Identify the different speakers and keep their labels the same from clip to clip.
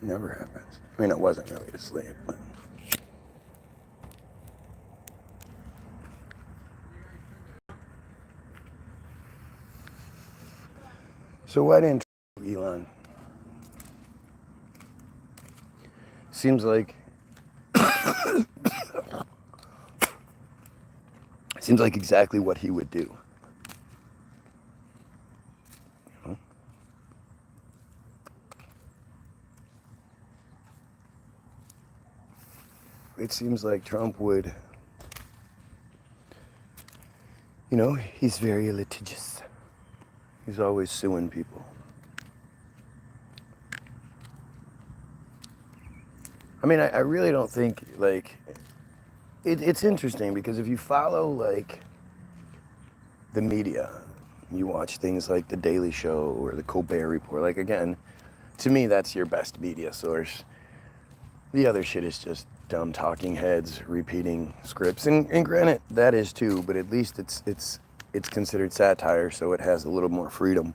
Speaker 1: never happens. I mean, it wasn't really to sleep, but... So why didn't Elon? Seems like exactly what he would do. It seems like Trump would, he's very litigious. He's always suing people. I mean, I really don't think, it's interesting because if you follow, the media, you watch things like The Daily Show or The Colbert Report, again, to me, that's your best media source. The other shit is just dumb talking heads repeating scripts, and granted, that is too, but at least it's considered satire, so it has a little more freedom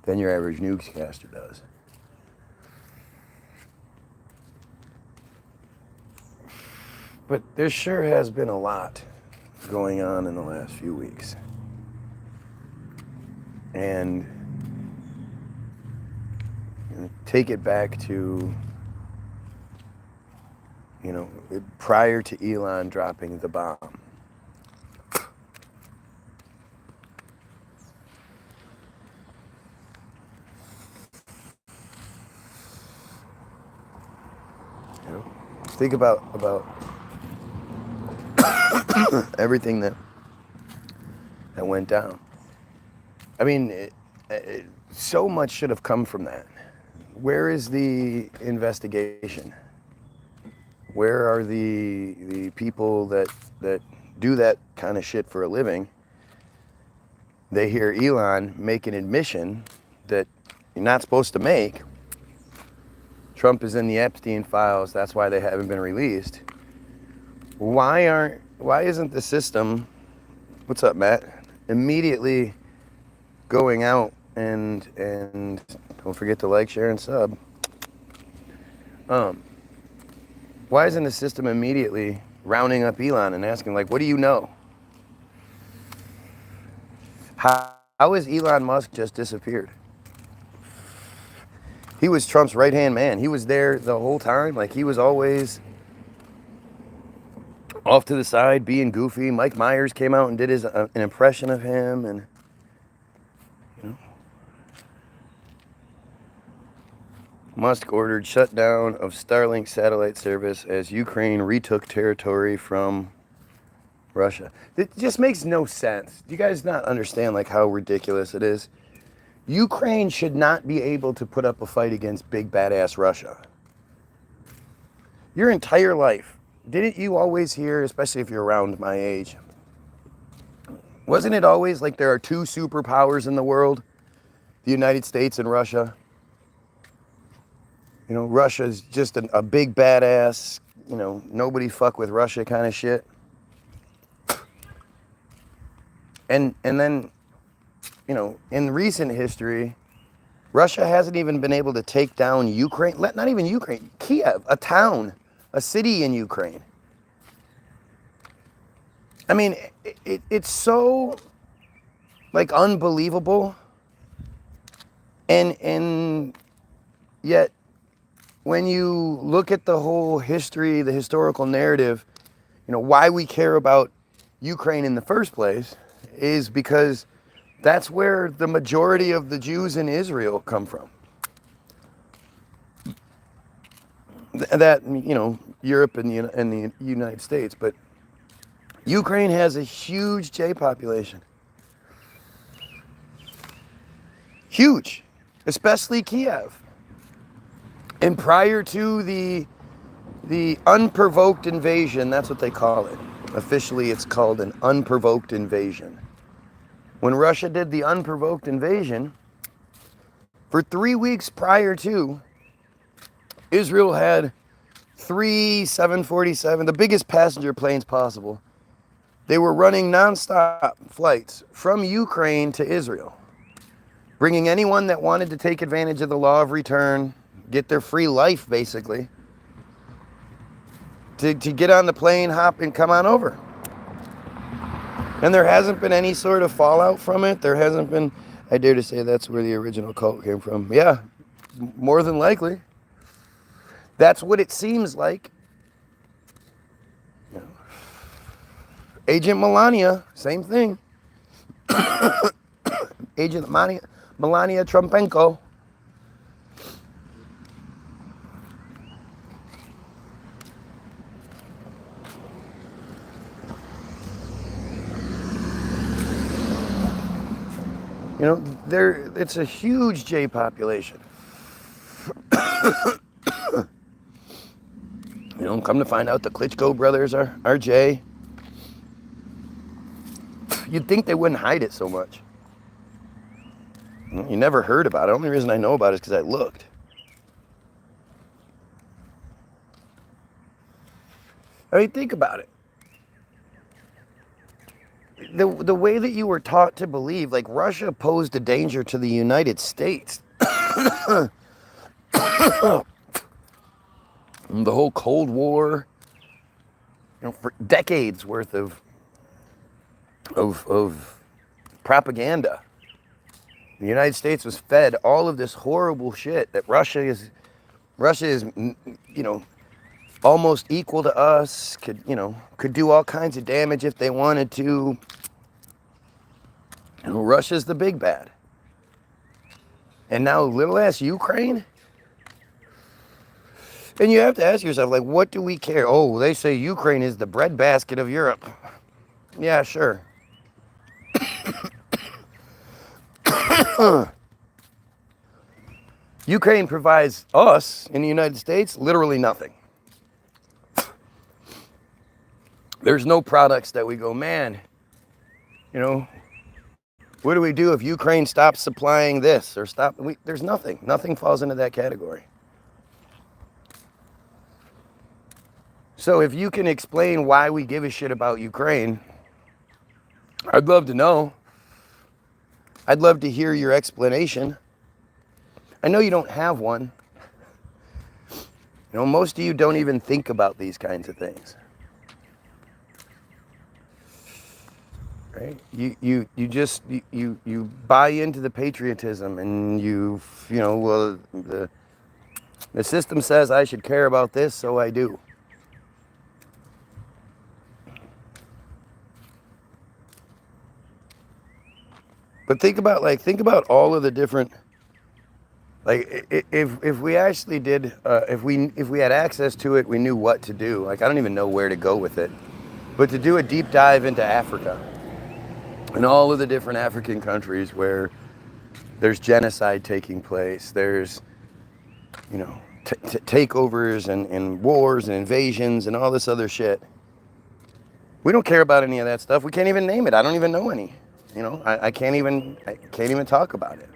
Speaker 1: than your average newscaster does. But there sure has been a lot going on in the last few weeks. And take it back to, prior to Elon dropping the bomb. Think about everything that went down. I mean, so much should have come from that. Where is the investigation? Where are the people that do that kind of shit for a living? They hear Elon make an admission that you're not supposed to make. Trump is in the Epstein files. That's why they haven't been released. Why isn't the system, what's up, Matt, immediately going out and don't forget to like, share, and sub. Why isn't the system immediately rounding up Elon and asking, what do you know? How has Elon Musk just disappeared? He was Trump's right-hand man. He was there the whole time. He was always off to the side, being goofy. Mike Myers came out and did an impression of him, and Musk ordered shutdown of Starlink satellite service as Ukraine retook territory from Russia. It just makes no sense. Do you guys not understand how ridiculous it is? Ukraine should not be able to put up a fight against big badass Russia. Your entire life, didn't you always hear, especially if you're around my age, wasn't it always there are two superpowers in the world? The United States and Russia. Russia's just a big badass, nobody fuck with Russia kind of shit. And then, in recent history, Russia hasn't even been able to take down Ukraine, not even Ukraine, Kiev, a town, a city in Ukraine. I mean, it's so, unbelievable. And yet, when you look at the whole history, the historical narrative, why we care about Ukraine in the first place is because that's where the majority of the Jews in Israel come from. That, Europe and the United States, but Ukraine has a huge J population. Huge, especially Kiev. And prior to the unprovoked invasion, that's what they call it. Officially, it's called an unprovoked invasion. When Russia did the unprovoked invasion, for 3 weeks prior to, Israel had 3 747, the biggest passenger planes possible. They were running nonstop flights from Ukraine to Israel, bringing anyone that wanted to take advantage of the law of return get their free life, basically, to get on the plane, hop, and come on over. And there hasn't been any sort of fallout from it. There hasn't been, I dare to say that's where the original cult came from. Yeah, more than likely. That's what it seems like. Agent Melania, same thing. Agent Melania Trumpenko. You know, it's a huge J population. You know, come to find out the Klitschko brothers are J. You'd think they wouldn't hide it so much. You never heard about it. The only reason I know about it is because I looked. I mean, think about it. The way that you were taught to believe, like Russia posed a danger to the United States. The whole Cold War, you know, for decades worth of propaganda. The United States was fed all of this horrible shit that Russia is, you know, almost equal to us, could do all kinds of damage if they wanted to. You know, Russia's the big bad. And now little ass Ukraine? And you have to ask yourself, like, what do we care? Oh, they say Ukraine is the breadbasket of Europe. Yeah, sure. Ukraine provides us in the United States literally nothing. There's no products that we go, man, you know, what do we do if Ukraine stops supplying this or there's nothing. Nothing falls into that category. So if you can explain why we give a shit about Ukraine, I'd love to know. I'd love to hear your explanation. I know you don't have one. You know, most of you don't even think about these kinds of things. Right? You buy into the patriotism, and you know, well, the system says I should care about this, so I do. But think about all of the different, like, if we actually did, if we had access to it, we knew what to do. Like, I don't even know where to go with it, but to do a deep dive into Africa and all of the different African countries where there's genocide taking place, there's, you know, takeovers and wars and invasions and all this other shit. We don't care about any of that stuff. We can't even name it. I don't even know any. You know, I can't even talk about it.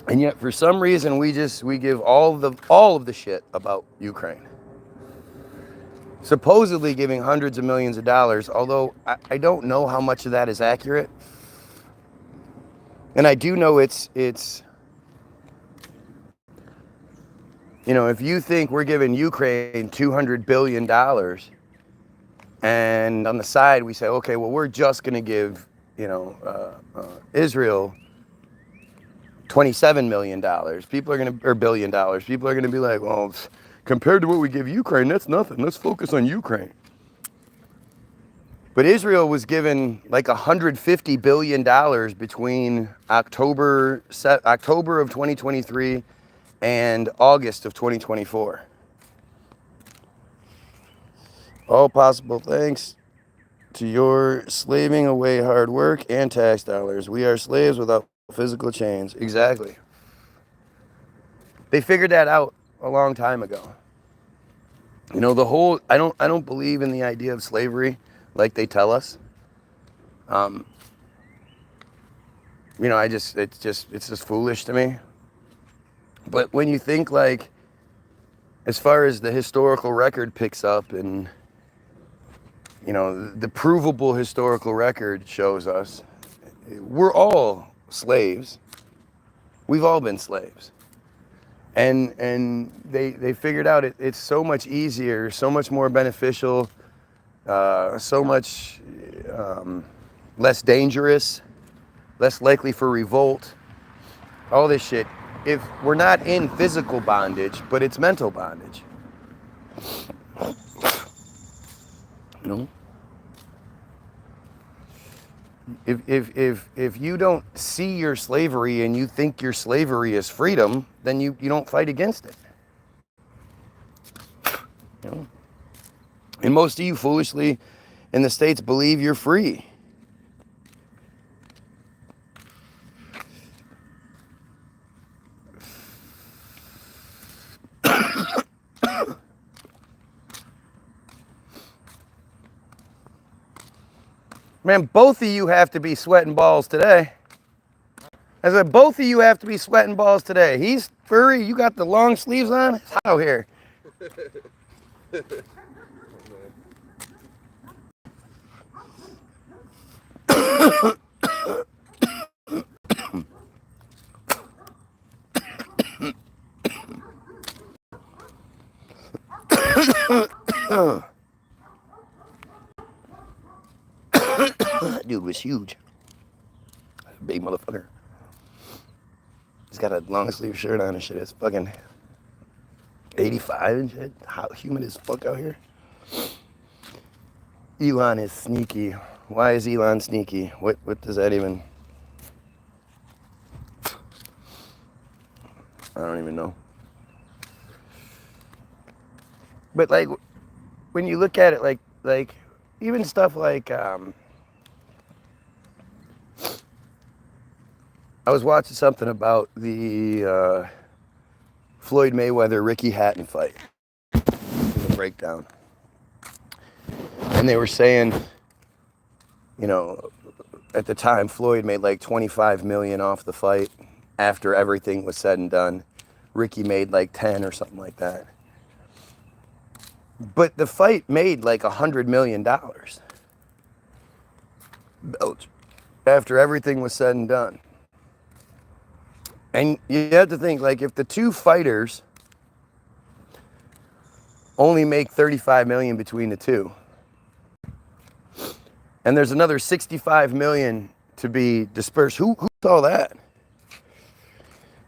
Speaker 1: And yet, for some reason, we give all of the shit about Ukraine. Supposedly giving hundreds of millions of dollars, although I don't know how much of that is accurate. And I do know it's you know, if you think we're giving Ukraine $200 billion, and on the side we say, okay, well, we're just going to give, you know, Israel $27 million. People are going to, or $1 billion. People are going to be like, well, compared to what we give Ukraine, that's nothing. Let's focus on Ukraine. But Israel was given like $150 billion between October of 2023 and August of 2024. All possible thanks to your slaving away hard work and tax dollars. We are slaves without physical chains. Exactly. They figured that out a long time ago. You know, the whole, I don't believe in the idea of slavery like they tell us. You know, it's just foolish to me. But when you think, like, as far as the historical record picks up, and, you know, the provable historical record shows us, we're all slaves. We've all been slaves. And they figured out it's so much easier, so much more beneficial, so much less dangerous, less likely for revolt, all this shit, if we're not in physical bondage, but it's mental bondage. You know? If you don't see your slavery and you think your slavery is freedom, then you don't fight against it. You know? And most of you foolishly in the States believe you're free. Man, both of you have to be sweating balls today. I said, both of you have to be sweating balls today. He's furry, you got the long sleeves on. It's hot out here. That dude was huge. Big motherfucker. He's got a long sleeve shirt on and shit. It's fucking 85 and shit. How humid as fuck out here. Elon is sneaky. Why is Elon sneaky? What does that even... I don't even know. But like, when you look at it, like even stuff like, I was watching something about the Floyd Mayweather-Ricky Hatton fight. The breakdown. And they were saying, you know, at the time, Floyd made like $25 million off the fight after everything was said and done. Ricky made like 10 or something like that. But the fight made like $100 million. After everything was said and done. And you have to think, like, if the two fighters only make $35 million between the two, and there's another $65 million to be dispersed, who saw that?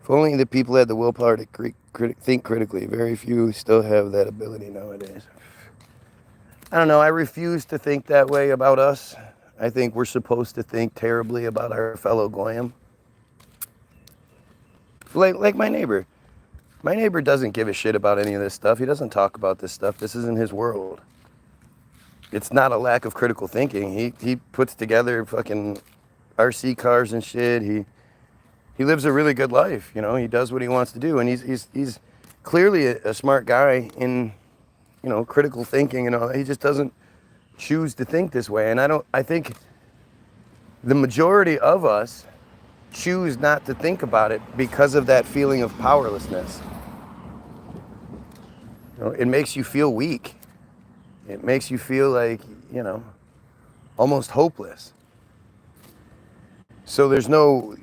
Speaker 1: If only the people had the willpower to think critically. Very few still have that ability nowadays. I don't know. I refuse to think that way about us. I think we're supposed to think terribly about our fellow Goyim. Like my neighbor. My neighbor doesn't give a shit about any of this stuff. He doesn't talk about this stuff. This isn't his world. It's not a lack of critical thinking. He puts together fucking RC cars and shit. He lives a really good life, you know. He does what he wants to do, and he's clearly a smart guy in, you know, critical thinking and all that. He just doesn't choose to think this way. And I think the majority of us choose not to think about it because of that feeling of powerlessness. You know, it makes you feel weak. It makes you feel like, you know, almost hopeless. So there's no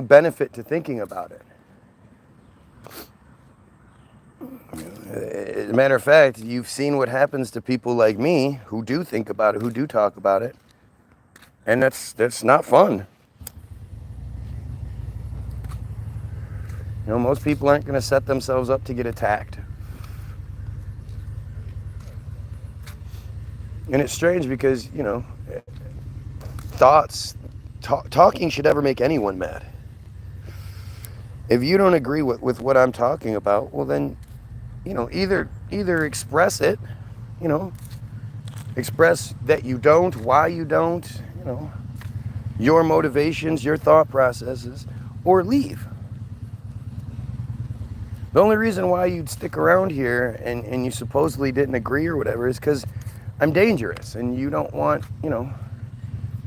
Speaker 1: benefit to thinking about it. As a matter of fact, you've seen what happens to people like me who do think about it, who do talk about it, and that's not fun. You know, most people aren't going to set themselves up to get attacked. And it's strange because, you know, talking should never make anyone mad. If you don't agree with what I'm talking about, well then, you know, either express it, you know, express that you don't, why you don't, you know, your motivations, your thought processes, or leave. The only reason why you'd stick around here and you supposedly didn't agree or whatever is because I'm dangerous and you don't want, you know,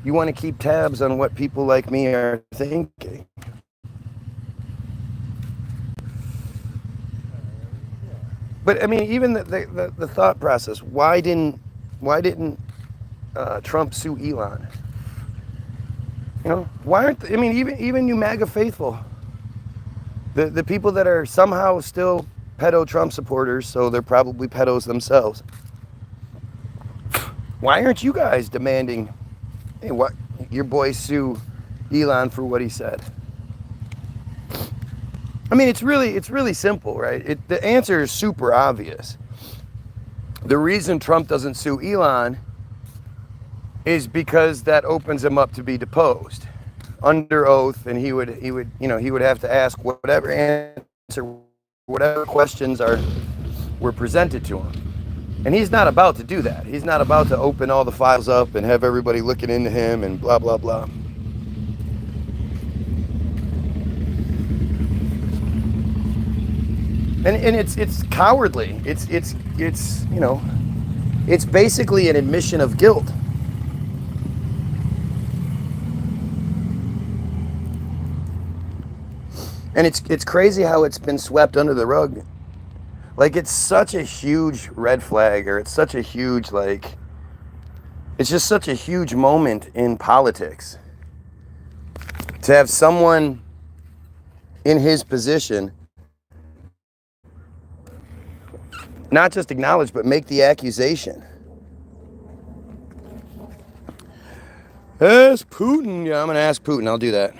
Speaker 1: you want to keep tabs on what people like me are thinking. But I mean, even the thought process, why didn't Trump sue Elon? You know, why aren't, I mean, even you MAGA faithful, The people that are somehow still pedo Trump supporters, so they're probably pedos themselves. Why aren't you guys demanding, hey, what, your boy sue Elon for what he said? I mean, it's really simple, right? The answer is super obvious. The reason Trump doesn't sue Elon is because that opens him up to be deposed under oath, and he would have to ask whatever answer, whatever questions were presented to him. And he's not about to do that. He's not about to open all the files up and have everybody looking into him and blah, blah, blah. And it's cowardly. It's it's basically an admission of guilt. And it's crazy how it's been swept under the rug. Like, it's such a huge red flag, or it's such a huge, like, it's just such a huge moment in politics to have someone in his position not just acknowledge, but make the accusation. Ask Putin. Yeah, I'm going to ask Putin. I'll do that.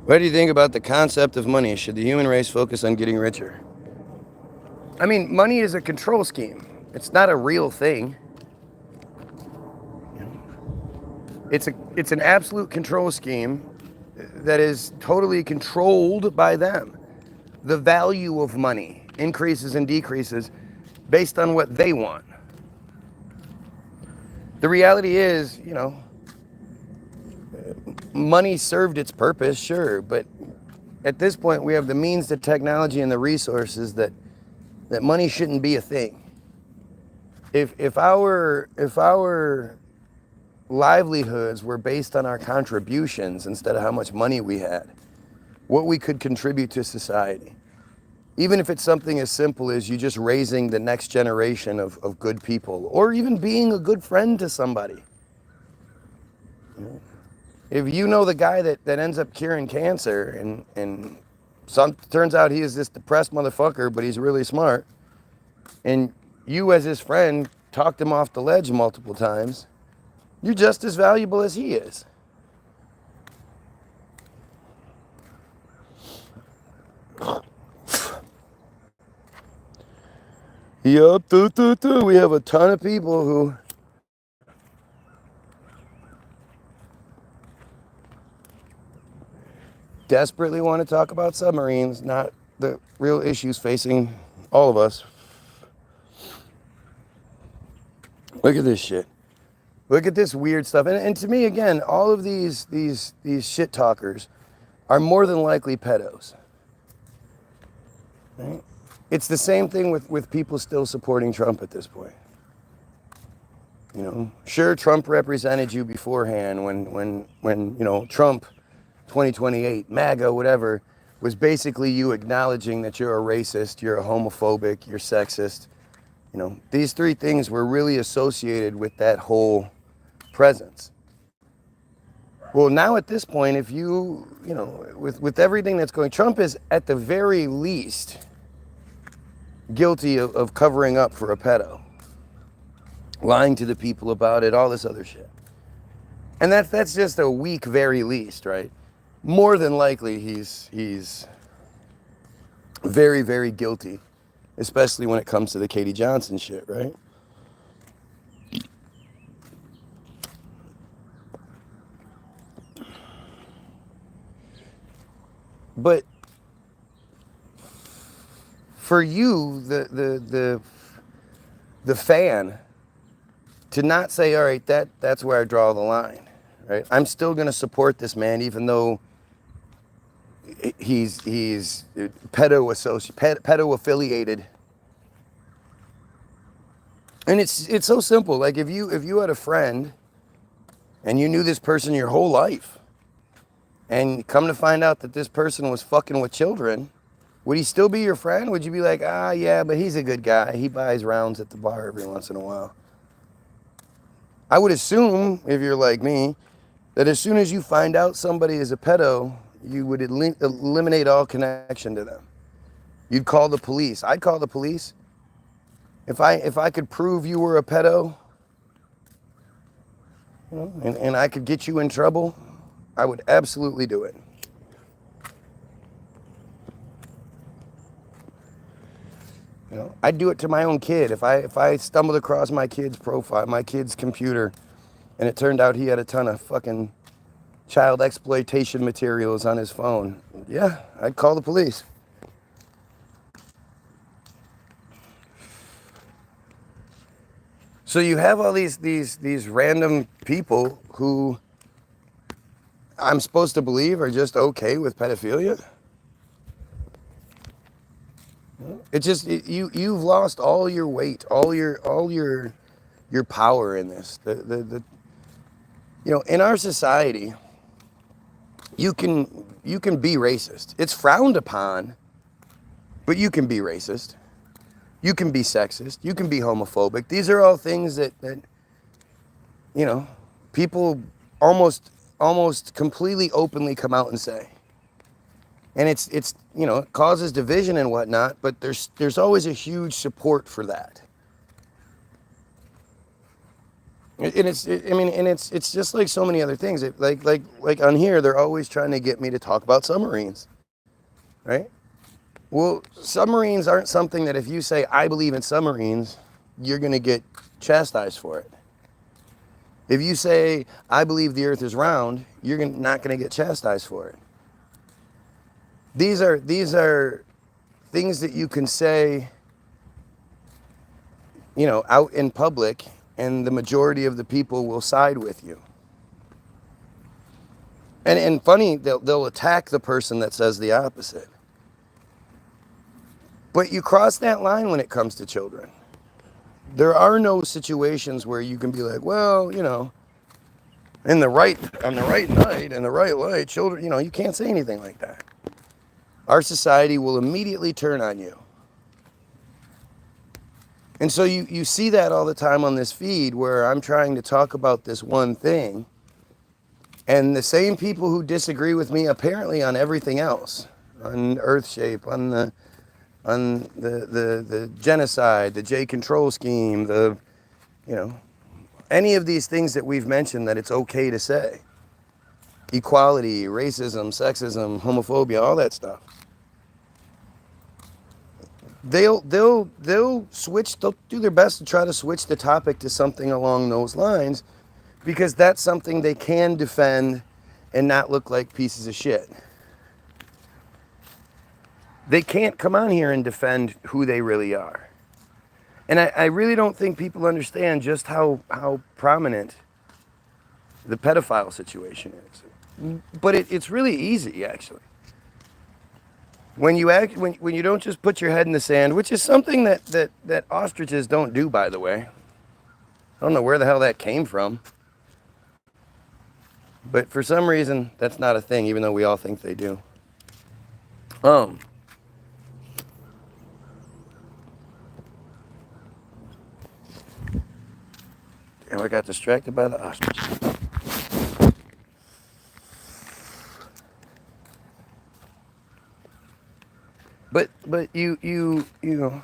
Speaker 1: What do you think about the concept of money? Should the human race focus on getting richer? I mean, money is a control scheme. It's not a real thing. It's an absolute control scheme that is totally controlled by them. The value of money increases and decreases based on what they want. The reality is, money served its purpose, sure, but at this point we have the means, the technology, and the resources that money shouldn't be a thing. If our livelihoods were based on our contributions instead of how much money we had, what we could contribute to society, even if it's something as simple as you just raising the next generation of good people, or even being a good friend to somebody. If you know the guy that ends up curing cancer, and turns out he is this depressed motherfucker, but he's really smart, and you as his friend talked him off the ledge multiple times, you're just as valuable as he is. Yup, we have a ton of people who desperately want to talk about submarines, not the real issues facing all of us. Look at this shit. Look at this weird stuff. And to me, again, all of these shit talkers are more than likely pedos. Right? It's the same thing with people still supporting Trump at this point. Sure, Trump represented you beforehand when Trump 2028, MAGA, whatever, was basically you acknowledging that you're a racist, you're a homophobic, you're sexist. These three things were really associated with that whole presence. Well, now at this point, if with everything that's going, Trump is at the very least guilty of covering up for a pedo, lying to the people about it, all this other shit. And that's just a weak very least, right? More than likely he's very, very guilty, especially when it comes to the Katie Johnson shit, right? But for you, the fan, to not say, all right, that's where I draw the line, right? I'm still going to support this man, even though he's pedo affiliated. And it's so simple. Like, if you had a friend and you knew this person your whole life, and come to find out that this person was fucking with children, would he still be your friend? Would you be like, yeah, but he's a good guy, he buys rounds at the bar every once in a while? I would assume, if you're like me, that as soon as you find out somebody is a pedo, would eliminate all connection to them. You'd call the police. I'd call the police. If I could prove you were a pedo, you know, and I could get you in trouble, I would absolutely do it. You know, I'd do it to my own kid. If I stumbled across my kid's profile, my kid's computer, and it turned out he had a ton of fucking child exploitation materials on his phone, yeah, I'd call the police. So you have all these random people who I'm supposed to believe are just okay with pedophilia. You've lost all your weight, all your power in this. You know, in our society, you can be racist. It's frowned upon, but you can be racist. You can be sexist. You can be homophobic. These are all things that you know, people almost completely openly come out and say. And it's you know, it causes division and whatnot, but there's always a huge support for that. And it's just like so many other things. Like on here, they're always trying to get me to talk about submarines, right? Well, submarines aren't something that if you say, I believe in submarines, you're going to get chastised for it. If you say, I believe the earth is round, you're not going to get chastised for it. These are things that you can say, you know, out in public, and the majority of the people will side with you. And funny, they'll attack the person that says the opposite. But you cross that line when it comes to children. There are no situations where you can be like, well, you know, on the right night, in the right light, children, you know, you can't say anything like that. Our society will immediately turn on you. And so you see that all the time on this feed where I'm trying to talk about this one thing, and the same people who disagree with me apparently on everything else, on Earth shape, on the genocide, the J control scheme, you know, any of these things that we've mentioned that it's okay to say. Equality, racism, sexism, homophobia, all that stuff. They'll do their best to try to switch the topic to something along those lines, because that's something they can defend and not look like pieces of shit. They can't come on here and defend who they really are. And I really don't think people understand just how prominent the pedophile situation is. But it's really easy, actually. When you don't just put your head in the sand, which is something that ostriches don't do, by the way. I don't know where the hell that came from. But for some reason, that's not a thing, even though we all think they do. And I got distracted by the ostrich. But you know,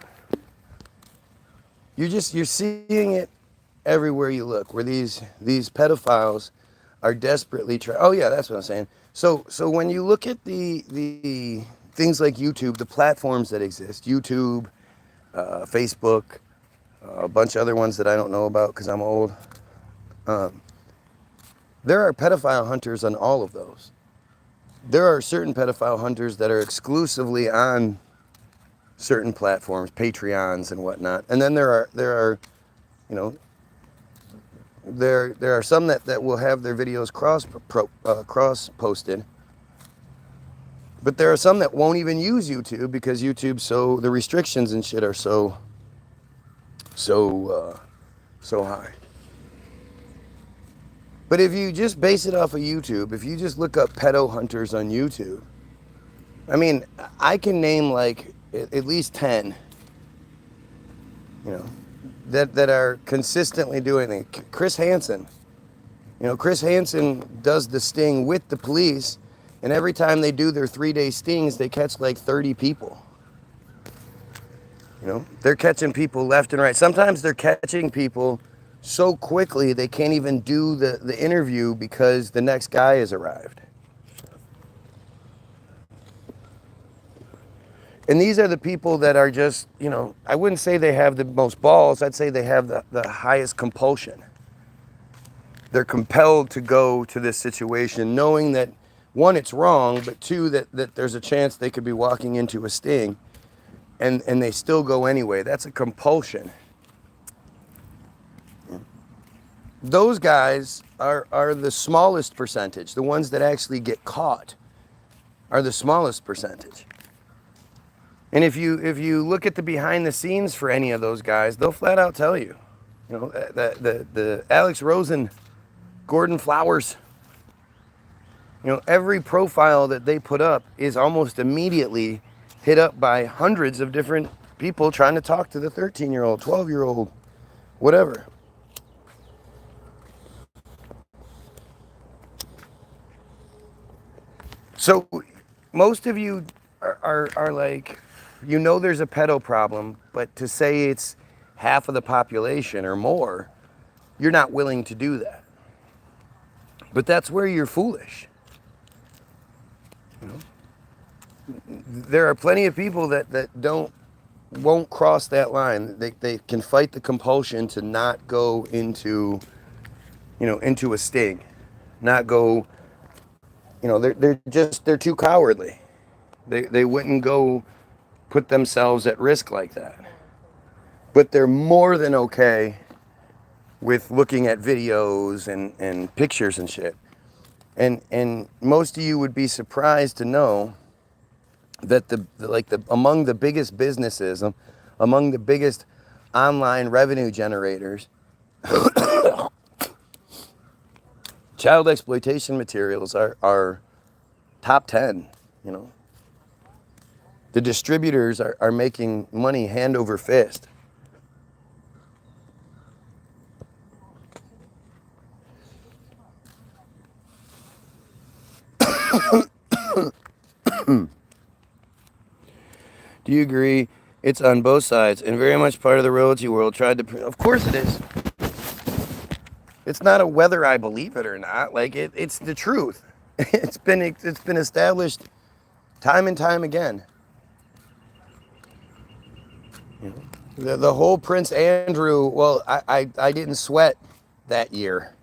Speaker 1: you're seeing it everywhere you look, where these pedophiles are desperately trying. Oh yeah, that's what I'm saying. So when you look at the things like YouTube, the platforms that exist, YouTube, Facebook, a bunch of other ones that I don't know about because I'm old. There are pedophile hunters on all of those. There are certain pedophile hunters that are exclusively on certain platforms, Patreons and whatnot. And then there are, you know, there are some that will have their videos cross posted. But there are some that won't even use YouTube because the restrictions and shit are so high. But if you just base it off of YouTube, if you just look up pedo hunters on YouTube, I mean, I can name like at least 10, you know, that are consistently doing it. Chris Hansen, you know, Chris Hansen does the sting with the police, And every time they do their 3-day stings, they catch like 30 people. You know, they're catching people left and right. Sometimes they're catching people so quickly they can't even do the interview because the next guy has arrived. And these are the people that are just, you know, I wouldn't say they have the most balls. I'd say they have the highest compulsion. They're compelled to go to this situation knowing that, one, it's wrong, but two, that there's a chance they could be walking into a sting, and they still go anyway. That's a compulsion. Those guys are the smallest percentage. The ones that actually get caught are the smallest percentage. And if you look at the behind the scenes for any of those guys, they'll flat out tell you, you know, the Alex Rosen, Gordon Flowers, you know, every profile that they put up is almost immediately hit up by hundreds of different people trying to talk to the 13-year-old, 12-year-old, whatever. So most of you are like, you know, there's a pedo problem, but to say it's half of the population or more, you're not willing to do that. But that's where you're foolish. You know? There are plenty of people that won't cross that line. They can fight the compulsion to not go into, you know, into a sting, not go, you know, they're too cowardly. They wouldn't go put themselves at risk like that. But they're more than okay with looking at videos and pictures and shit. And most of you would be surprised to know that among the biggest businesses, among the biggest online revenue generators, child exploitation materials are top 10, you know. The distributors are making money hand over fist. Do you agree it's on both sides and very much part of the royalty world tried to... Of course it is. It's not a whether I believe it or not. Like, it's the truth. It's been established time and time again. You know, the whole Prince Andrew, well, I didn't sweat that year.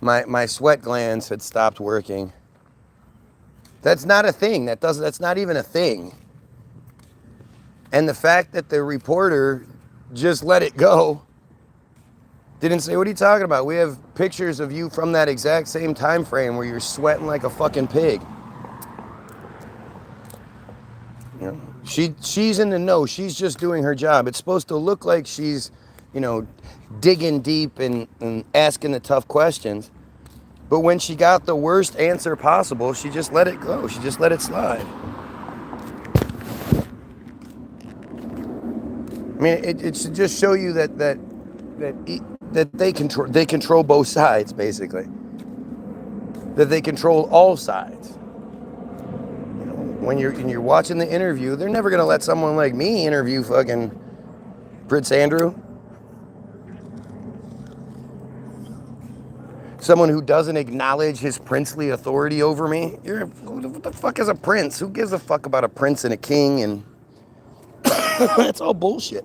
Speaker 1: My sweat glands had stopped working. That's not a thing. That's not even a thing. And the fact that the reporter just let it go, didn't say, what are you talking about? We have pictures of you from that exact same time frame where you're sweating like a fucking pig. You know, she's in the know. She's just doing her job. It's supposed to look like she's, you know, digging deep and asking the tough questions. But when she got the worst answer possible, she just let it go. She just let it slide. I mean, it should just show you that they control both sides, basically. That they control all sides. You know, when you're watching the interview, they're never gonna let someone like me interview fucking Prince Andrew. Someone who doesn't acknowledge his princely authority over me. What the fuck is a prince? Who gives a fuck about a prince and a king? And that's all bullshit.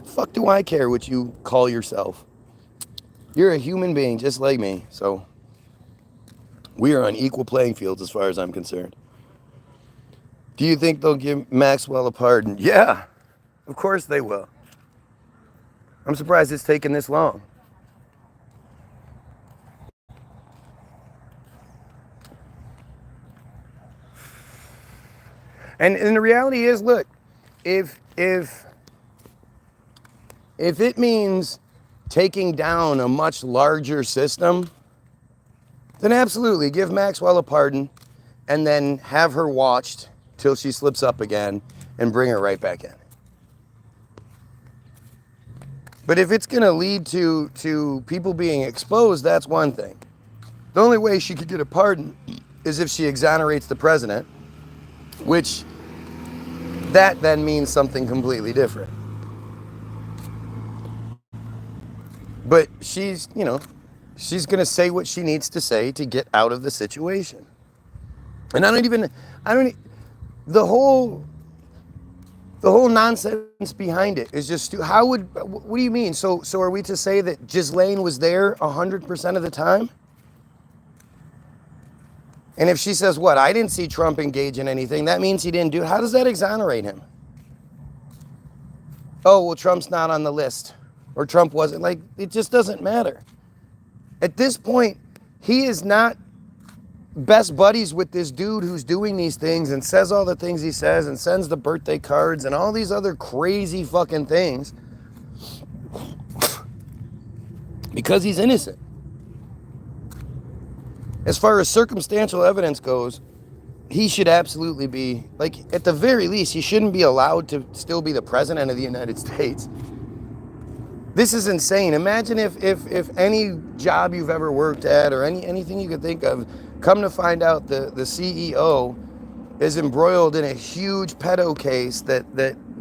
Speaker 1: Fuck do I care what you call yourself? You're a human being just like me, so we are on equal playing fields as far as I'm concerned. Do you think they'll give Maxwell a pardon? Yeah, of course they will. I'm surprised it's taken this long. And the reality is, look, if it means taking down a much larger system, then absolutely give Maxwell a pardon and then have her watched till she slips up again and bring her right back in. But if it's going to lead to people being exposed, that's one thing. The only way she could get a pardon is if she exonerates the president, which that then means something completely different. But she's, you know, she's going to say what she needs to say to get out of the situation. And the whole nonsense behind it is just, what do you mean? So are we to say that Ghislaine was there 100% of the time? And if she says, what, I didn't see Trump engage in anything, that means he didn't do it. How does that exonerate him? Oh, well, Trump's not on the list. Or Trump wasn't. Like, it just doesn't matter. At this point, he is not best buddies with this dude who's doing these things and says all the things he says and sends the birthday cards and all these other crazy fucking things because he's innocent. As far as circumstantial evidence goes, he should absolutely be, like, at the very least, he shouldn't be allowed to still be the president of the United States. This is insane. Imagine if any job you've ever worked at or anything you could think of, come to find out the CEO is embroiled in a huge pedo case that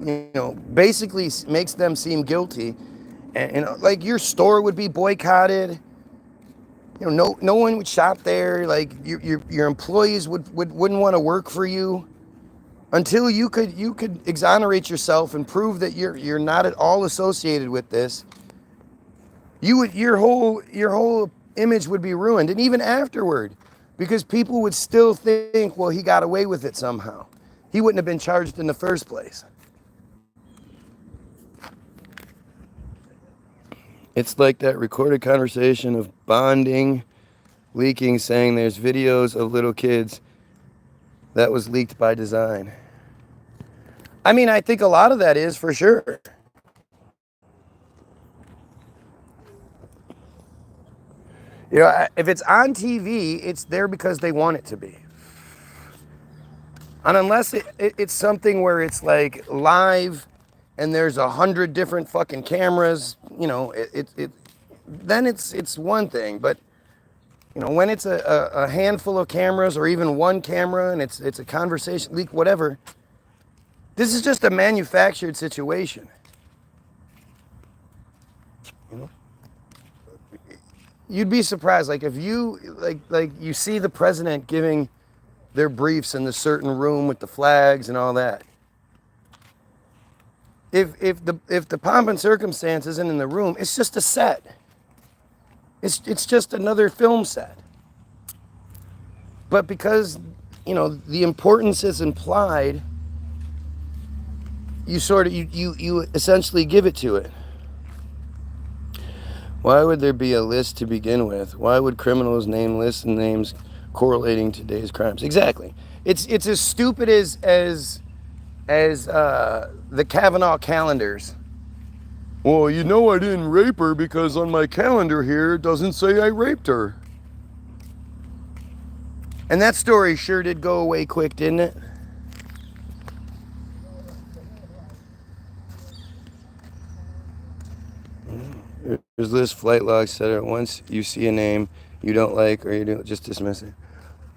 Speaker 1: you know, basically makes them seem guilty. And like, your store would be boycotted. You know, no one would shop there. Like, your employees wouldn't want to work for you until you could exonerate yourself and prove that you're not at all associated with this. Your whole image would be ruined, and even afterward, because people would still think, well, he got away with it somehow. He wouldn't have been charged in the first place. It's like that recorded conversation of bonding leaking, saying there's videos of little kids that was leaked by design. I mean, I think a lot of that is for sure. You know, if it's on TV, it's there because they want it to be. And unless it's something where it's like live and there's 100 different fucking cameras, you know, then it's one thing. But, you know, when it's a handful of cameras or even one camera and it's a conversation leak, whatever, this is just a manufactured situation. You know? You'd be surprised, like, if you like you see the president giving their briefs in the certain room with the flags and all that. If the pomp and circumstance isn't in the room, it's just a set. It's just another film set. But because, you know, the importance is implied, you essentially give it to it. Why would there be a list to begin with? Why would criminals name lists and names correlating to today's crimes? Exactly. It's as stupid as the Kavanaugh calendars. Well, you know, I didn't rape her because on my calendar here it doesn't say I raped her. And that story sure did go away quick, didn't it? There's this flight log said it. Once you see a name you don't like or you don't, just dismiss it.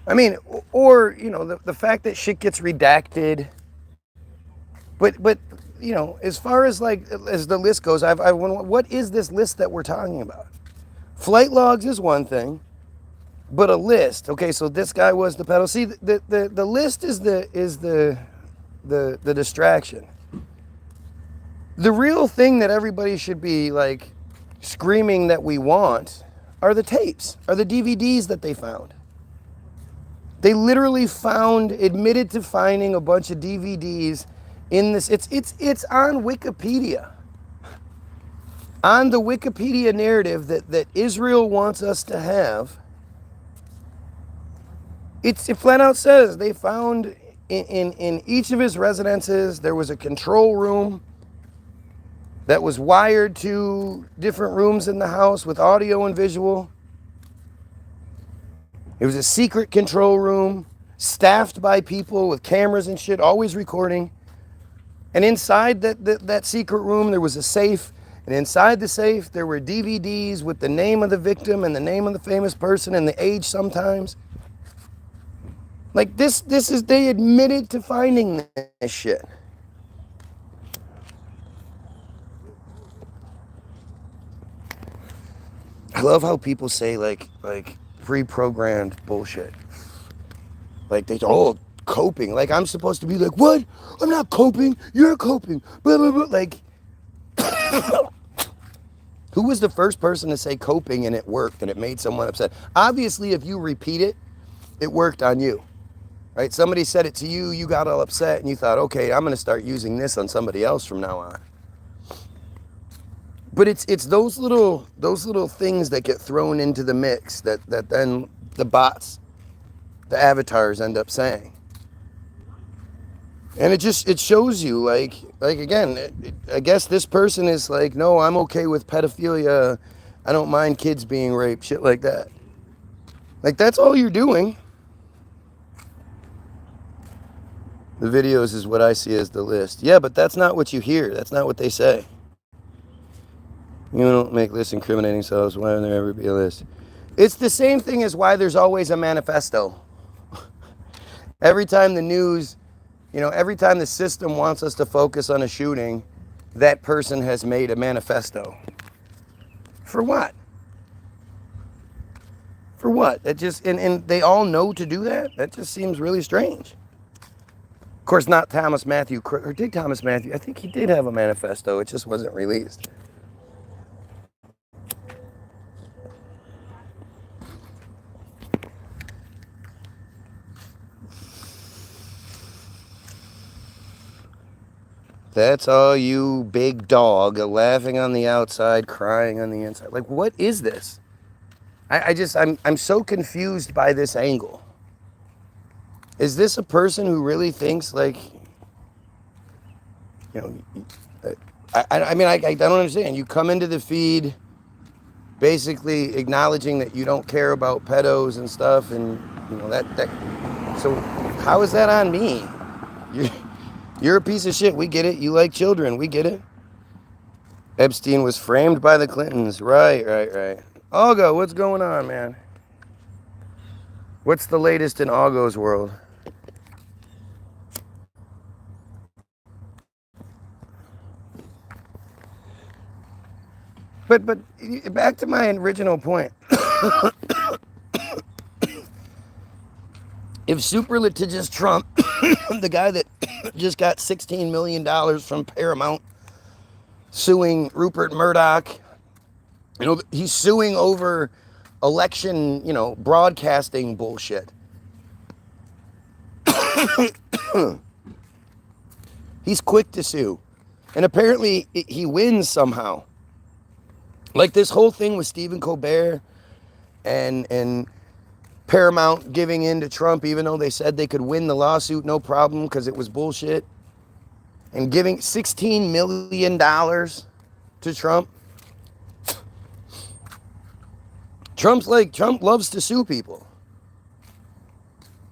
Speaker 1: I mean, or, you know, the fact that shit gets redacted. But you know, as far as like as the list goes, what is this list that we're talking about? Flight logs is one thing, but a list. Okay, so this guy was the pedo. See, the list is the distraction. The real thing that everybody should be like screaming that we want are the tapes, are the DVDs that they found. They literally admitted to finding a bunch of DVDs in this. It's on Wikipedia. On the Wikipedia narrative that Israel wants us to have, it flat out says they found in each of his residences there was a control room that was wired to different rooms in the house with audio and visual. It was a secret control room, staffed by people with cameras and shit, always recording. And inside that secret room, there was a safe. And inside the safe, there were DVDs with the name of the victim and the name of the famous person and the age sometimes. Like this is, they admitted to finding this shit. I love how people say like pre-programmed bullshit. Like they, oh, coping. Like I'm supposed to be like, what? I'm not coping. You're coping. Blah, blah, blah. Like, who was the first person to say coping and it worked and it made someone upset? Obviously, if you repeat it, it worked on you, right? Somebody said it to you, you got all upset and you thought, okay, I'm going to start using this on somebody else from now on. But it's those little things that get thrown into the mix that then the bots, the avatars end up saying. And it shows you like again, I guess this person is like, no, I'm okay with pedophilia. I don't mind kids being raped, shit like that. Like that's all you're doing. The videos is what I see as the list. Yeah, but that's not what you hear. That's not what they say. You don't make lists incriminating selves. Why would there ever be a list? It's the same thing as why there's always a manifesto. Every time the news, every time the system wants us to focus on a shooting, that person has made a manifesto. For what? For what? That just, and they all know to do that? That just seems really strange. Of course, not Thomas Matthew, or did Thomas Matthew? I think he did have a manifesto. It just wasn't released. That's all you, big dog, laughing on the outside, crying on the inside. Like, what is this? I'm so confused by this angle. Is this a person who really thinks like, I don't understand. You come into the feed basically acknowledging that you don't care about pedos and stuff, and so how is that on me? You're a piece of shit. We get it. You like children. We get it. Epstein was framed by the Clintons. Right. Augo, what's going on, man? What's the latest in Augo's world? But back to my original point. If super litigious Trump, the guy that just got $16 million from Paramount, suing Rupert Murdoch, he's suing over election, broadcasting bullshit. He's quick to sue. And apparently he wins somehow. Like this whole thing with Stephen Colbert and Paramount giving in to Trump, even though they said they could win the lawsuit, no problem, because it was bullshit. And giving $16 million to Trump. Trump loves to sue people.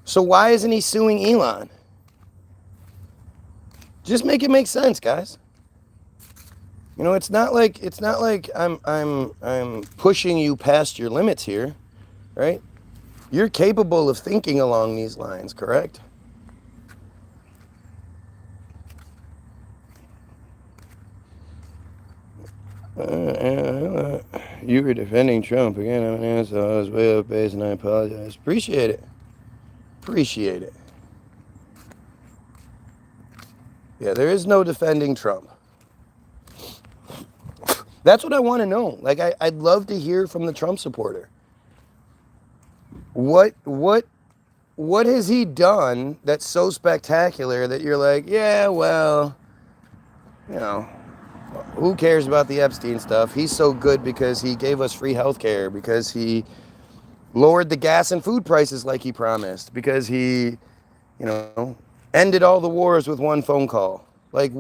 Speaker 1: So why isn't he suing Elon? Just make it make sense, guys. It's not like I'm pushing you past your limits here, right? You're capable of thinking along these lines, correct? You were defending Trump again. I was way off base, and I apologize. Appreciate it. Yeah, there is no defending Trump. That's what I want to know. Like, I'd love to hear from the Trump supporter. What has he done that's so spectacular that you're like, yeah, well, who cares about the Epstein stuff? He's so good because he gave us free health care, because he lowered the gas and food prices like he promised, because he, ended all the wars with one phone call. Like,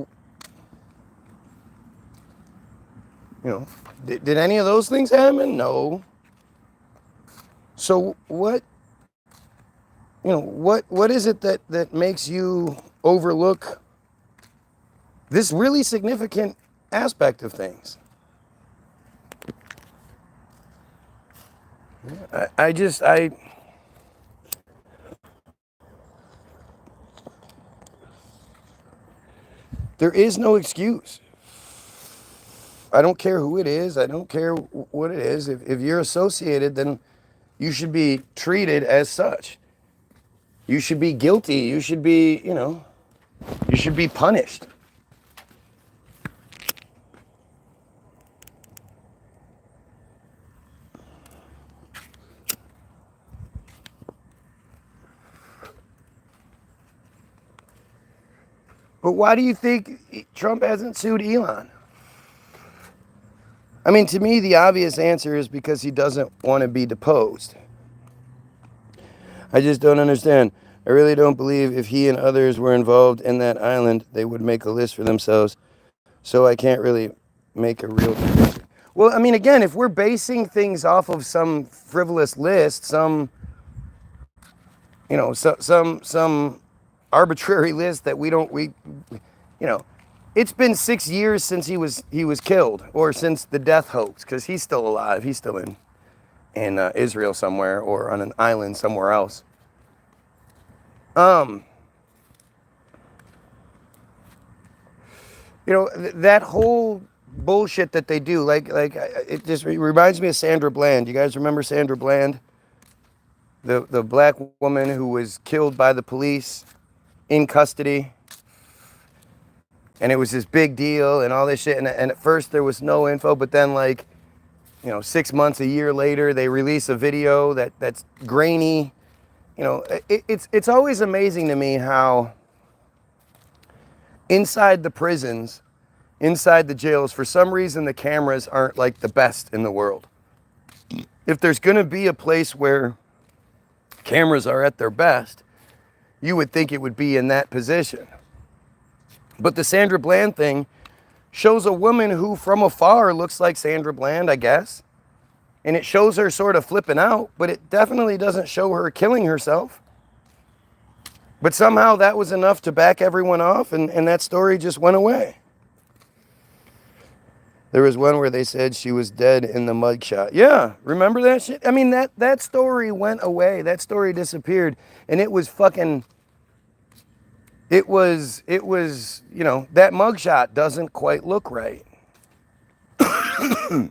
Speaker 1: did any of those things happen? No. So what is it that makes you overlook this really significant aspect of things? There is no excuse. I don't care who it is. I don't care what it is. If you're associated, then you should be treated as such. You should be guilty. You should be, you should be punished. But why do you think Trump hasn't sued Elon? I mean, to me, the obvious answer is because he doesn't want to be deposed. I just don't understand. I really don't believe if he and others were involved in that island, they would make a list for themselves. So I can't really make a real decision. Well, I mean, again, if we're basing things off of some frivolous list, some arbitrary list that it's been 6 years since he was killed, or since the death hoax, because he's still alive. He's still in Israel somewhere, or on an island somewhere else. That whole bullshit that they do, it just reminds me of Sandra Bland. You guys remember Sandra Bland? The black woman who was killed by the police in custody. And it was this big deal and all this shit. And at first there was no info, but then 6 months, a year later, they release a video that's grainy. It's always amazing to me how inside the prisons, inside the jails, for some reason the cameras aren't like the best in the world. If there's going to be a place where cameras are at their best, you would think it would be in that position. But the Sandra Bland thing shows a woman who from afar looks like Sandra Bland, I guess. And it shows her sort of flipping out, but it definitely doesn't show her killing herself. But somehow that was enough to back everyone off, and that story just went away. There was one where they said she was dead in the mugshot. Yeah, remember that shit? I mean, that story went away. That story disappeared, and it was fucking... It was, that mugshot doesn't quite look right. And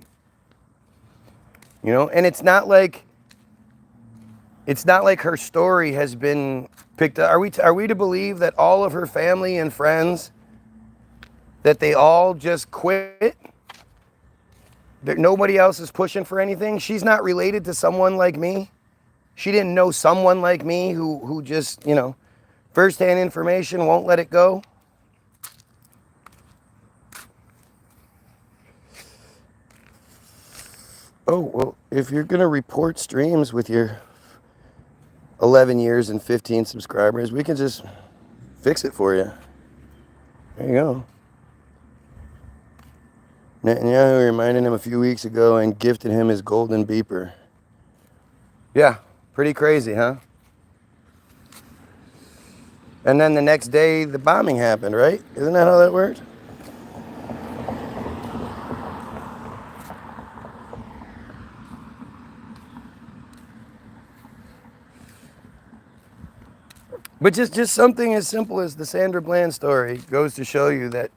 Speaker 1: it's not like her story has been picked up. Are we to believe that all of her family and friends, that they all just quit? That nobody else is pushing for anything? She's not related to someone like me? She didn't know someone like me who just, first-hand information, won't let it go? Oh, well, if you're going to report streams with your 11 years and 15 subscribers, we can just fix it for you. There you go. Netanyahu reminded him a few weeks ago and gifted him his golden beeper. Yeah, pretty crazy, huh? And then the next day, the bombing happened, right? Isn't that how that works? But just something as simple as the Sandra Bland story goes to show you that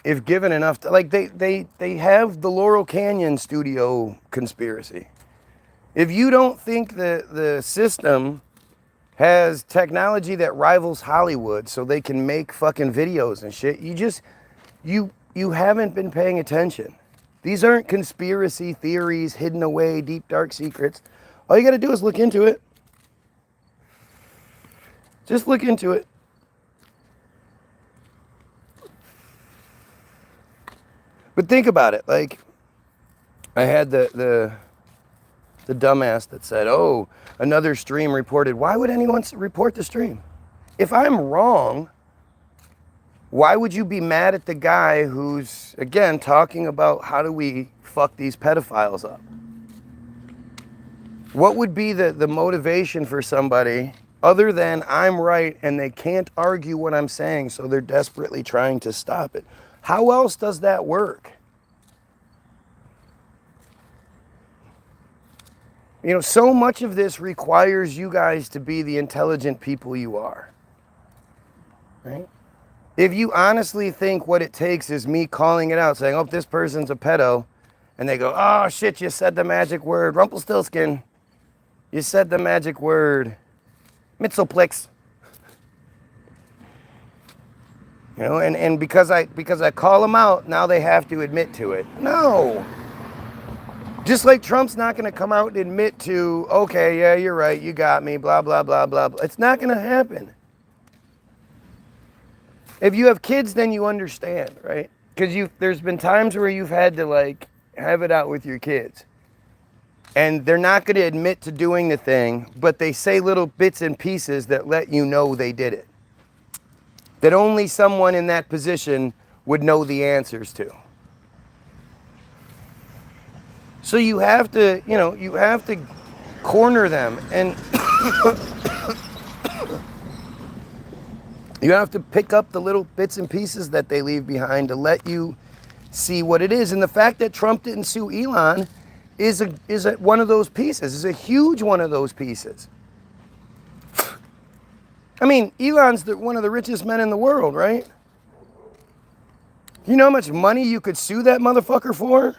Speaker 1: if given enough, they have the Laurel Canyon studio conspiracy. If you don't think the system has technology that rivals Hollywood so they can make fucking videos and shit, you haven't been paying attention. These aren't conspiracy theories hidden away, deep dark secrets. All you got to do is look into it. Just look into it. But think about it. Like, I had the dumbass that said, oh, another stream reported. Why would anyone report the stream? If I'm wrong, why would you be mad at the guy who's, again, talking about how do we fuck these pedophiles up? What would be the motivation for somebody other than I'm right and they can't argue what I'm saying, so they're desperately trying to stop it? How else does that work? So much of this requires you guys to be the intelligent people you are, right? If you honestly think what it takes is me calling it out, saying, oh, this person's a pedo, and they go, oh, shit, you said the magic word, Rumpelstiltskin. You said the magic word, Mitzelplix. You know, and because I call them out, now they have to admit to it. No. Just like Trump's not going to come out and admit to, okay, yeah, you're right, you got me, blah, blah, blah, blah, blah. It's not going to happen. If you have kids, then you understand, right? Because there's been times where you've had to, like, have it out with your kids. And they're not going to admit to doing the thing, but they say little bits and pieces that let you know they did it. That only someone in that position would know the answers to. So you have to, you have to corner them, and you have to pick up the little bits and pieces that they leave behind to let you see what it is. And the fact that Trump didn't sue Elon is one of those pieces, is a huge one of those pieces. I mean, Elon's one of the richest men in the world, right? You know how much money you could sue that motherfucker for?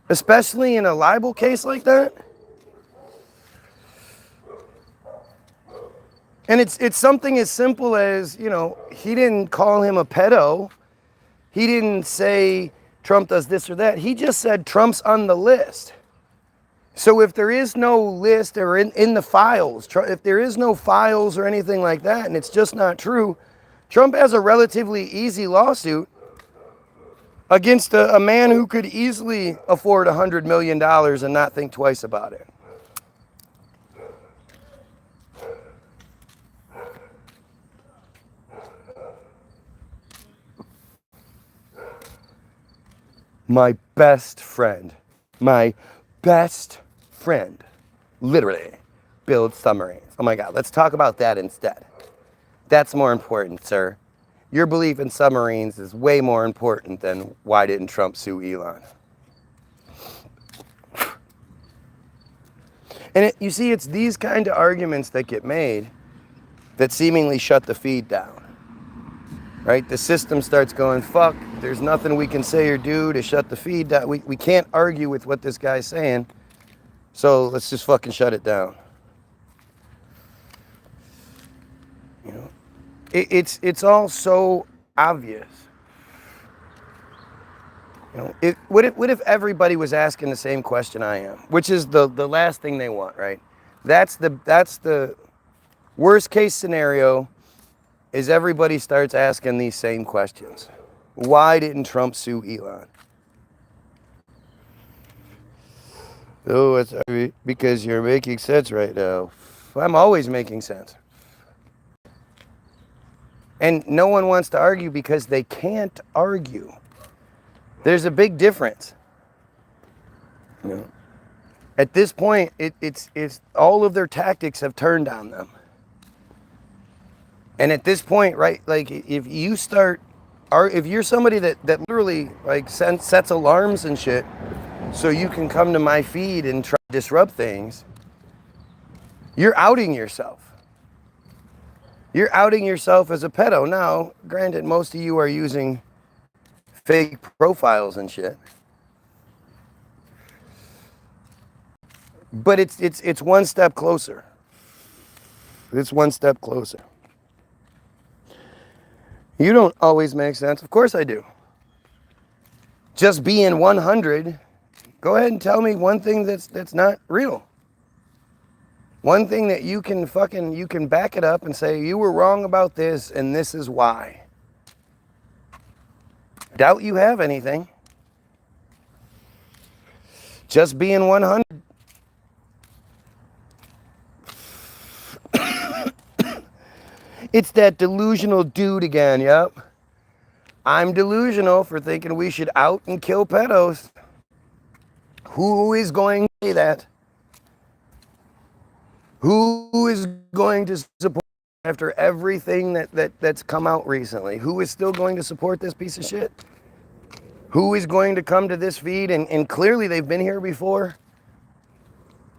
Speaker 1: Especially in a libel case like that? And it's something as simple as, he didn't call him a pedo. He didn't say Trump does this or that. He just said Trump's on the list. So if there is no list or in the files, if there is no files or anything like that, and it's just not true, Trump has a relatively easy lawsuit against a man who could easily afford $100 million and not think twice about it. My best friend, literally, builds submarines. Oh my God, let's talk about that instead. That's more important, sir. Your belief in submarines is way more important than why didn't Trump sue Elon. And you see, it's these kind of arguments that get made that seemingly shut the feed down. Right? The system starts going, fuck, there's nothing we can say or do to shut the feed down. We can't argue with what this guy's saying, so let's just fucking shut it down. It's all so obvious. What if everybody was asking the same question I am, which is the last thing they want, right? That's the worst case scenario, is everybody starts asking these same questions. Why didn't Trump sue Elon? Oh, it's because you're making sense right now. I'm always making sense. And no one wants to argue because they can't argue. There's a big difference. At this point, it's all of their tactics have turned on them. And at this point, right, like if you're somebody that literally like sets alarms and shit so you can come to my feed and try to disrupt things, you're outing yourself. You're outing yourself as a pedo. Now, granted, most of you are using fake profiles and shit. But it's one step closer. It's one step closer. You don't always make sense. Of course I do. Just being 100, go ahead and tell me one thing that's not real. One thing that you can back it up and say, you were wrong about this and this is why. Doubt you have anything. Just being 100. It's that delusional dude again, yep. I'm delusional for thinking we should out and kill pedos. Who is going to say that? Who is going to support after everything that's come out recently? Who is still going to support this piece of shit? Who is going to come to this feed and clearly they've been here before?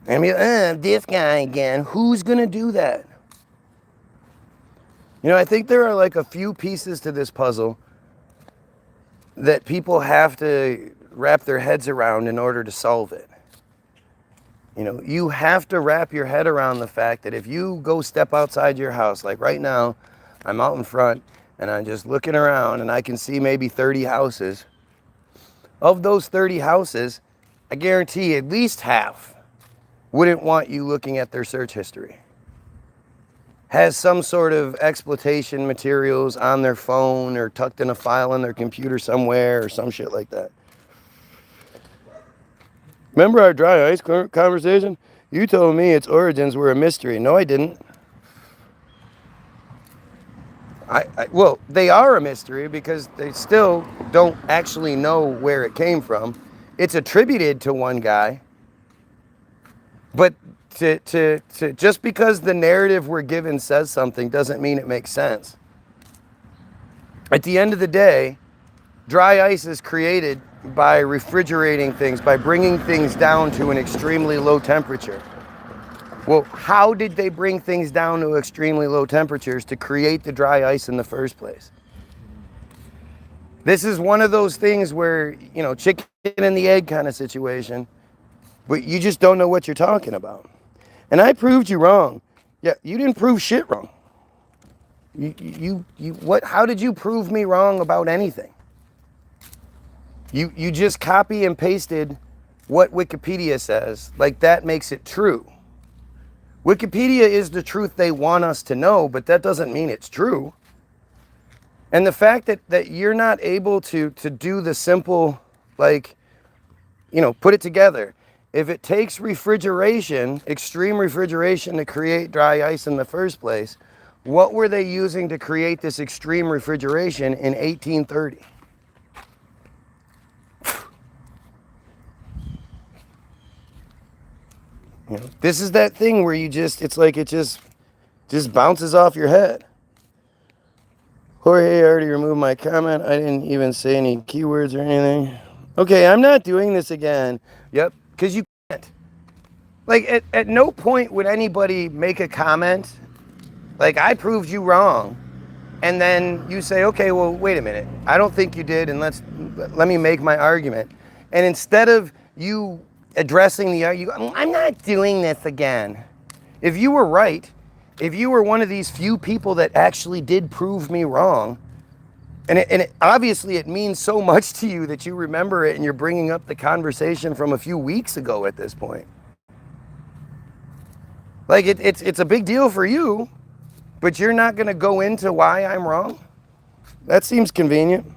Speaker 1: I mean, this guy again. Who's going to do that? You know, I think there are like a few pieces to this puzzle that people have to wrap their heads around in order to solve it. You know, you have to wrap your head around the fact that if you go step outside your house, like right now, I'm out in front and I'm just looking around and I can see maybe 30 houses. Of those 30 houses, I guarantee at least half wouldn't want you looking at their search history. Has some sort of exploitation materials on their phone or tucked in a file on their computer somewhere or some shit like that. Remember our dry ice conversation? You told me its origins were a mystery. No, I didn't. Well, they are a mystery because they still don't actually know where it came from. It's attributed to one guy. But to just because the narrative we're given says something doesn't mean it makes sense. At the end of the day, dry ice is created by refrigerating things, by bringing things down to an extremely low temperature. Well, how did they bring things down to extremely low temperatures to create the dry ice in the first place? This is one of those things where, you know, chicken and the egg kind of situation, but you just don't know what you're talking about. And I proved you wrong. Yeah, you didn't prove shit wrong. What? How did you prove me wrong about anything? You just copy and pasted what Wikipedia says, like that makes it true. Wikipedia is the truth they want us to know, but that doesn't mean it's true. And the fact that you're not able to do the simple, like, you know, put it together. If it takes refrigeration, extreme refrigeration to create dry ice in the first place, what were they using to create this extreme refrigeration in 1830? You know, this is that thing where you just, it's like it just bounces off your head. Jorge, I already removed my comment. I didn't even say any keywords or anything. Okay, I'm not doing this again. Yep, because you can't. Like, at no point would anybody make a comment, like, I proved you wrong, and then you say, okay, well, wait a minute. I don't think you did, and let me make my argument. And instead of you addressing the argument, I'm not doing this again. If you were right, if you were one of these few people that actually did prove me wrong, and obviously it means so much to you that you remember it and you're bringing up the conversation from a few weeks ago at this point. Like, it's a big deal for you, but you're not going to go into why I'm wrong? That seems convenient.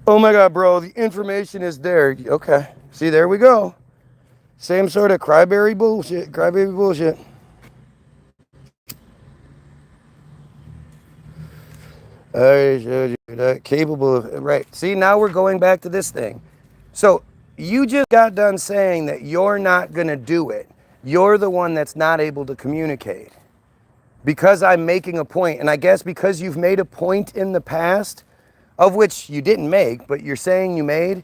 Speaker 1: Oh my God, bro, the information is there. Okay, see, there we go. Same sort of crybaby bullshit. I showed you that capable of, right. See, now we're going back to this thing. So you just got done saying that you're not going to do it. You're the one that's not able to communicate. Because I'm making a point, and I guess because you've made a point in the past, of which you didn't make, but you're saying you made,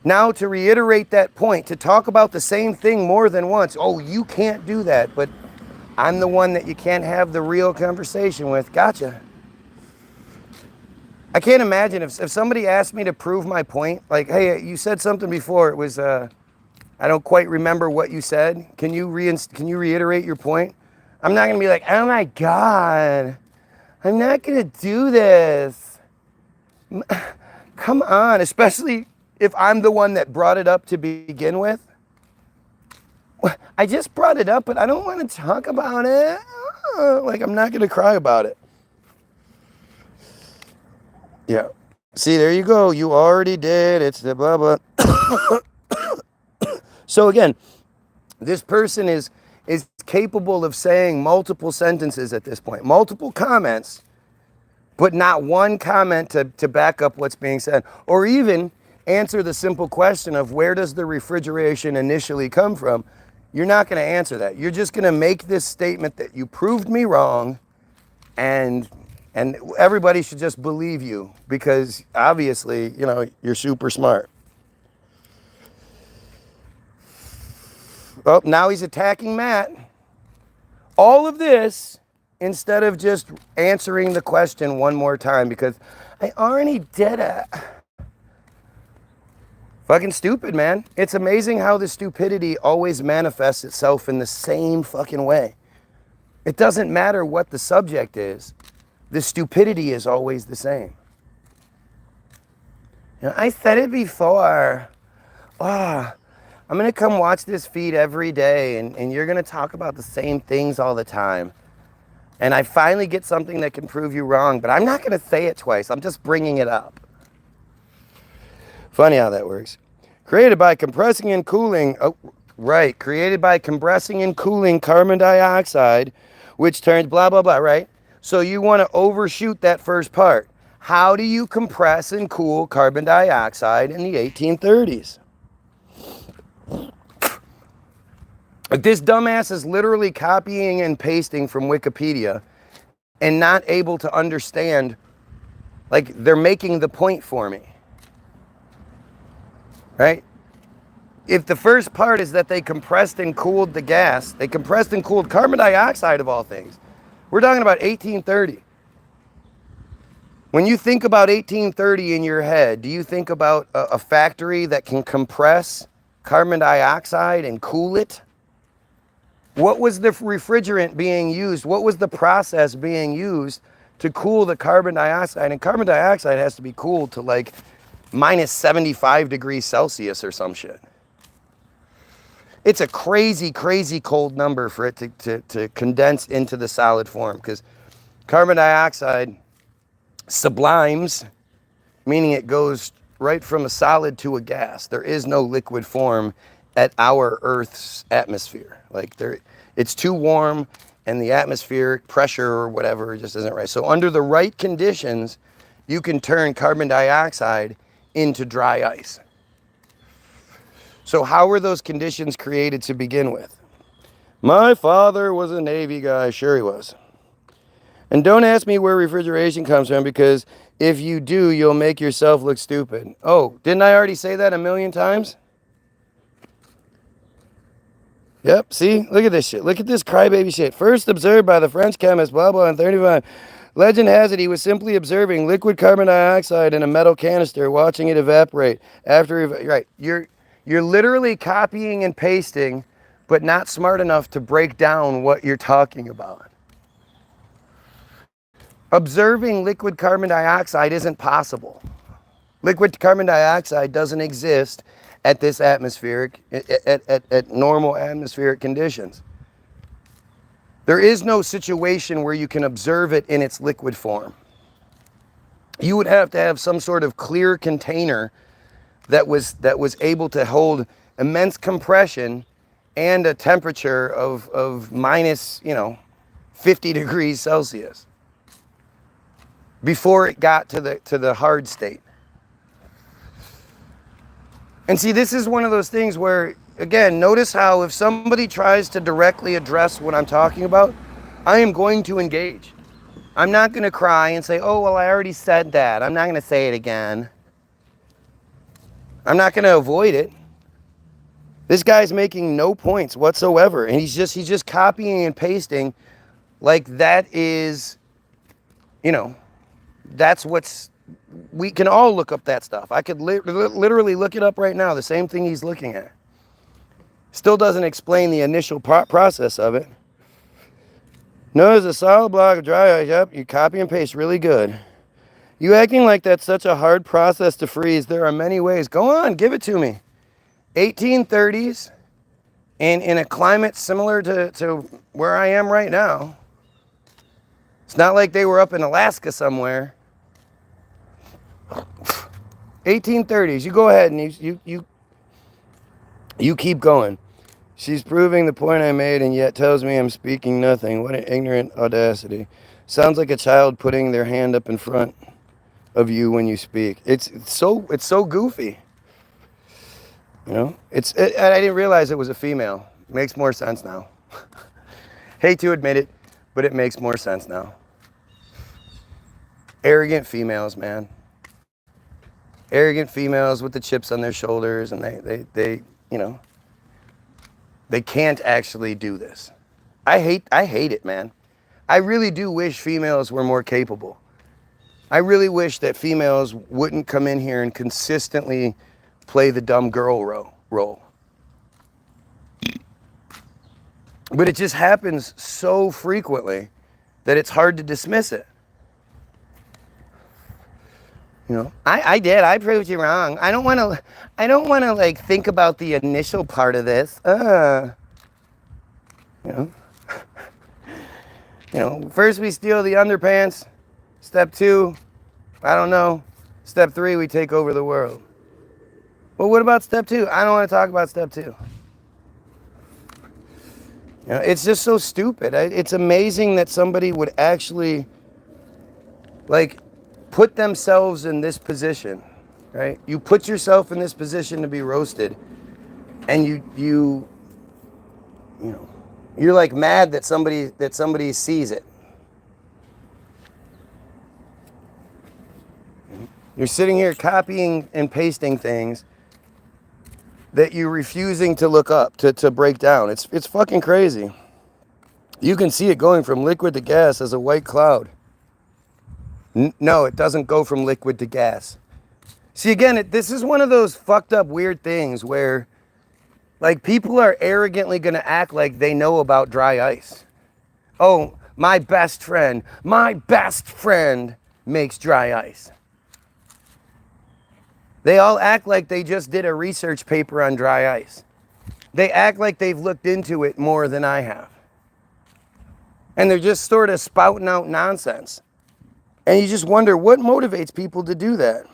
Speaker 1: now to reiterate that point, to talk about the same thing more than once, oh, you can't do that, but I'm the one that you can't have the real conversation with. Gotcha. I can't imagine if somebody asked me to prove my point, like, hey, you said something before, it was, I don't quite remember what you said. Can you reiterate your point? I'm not going to be like, oh my God, I'm not going to do this. Come on, especially if I'm the one that brought it up to begin with. I just brought it up, but I don't want to talk about it. Like, I'm not going to cry about it. Yeah. See, there you go. You already did. It's the blah, blah. So again, this person is capable of saying multiple sentences at this point, multiple comments, but not one comment to back up what's being said, or even answer the simple question of where does the refrigeration initially come from. You're not going to answer that. You're just going to make this statement that you proved me wrong, and everybody should just believe you because obviously, you know, you're super smart. Oh, now he's attacking Matt. All of this instead of just answering the question one more time, because I already did it. Fucking stupid, man. It's amazing how the stupidity always manifests itself in the same fucking way. It doesn't matter what the subject is. The stupidity is always the same. You know, I said it before. I'm going to come watch this feed every day, and you're going to talk about the same things all the time. And I finally get something that can prove you wrong, but I'm not going to say it twice. I'm just bringing it up. Funny how that works. Created by compressing and cooling. Oh, right. Created by compressing and cooling carbon dioxide, which turns blah, blah, blah, right? So you want to overshoot that first part. How do you compress and cool carbon dioxide in the 1830s? This dumbass is literally copying and pasting from Wikipedia and not able to understand, like, they're making the point for me. Right? If the first part is that they compressed and cooled the gas, they compressed and cooled carbon dioxide of all things. We're talking about 1830. When you think about 1830 in your head, do you think about a factory that can compress carbon dioxide and cool it? What was the refrigerant being used? What was the process being used to cool the carbon dioxide? And carbon dioxide has to be cooled to like minus 75 degrees Celsius or some shit. It's a crazy, crazy cold number for it to condense into the solid form, because carbon dioxide sublimes, meaning it goes right from a solid to a gas. There is no liquid form at our Earth's atmosphere. Like, it's too warm, and the atmospheric pressure or whatever just isn't right. So under the right conditions, you can turn carbon dioxide into dry ice. So how were those conditions created to begin with? My father was a Navy guy. Sure he was. And don't ask me where refrigeration comes from, because if you do, you'll make yourself look stupid. Oh, didn't I already say that a million times? Yep, see? Look at this shit. Look at this crybaby shit. First observed by the French chemist, blah, blah, in 35. Legend has it he was simply observing liquid carbon dioxide in a metal canister, watching it evaporate. Right, you're literally copying and pasting, but not smart enough to break down what you're talking about. Observing liquid carbon dioxide isn't possible. Liquid carbon dioxide doesn't exist at this atmospheric, at normal atmospheric conditions. There is no situation where you can observe it in its liquid form. You would have to have some sort of clear container that was able to hold immense compression and a temperature of minus, 50 degrees Celsius before it got to the hard state. And see, this is one of those things where, again, notice how if somebody tries to directly address what I'm talking about, I am going to engage. I'm not going to cry and say, oh, well, I already said that. I'm not going to say it again. I'm not going to avoid it. This guy's making no points whatsoever. And he's just copying and pasting like that is, that's what's, we can all look up that stuff. I could literally look it up right now, the same thing he's looking at. Still doesn't explain the initial process of it. Notice a solid block of dry ice. Yep, you copy and paste really good. You acting like that's such a hard process to freeze. There are many ways. Go on, give it to me. 1830s, and in a climate similar to where I am right now. It's not like they were up in Alaska somewhere. 1830s. You go ahead and you keep going. She's proving the point I made and yet tells me I'm speaking nothing. What an ignorant audacity. Sounds like a child putting their hand up in front of you when you speak. It's so goofy. I didn't realize it was a female. Makes more sense now. Hate to admit it, but it makes more sense now. Arrogant females, man. Arrogant females with the chips on their shoulders, and they can't actually do this. I hate it, man. I really do wish females were more capable. I really wish that females wouldn't come in here and consistently play the dumb girl role. But it just happens so frequently that it's hard to dismiss it. You know, I did. I proved you wrong. I don't want to like think about the initial part of this. You know. You know, first we steal the underpants. Step 2, I don't know. Step 3, we take over the world. Well, what about step 2? I don't want to talk about step 2. You know, it's just so stupid. It's amazing that somebody would actually, like, put themselves in this position, right? You put yourself in this position to be roasted, and you know, you're like mad that somebody sees it. You're sitting here copying and pasting things that you're refusing to look up, to break down. It's fucking crazy. You can see it going from liquid to gas as a white cloud. No, it doesn't go from liquid to gas. See, again, this is one of those fucked up weird things where, like, people are arrogantly going to act like they know about dry ice. Oh, my best friend makes dry ice. They all act like they just did a research paper on dry ice. They act like they've looked into it more than I have. And they're just sort of spouting out nonsense. And you just wonder what motivates people to do that.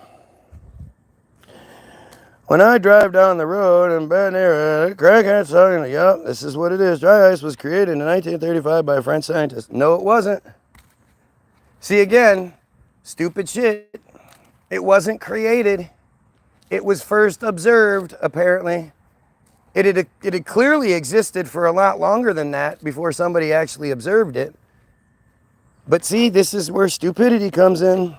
Speaker 1: When I drive down the road and been there, a crackhead's talking, yup, this is what it is. Dry ice was created in 1935 by a French scientist. No, it wasn't. See, again, stupid shit. It wasn't created. It was first observed, apparently. It had clearly existed for a lot longer than that before somebody actually observed it. But see, this is where stupidity comes in.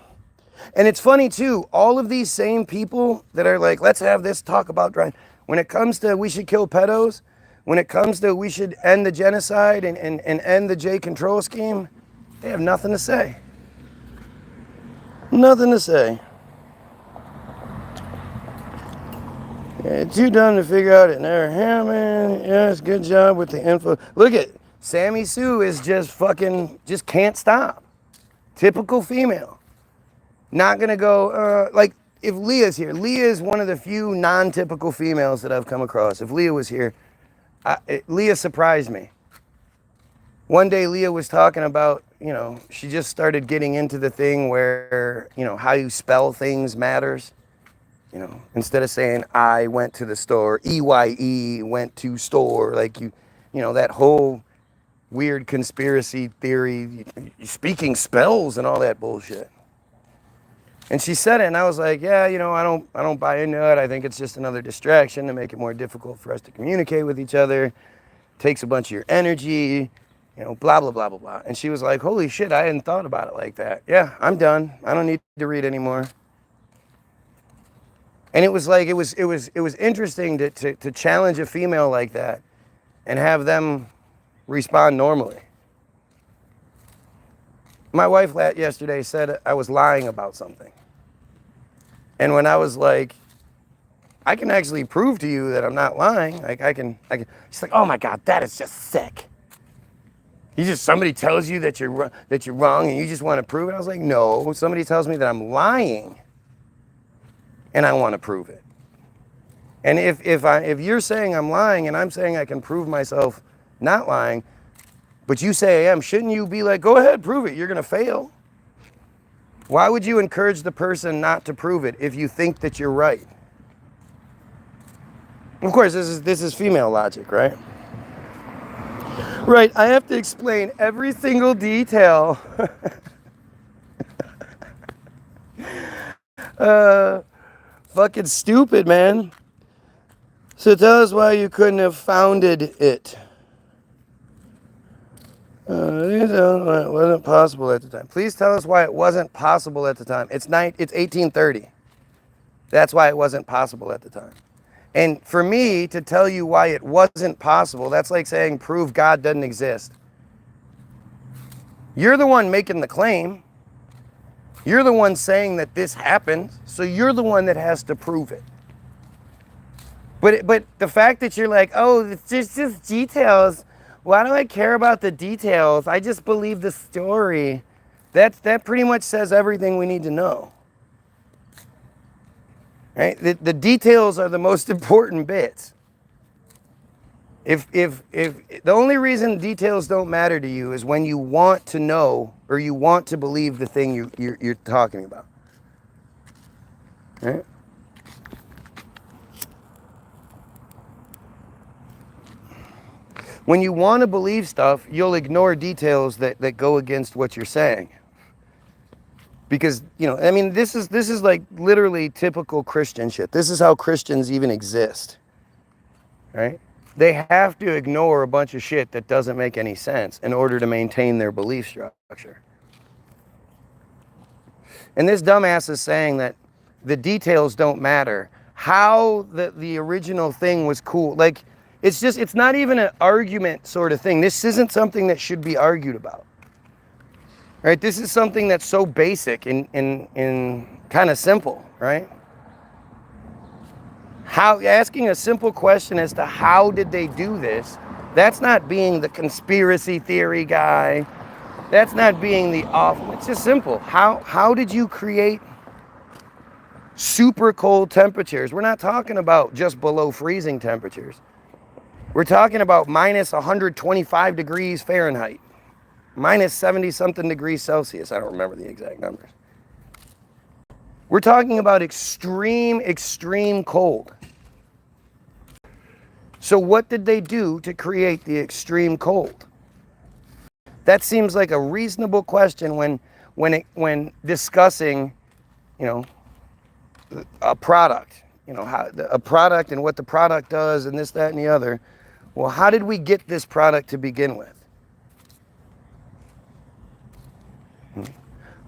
Speaker 1: And it's funny, too. All of these same people that are like, let's have this talk about dry. When it comes to we should kill pedos, when it comes to we should end the genocide and end the J control scheme, they have nothing to say. Nothing to say. Yeah, too dumb to figure out it never happened. Yes, good job with the info. Look at Sammy Sue is just can't stop. Typical female. Not gonna go, like if Leah's here. Leah is one of the few non-typical females that I've come across. If Leah was here, Leah surprised me. One day Leah was talking about, you know, she just started getting into the thing where, you know, how you spell things matters. You know, instead of saying I went to the store, EYE went to store, like you know, that whole weird conspiracy theory, speaking spells and all that bullshit. And she said it, and I was like, yeah, you know, I don't buy into it. I think it's just another distraction to make it more difficult for us to communicate with each other. Takes a bunch of your energy, you know, blah, blah, blah, blah, blah. And she was like, holy shit, I hadn't thought about it like that. Yeah, I'm done. I don't need to read anymore. And it was like, it was interesting to challenge a female like that and have them respond normally. My wife yesterday said I was lying about something. And when I was like, I can actually prove to you that I'm not lying. Like I can. She's like, oh my God, that is just sick. Somebody tells you that you're wrong and you just want to prove it. I was like, no, somebody tells me that I'm lying and I want to prove it. And if you're saying I'm lying and I'm saying I can prove myself not lying, but you say I am, shouldn't you be like, go ahead, prove it, you're gonna fail? Why would you encourage the person not to prove it if you think that you're right? Of course, this is female logic, right? Right, I have to explain every single detail. Fucking stupid, man. So tell us why you couldn't have founded it. It wasn't possible at the time. Please tell us why it wasn't possible at the time. It's 1830. That's why it wasn't possible at the time. And for me to tell you why it wasn't possible, that's like saying prove God doesn't exist. You're the one making the claim. You're the one saying that this happened, so you're the one that has to prove it. But the fact that you're like, oh, it's just details. Why do I care about the details? I just believe the story. That pretty much says everything we need to know. Right? The details are the most important bits. If the only reason details don't matter to you is when you want to know or you want to believe the thing you're talking about. Right? When you want to believe stuff, you'll ignore details that go against what you're saying. Because, you know, I mean, this is like literally typical Christian shit. This is how Christians even exist. Right? They have to ignore a bunch of shit that doesn't make any sense in order to maintain their belief structure. And this dumbass is saying that the details don't matter. How the original thing was cool. Like, it's not even an argument sort of thing. This isn't something that should be argued about. Right? This is something that's so basic and kind of simple, right? Asking a simple question as to how did they do this, that's not being the conspiracy theory guy. That's not being the awful. It's just simple. How did you create super cold temperatures? We're not talking about just below freezing temperatures. We're talking about minus 125 degrees Fahrenheit, minus 70 something degrees Celsius. I don't remember the exact numbers. We're talking about extreme cold. So what did they do to create the extreme cold? That seems like a reasonable question when discussing, you know, a product. You know, a product and what the product does and this, that, and the other. Well, how did we get this product to begin with?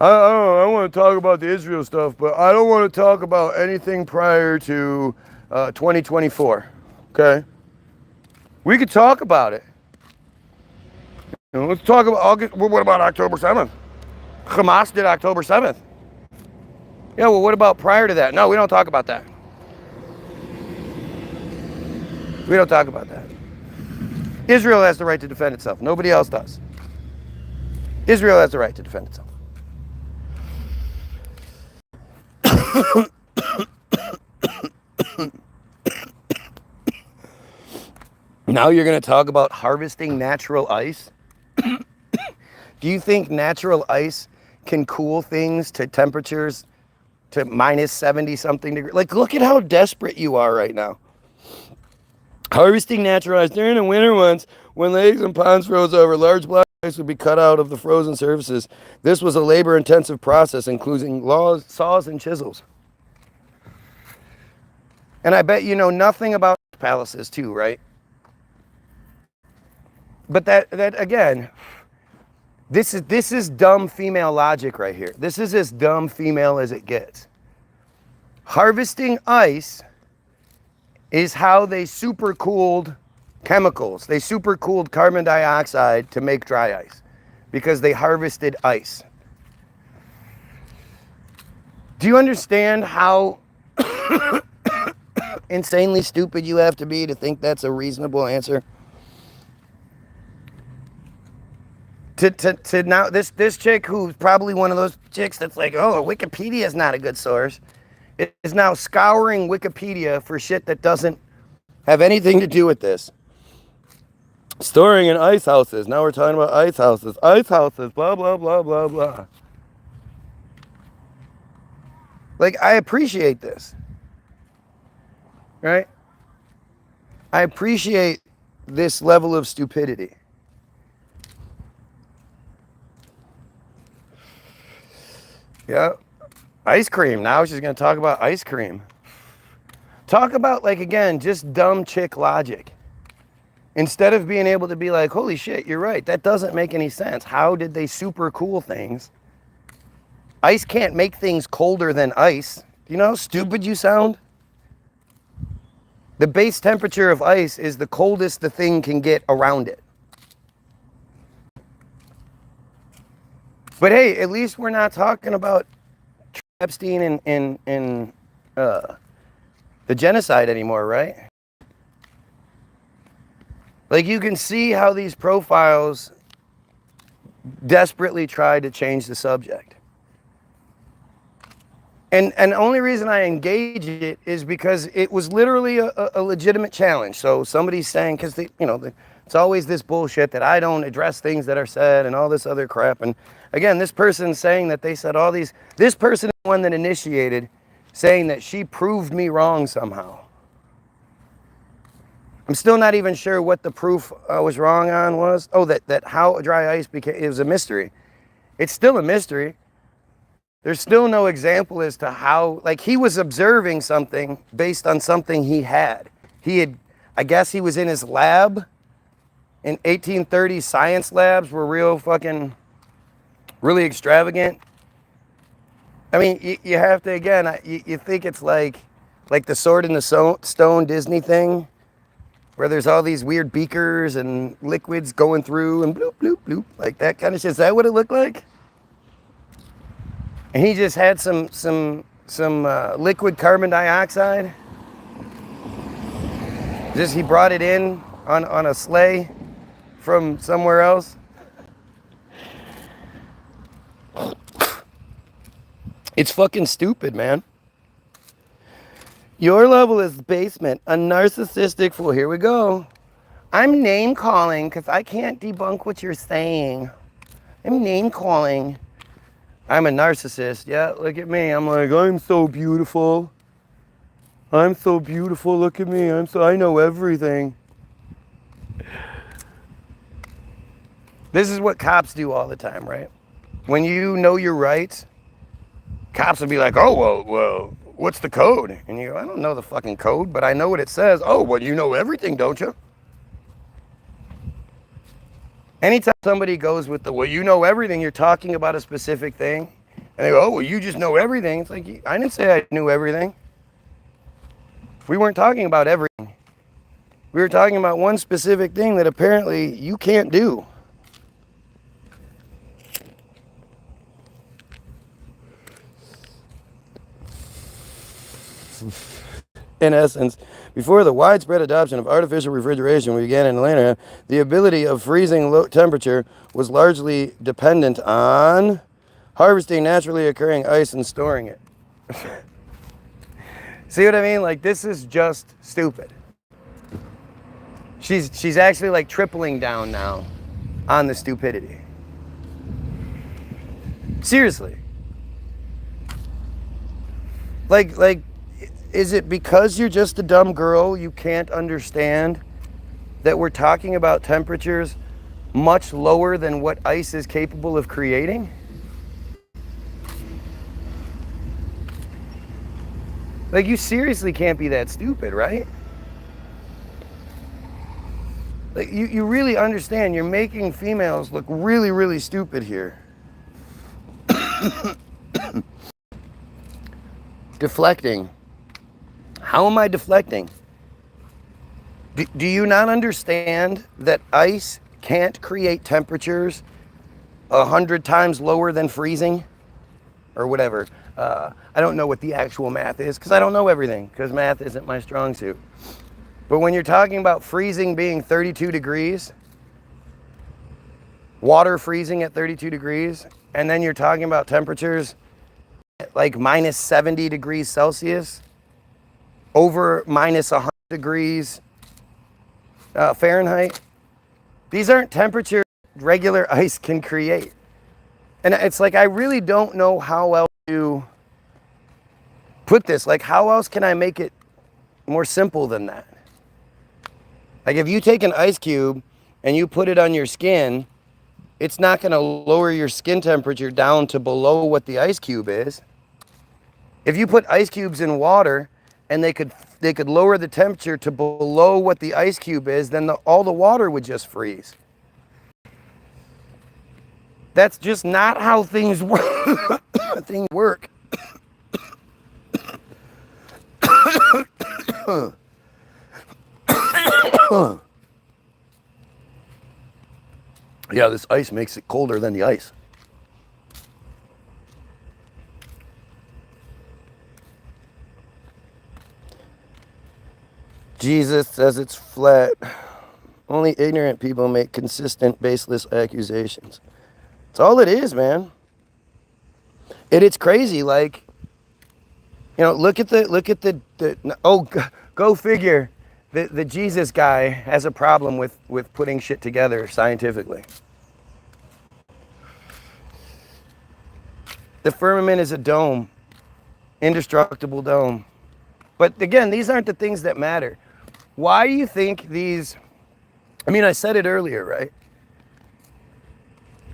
Speaker 1: I want to talk about the Israel stuff, but I don't want to talk about anything prior to 2024. Okay? We could talk about it. You know, let's talk about, what about October 7th? Hamas did October 7th. Yeah, well, what about prior to that? No, we don't talk about that. We don't talk about that. Israel has the right to defend itself. Nobody else does. Israel has the right to defend itself. Now you're going to talk about harvesting natural ice? Do you think natural ice can cool things to temperatures to minus 70 something degrees? Like, look at how desperate you are right now. Harvesting natural ice during the winter months when lakes and ponds froze over, large blocks of ice would be cut out of the frozen surfaces. This was a labor-intensive process, including saws and chisels. And I bet you know nothing about palaces too, right? But that again, this is dumb female logic right here. This is as dumb female as it gets. Harvesting ice is how they supercooled chemicals. They supercooled carbon dioxide to make dry ice because they harvested ice. Do you understand how insanely stupid you have to be to think that's a reasonable answer? To now this chick who's probably one of those chicks that's like, oh, Wikipedia is not a good source, is now scouring Wikipedia for shit that doesn't have anything to do with this. Storing in ice houses. Now we're talking about ice houses. Ice houses, blah, blah, blah, blah, blah. Like, I appreciate this. Right? I appreciate this level of stupidity. Yeah. Ice cream. Now she's going to talk about ice cream. Talk about, like, again, just dumb chick logic. Instead of being able to be like, holy shit, you're right. That doesn't make any sense. How did they super cool things? Ice can't make things colder than ice. Do you know how stupid you sound? The base temperature of ice is the coldest the thing can get around it. But hey, at least we're not talking about Epstein and the genocide anymore, right? Like, you can see how these profiles desperately try to change the subject. And the only reason I engage it is because it was literally a legitimate challenge. So somebody's saying, because it's always this bullshit that I don't address things that are said and all this other crap. And again, this person's saying that they said all these, this person is the one that initiated saying that she proved me wrong somehow. I'm still not even sure what the proof I was wrong on was. Oh, that how dry ice became, it was a mystery. It's still a mystery. There's still no example as to how, like, he was observing something based on something he had. I guess he was in his lab in 1830s. Science labs were really extravagant. I mean, you have to, again, you think it's like the Sword in the Stone Disney thing, where there's all these weird beakers and liquids going through and bloop, bloop, bloop, like that kind of shit. Is that what it looked like? And he just had some liquid carbon dioxide. He brought it in on a sleigh from somewhere else. It's fucking stupid, man. Your level is basement, a narcissistic fool. Here we go. I'm name calling because I can't debunk what you're saying. I'm name calling. I'm a narcissist. Yeah, look at me. I'm like, I'm so beautiful. I'm so beautiful. Look at me. I know everything. This is what cops do all the time, right? When you know your rights, cops will be like, oh, well, what's the code? And you go, I don't know the fucking code, but I know what it says. Oh, well, you know everything, don't you? Anytime somebody goes with well, you know everything, you're talking about a specific thing, and they go, oh, well, you just know everything. It's like, I didn't say I knew everything. We weren't talking about everything. We were talking about one specific thing that apparently you can't do. In essence, before the widespread adoption of artificial refrigeration began in Atlanta, the ability of freezing low temperature was largely dependent on harvesting naturally occurring ice and storing it. See what I mean? Like, this is just stupid. She's actually like tripling down now on the stupidity. Seriously. Like, is it because you're just a dumb girl you can't understand that we're talking about temperatures much lower than what ice is capable of creating? Like, you seriously can't be that stupid, right? Like, you really understand you're making females look really, really stupid here. Deflecting. How am I deflecting? Do you not understand that ice can't create temperatures 100 times lower than freezing? Or whatever. I don't know what the actual math is, because I don't know everything, because math isn't my strong suit. But when you're talking about freezing being 32 degrees, water freezing at 32 degrees, and then you're talking about temperatures at like minus 70 degrees Celsius, over minus 100 degrees Fahrenheit. These aren't temperatures regular ice can create. And it's like, I really don't know how else to put this. Like, how else can I make it more simple than that? Like, if you take an ice cube and you put it on your skin, it's not going to lower your skin temperature down to below what the ice cube is. If you put ice cubes in water and they could lower the temperature to below what the ice cube is, then all the water would just freeze. That's just not how things work. Things work. Yeah, this ice makes it colder than the ice. Jesus says it's flat. Only ignorant people make consistent, baseless accusations. That's all it is, man. And it's crazy. Like, you know, look at the oh, go figure. The Jesus guy has a problem with putting shit together scientifically. The firmament is a dome, indestructible dome. But again, these aren't the things that matter. Why do you think these, I mean, I said it earlier, right?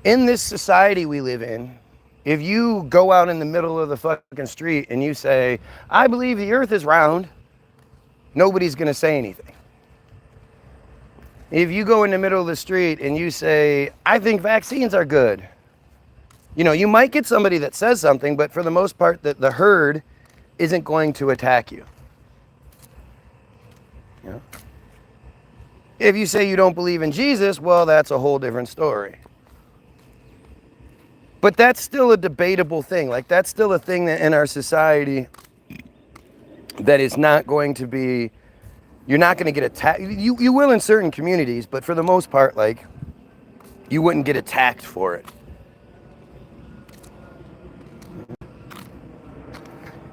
Speaker 1: In this society we live in, if you go out in the middle of the fucking street and you say, I believe the earth is round, nobody's gonna say anything. If you go in the middle of the street and you say, I think vaccines are good, you know, you might get somebody that says something, but for the most part, the herd isn't going to attack you. You know? If you say you don't believe in Jesus, well, that's a whole different story. But that's still a debatable thing. Like, that's still a thing that in our society that is not going to be, you're not going to get attacked. You will in certain communities, but for the most part, like, you wouldn't get attacked for it.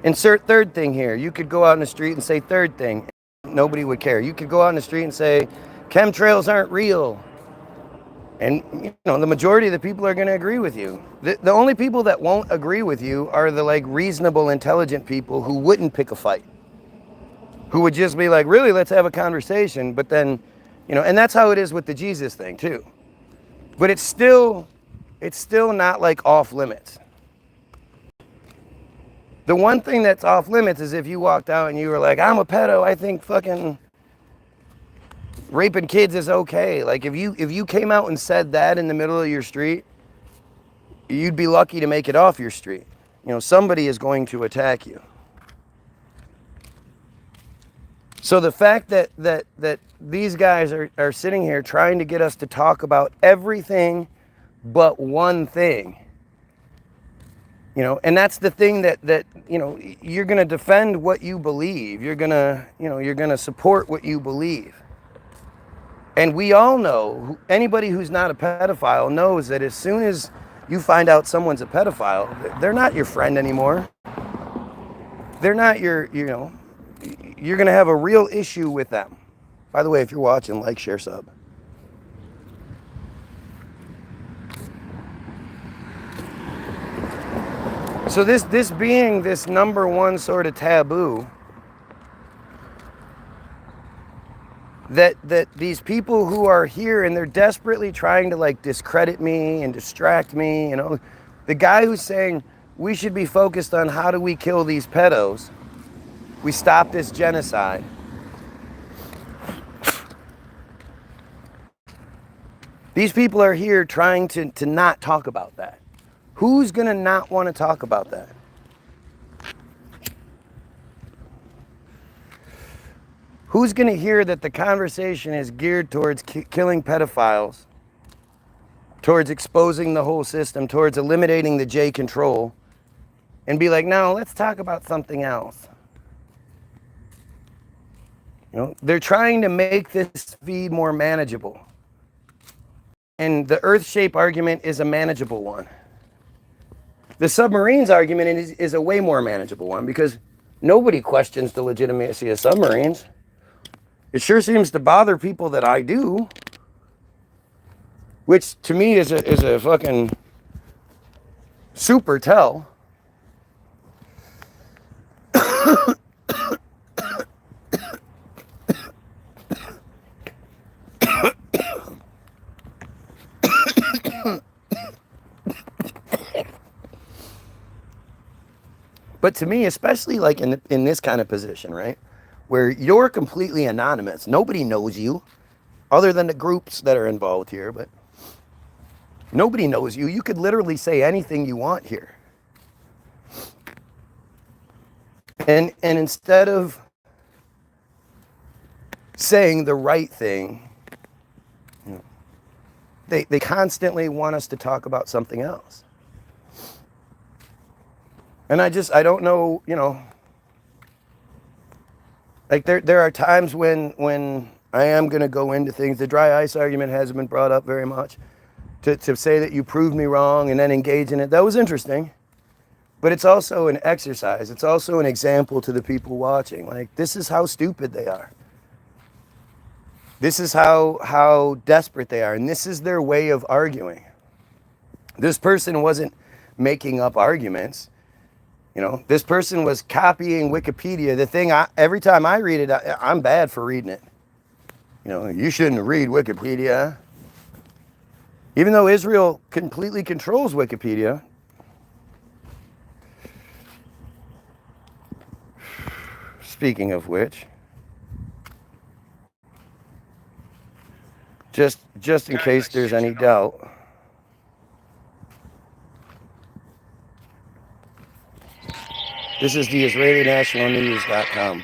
Speaker 1: Insert third thing here. You could go out in the street and say third thing. Nobody would care. You could go out in the street and say, chemtrails aren't real. And, you know, the majority of the people are going to agree with you. The only people that won't agree with you are the, like, reasonable, intelligent people who wouldn't pick a fight. Who would just be like, really, let's have a conversation. But then, you know, and that's how it is with the Jesus thing, too. But it's still not, like, off limits. The one thing that's off limits is if you walked out and you were like, I'm a pedo, I think fucking raping kids is okay. Like, if you came out and said that in the middle of your street, you'd be lucky to make it off your street. You know, somebody is going to attack you. So the fact that these guys are sitting here trying to get us to talk about everything but one thing, you know, and that's the thing that you know, you're going to defend what you believe. You're going to, you know, you're going to support what you believe. And we all know, anybody who's not a pedophile knows that as soon as you find out someone's a pedophile, they're not your friend anymore. They're not your, you know, you're going to have a real issue with them. By the way, if you're watching, like, share, sub. So this being this number one sort of taboo, that these people who are here and they're desperately trying to, like, discredit me and distract me, you know, the guy who's saying we should be focused on how do we kill these pedos, we stop this genocide. These people are here trying to not talk about that. Who's gonna not want to talk about that? Who's going to hear that the conversation is geared towards killing pedophiles, towards exposing the whole system, towards eliminating the J control, and be like, no, let's talk about something else? You know, they're trying to make this feed more manageable. And the Earth shape argument is a manageable one. The submarines argument is a way more manageable one because nobody questions the legitimacy of submarines. It sure seems to bother people that I do, which to me is a fucking super tell. But to me, especially like in this kind of position, right, where you're completely anonymous, nobody knows you, other than the groups that are involved here, but nobody knows you. You could literally say anything you want here. And instead of saying the right thing, you know, they constantly want us to talk about something else. And I don't know, you know, Like there are times when I am going to go into things. The dry ice argument hasn't been brought up very much. To say that you proved me wrong and then engage in it, that was interesting. But it's also an exercise. It's also an example to the people watching. Like, this is how stupid they are. This is how desperate they are. And this is their way of arguing. This person wasn't making up arguments. You know, this person was copying Wikipedia. The thing, every time I read it, I'm bad for reading it. You know, you shouldn't read Wikipedia. Even though Israel completely controls Wikipedia. Speaking of which, just in case there's any doubt. This is the IsraeliNationalNews.com.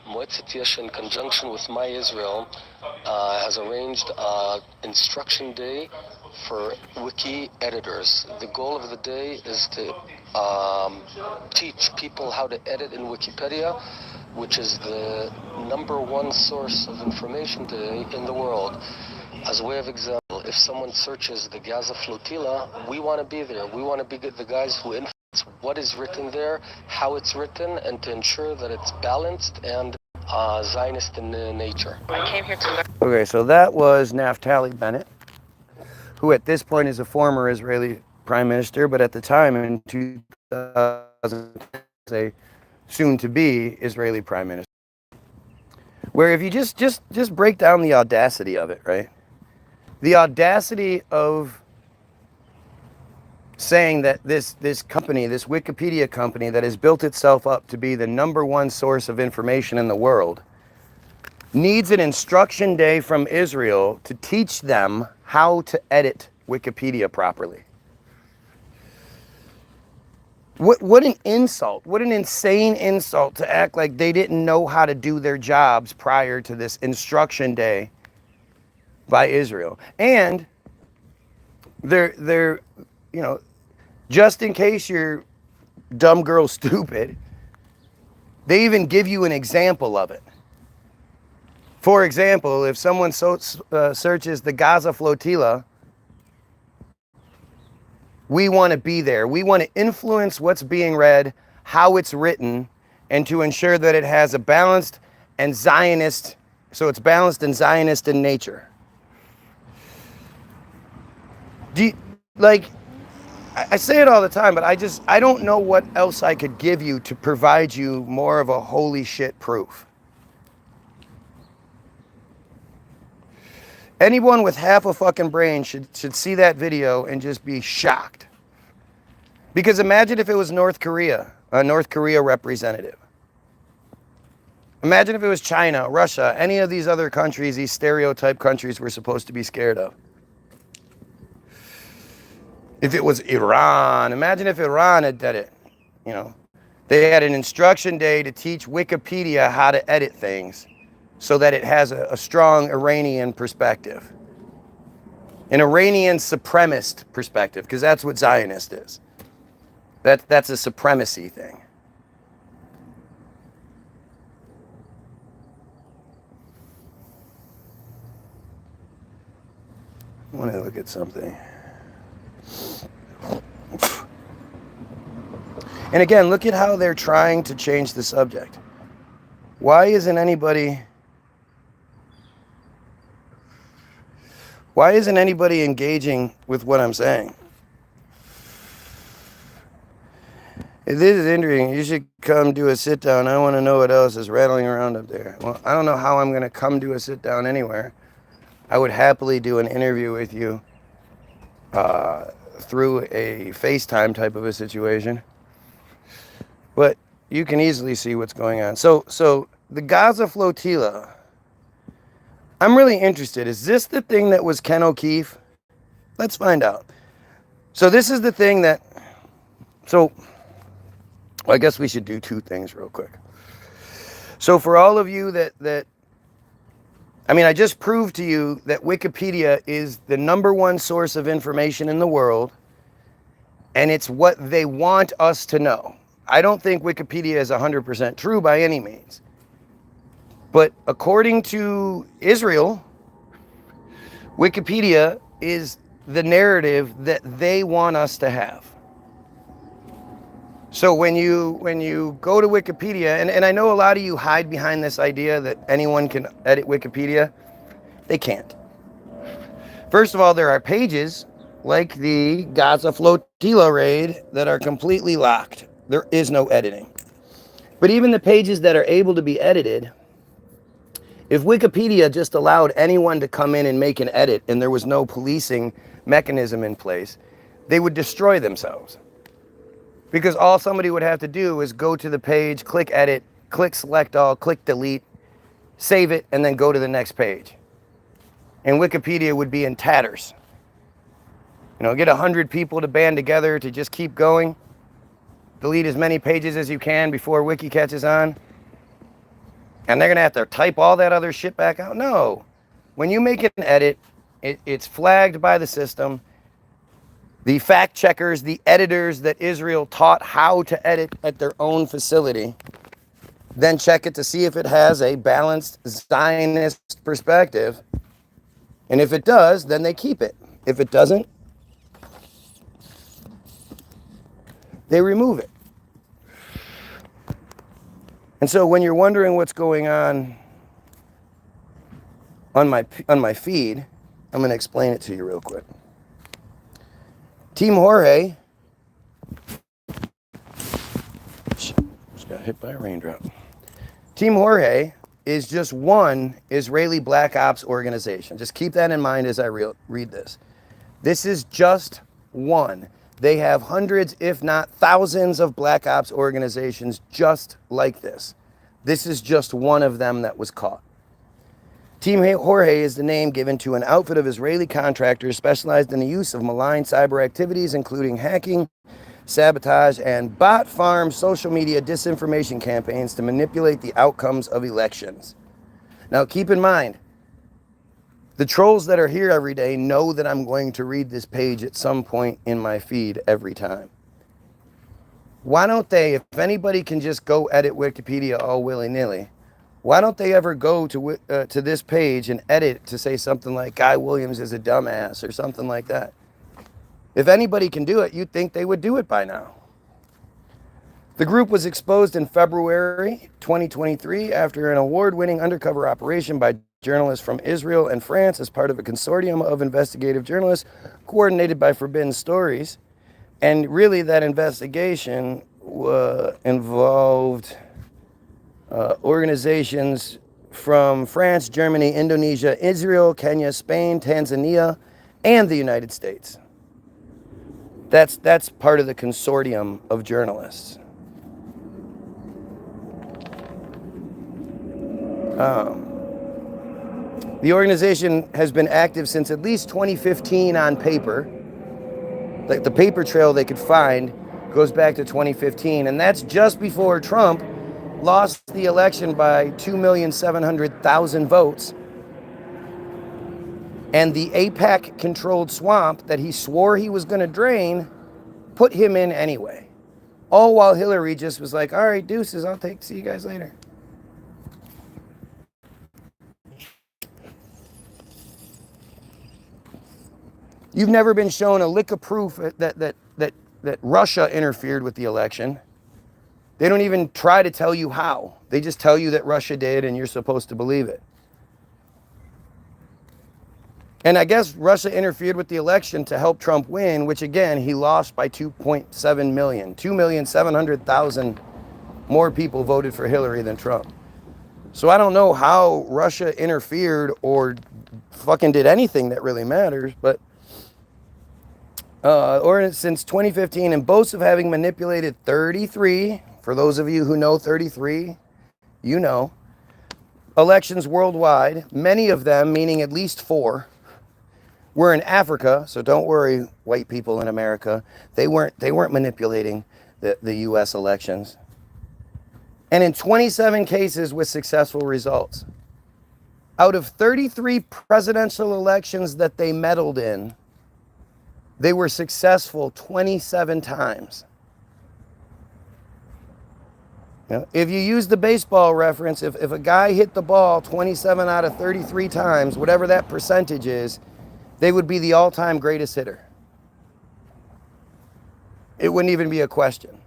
Speaker 2: Moetzet Yesh, in conjunction with My Israel, has arranged instruction day for wiki editors. The goal of the day is to teach people how to edit in Wikipedia, which is the #1 source of information today in the world. As a way of example, if someone searches the Gaza flotilla, we want to be there. We want to be the guys who influence what is written there, how it's written, and to ensure that it's balanced and Zionist in nature. I came here to learn.
Speaker 1: Okay, so that was Naftali Bennett, who at this point is a former Israeli prime minister, but at the time in 2000, a soon-to-be Israeli prime minister. Where if you just break down the audacity of it, right? The audacity of saying that this company, this Wikipedia company that has built itself up to be the #1 source of information in the world, needs an instruction day from Israel to teach them how to edit Wikipedia properly. What an insult. What an insane insult to act like they didn't know how to do their jobs prior to this instruction day by Israel. And they're you know, just in case you're dumb girl stupid, they even give you an example of it. For example, if someone searches the Gaza flotilla, we want to be there. We want to influence what's being read, how it's written, and to ensure that it has a balanced and Zionist, so it's balanced and Zionist in nature. I say it all the time, but I don't know what else I could give you to provide you more of a holy shit proof. Anyone with half a fucking brain should see that video and just be shocked. Because imagine if it was North Korea, a North Korea representative. Imagine if it was China, Russia, any of these other countries, these stereotype countries we're supposed to be scared of. If it was Iran, imagine if Iran had done it. You know, they had an instruction day to teach Wikipedia how to edit things so that it has a strong Iranian perspective. An Iranian supremacist perspective, because that's what Zionist is. That's a supremacy thing. I want to look at something. And again, look at how they're trying to change the subject. Why isn't anybody engaging with what I'm saying? This is interesting. You should come do a sit down. I want to know what else is rattling around up there. Well, I don't know how I'm going to come do a sit down anywhere. I would happily do an interview with you through a FaceTime type of a situation. But you can easily see what's going on. So the Gaza flotilla, I'm really interested. Is this the thing that was Ken O'Keefe? Let's find out. So this is the thing that, I guess we should do two things real quick. So for all of you I just proved to you that Wikipedia is the #1 source of information in the world, and it's what they want us to know. I don't think Wikipedia is 100% true by any means. But according to Israel, Wikipedia is the narrative that they want us to have. So when you go to Wikipedia, and I know a lot of you hide behind this idea that anyone can edit Wikipedia. They can't. First of all, there are pages like the Gaza flotilla raid that are completely locked. There is no editing. But even the pages that are able to be edited, if Wikipedia just allowed anyone to come in and make an edit and there was no policing mechanism in place, they would destroy themselves. Because all somebody would have to do is go to the page, click edit, click select all, click delete, save it, and then go to the next page. And Wikipedia would be in tatters. You know, get 100 people to band together to just keep going. Delete as many pages as you can before Wiki catches on. And they're going to have to type all that other shit back out. No. When you make an edit, it's flagged by the system. The fact checkers, the editors that Israel taught how to edit at their own facility, then check it to see if it has a balanced Zionist perspective. And if it does, then they keep it. If it doesn't, they remove it. And so when you're wondering what's going on my feed, I'm going to explain it to you real quick. Team Jorge just got hit by a raindrop. Team Jorge is just one Israeli black ops organization. Just keep that in mind as I read this. This is just one. They have hundreds, if not thousands, of black ops organizations just like this. This is just one of them that was caught. Team Jorge is the name given to an outfit of Israeli contractors specialized in the use of malign cyber activities, including hacking, sabotage, and bot farm social media disinformation campaigns to manipulate the outcomes of elections. Now, keep in mind, the trolls that are here every day know that I'm going to read this page at some point in my feed every time. Why don't they, if anybody can just go edit Wikipedia all willy-nilly, why don't they ever go to this page and edit to say something like Guy Williams is a dumbass or something like that? If anybody can do it, you'd think they would do it by now. The group was exposed in February 2023 after an award-winning undercover operation by journalists from Israel and France as part of a consortium of investigative journalists coordinated by Forbidden Stories. And really that investigation involved organizations from France, Germany, Indonesia, Israel, Kenya, Spain, Tanzania, and the United States. That's part of the consortium of journalists. The organization has been active since at least 2015 on paper. Like the paper trail they could find goes back to 2015, and that's just before Trump lost the election by 2,700,000 votes. And the AIPAC-controlled swamp that he swore he was going to drain put him in anyway. All while Hillary just was like, all right, deuces, see you guys later. You've never been shown a lick of proof that Russia interfered with the election. They don't even try to tell you how. They just tell you that Russia did and you're supposed to believe it. And I guess Russia interfered with the election to help Trump win, which again, he lost by 2.7 million. 2,700,000 more people voted for Hillary than Trump. So I don't know how Russia interfered or fucking did anything that really matters, but since 2015 and boasts of having manipulated 33, for those of you who know 33, you know, elections worldwide, many of them, meaning at least 4, were in Africa, so don't worry, white people in America. They weren't manipulating the US elections. And in 27 cases with successful results. Out of 33 presidential elections that they meddled in, they were successful 27 times. You know, if you use the baseball reference, if a guy hit the ball 27 out of 33 times, whatever that percentage is, they would be the all-time greatest hitter. It wouldn't even be a question.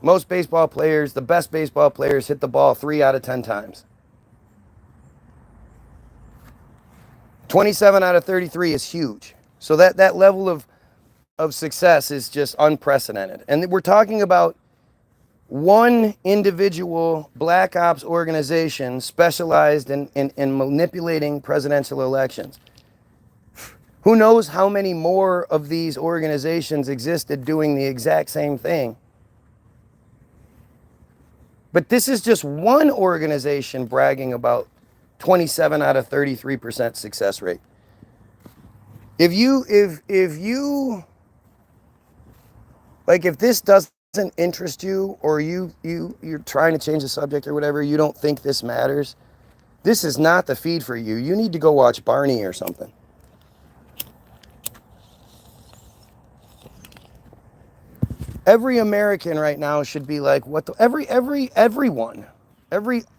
Speaker 1: Most baseball players, the best baseball players, hit the ball 3 out of 10 times. 27 out of 33 is huge. So that level of success is just unprecedented. And we're talking about one individual black ops organization specialized in manipulating presidential elections. Who knows how many more of these organizations existed doing the exact same thing? But this is just one organization bragging about 27 out of 33% success rate. If this doesn't interest you, or you're trying to change the subject or whatever, you don't think this matters, this is not the feed for you. You need to go watch Barney or something. Every American right now should be like, what the, everyone,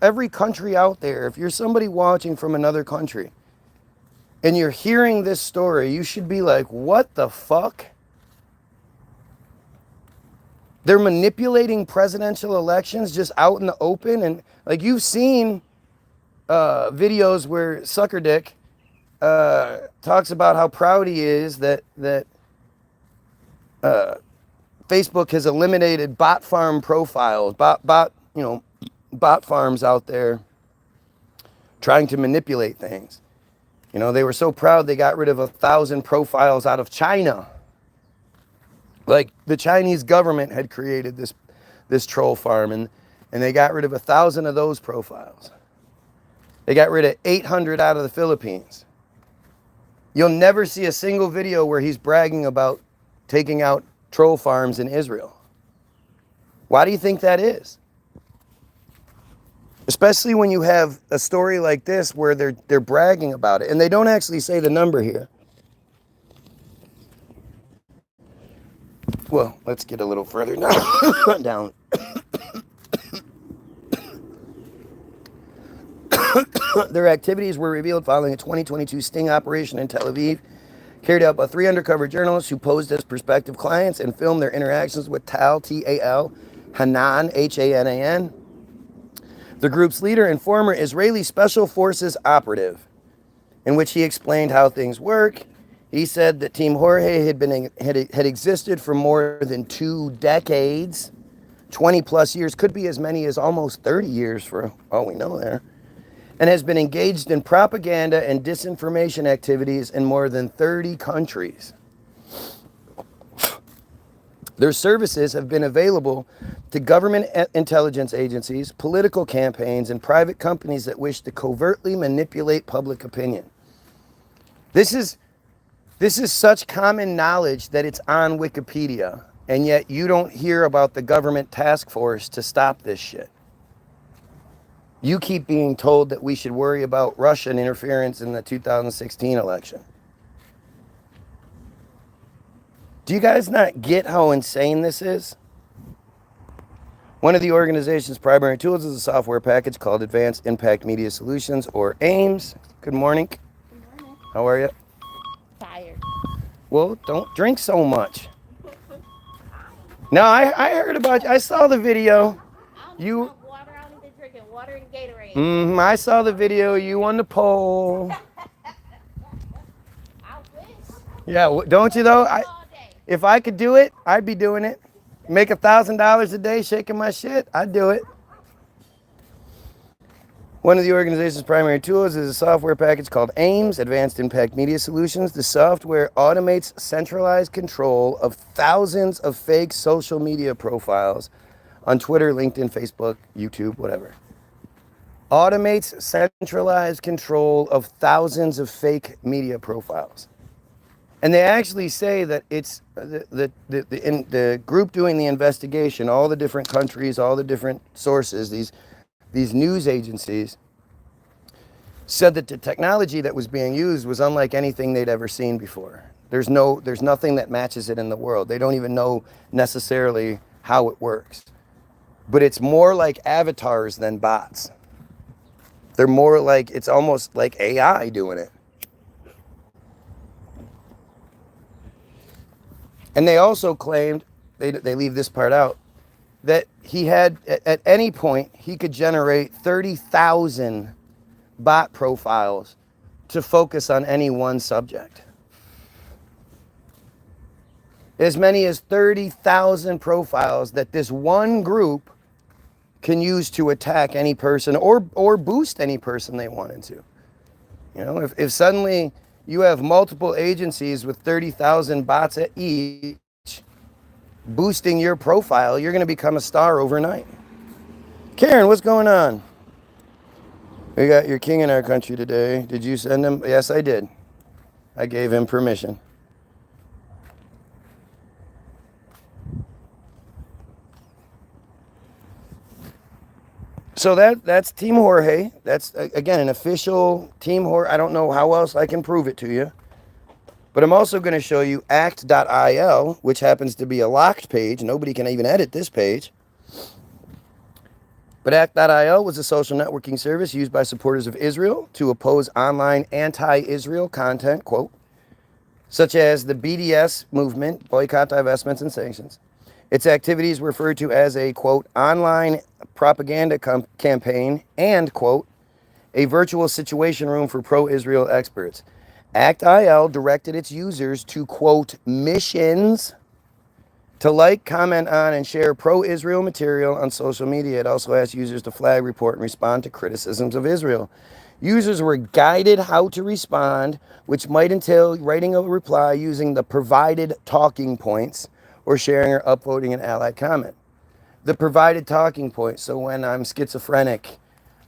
Speaker 1: every country out there, if you're somebody watching from another country and you're hearing this story, you should be like, what the fuck? They're manipulating presidential elections just out in the open. And like, you've seen videos where Sucker Dick talks about how proud he is that Facebook has eliminated bot farm profiles, bot farms out there trying to manipulate things. You know, they were so proud they got rid of 1,000 profiles out of China. Like, the Chinese government had created this troll farm, and they got rid of 1,000 of those profiles. They got rid of 800 out of the Philippines. You'll never see a single video where he's bragging about taking out troll farms in Israel. Why do you think that is? Especially when you have a story like this where they're bragging about it, and they don't actually say the number here. Well, let's get a little further down. Their activities were revealed following a 2022 sting operation in Tel Aviv, carried out by 3 undercover journalists who posed as prospective clients and filmed their interactions with Tal, T-A-L, Hanan, H-A-N-A-N, the group's leader and former Israeli Special Forces operative, in which he explained how things work. He said that Team Jorge had existed for more than 2 decades, 20 plus years, could be as many as almost 30 years for all we know there, and has been engaged in propaganda and disinformation activities in more than 30 countries. Their services have been available to government intelligence agencies, political campaigns, and private companies that wish to covertly manipulate public opinion. This is such common knowledge that it's on Wikipedia, and yet you don't hear about the government task force to stop this shit. You keep being told that we should worry about Russian interference in the 2016 election. Do you guys not get how insane this is? One of the organization's primary tools is a software package called Advanced Impact Media Solutions, or AIMS. Good morning.
Speaker 3: Good morning.
Speaker 1: How are you?
Speaker 3: Tired.
Speaker 1: Well, don't drink so much. No, I heard about you. I saw the video. You.
Speaker 3: Water. I only been drinking water and Gatorade.
Speaker 1: I saw the video. You won the poll.
Speaker 3: I wish.
Speaker 1: Yeah, don't you though?
Speaker 3: All day.
Speaker 1: If I could do it, I'd be doing it. Make $1,000 a day shaking my shit, I'd do it. One of the organization's primary tools is a software package called AIMS, Advanced Impact Media Solutions. The software automates centralized control of thousands of fake social media profiles on Twitter, LinkedIn, Facebook, YouTube, whatever. Automates centralized control of thousands of fake media profiles. And they actually say that it's the group doing the investigation, all the different countries, all the different sources, these news agencies, said that the technology that was being used was unlike anything they'd ever seen before. There's nothing that matches it in the world. They don't even know necessarily how it works. but it's more like avatars than bots. They're more like, it's almost like AI doing it. And they also claimed, they leave this part out, that he had, at any point, he could generate 30,000 bot profiles to focus on any one subject. As many as 30,000 profiles that this one group can use to attack any person or boost any person they wanted to. You know, if suddenly you have multiple agencies with 30,000 bots at each boosting your profile, you're going to become a star overnight. Karen, what's going on? We got your king in our country today. Did you send him? Yes, I did. I gave him permission. So that's Team Jorge. That's, again, an official Team Jorge. I don't know how else I can prove it to you. But I'm also going to show you act.il, which happens to be a locked page. Nobody can even edit this page. But act.il was a social networking service used by supporters of Israel to oppose online anti-Israel content, quote, such as the BDS movement, boycott, divestments, and sanctions. Its activities were referred to as a, quote, online propaganda campaign and, quote, a virtual situation room for pro-Israel experts. ACT-IL directed its users to, quote, missions to like, comment on, and share pro-Israel material on social media. It also asked users to flag, report, and respond to criticisms of Israel. Users were guided how to respond, which might entail writing a reply using the provided talking points or sharing or upvoting an allied comment. The provided talking points. So when I'm schizophrenic,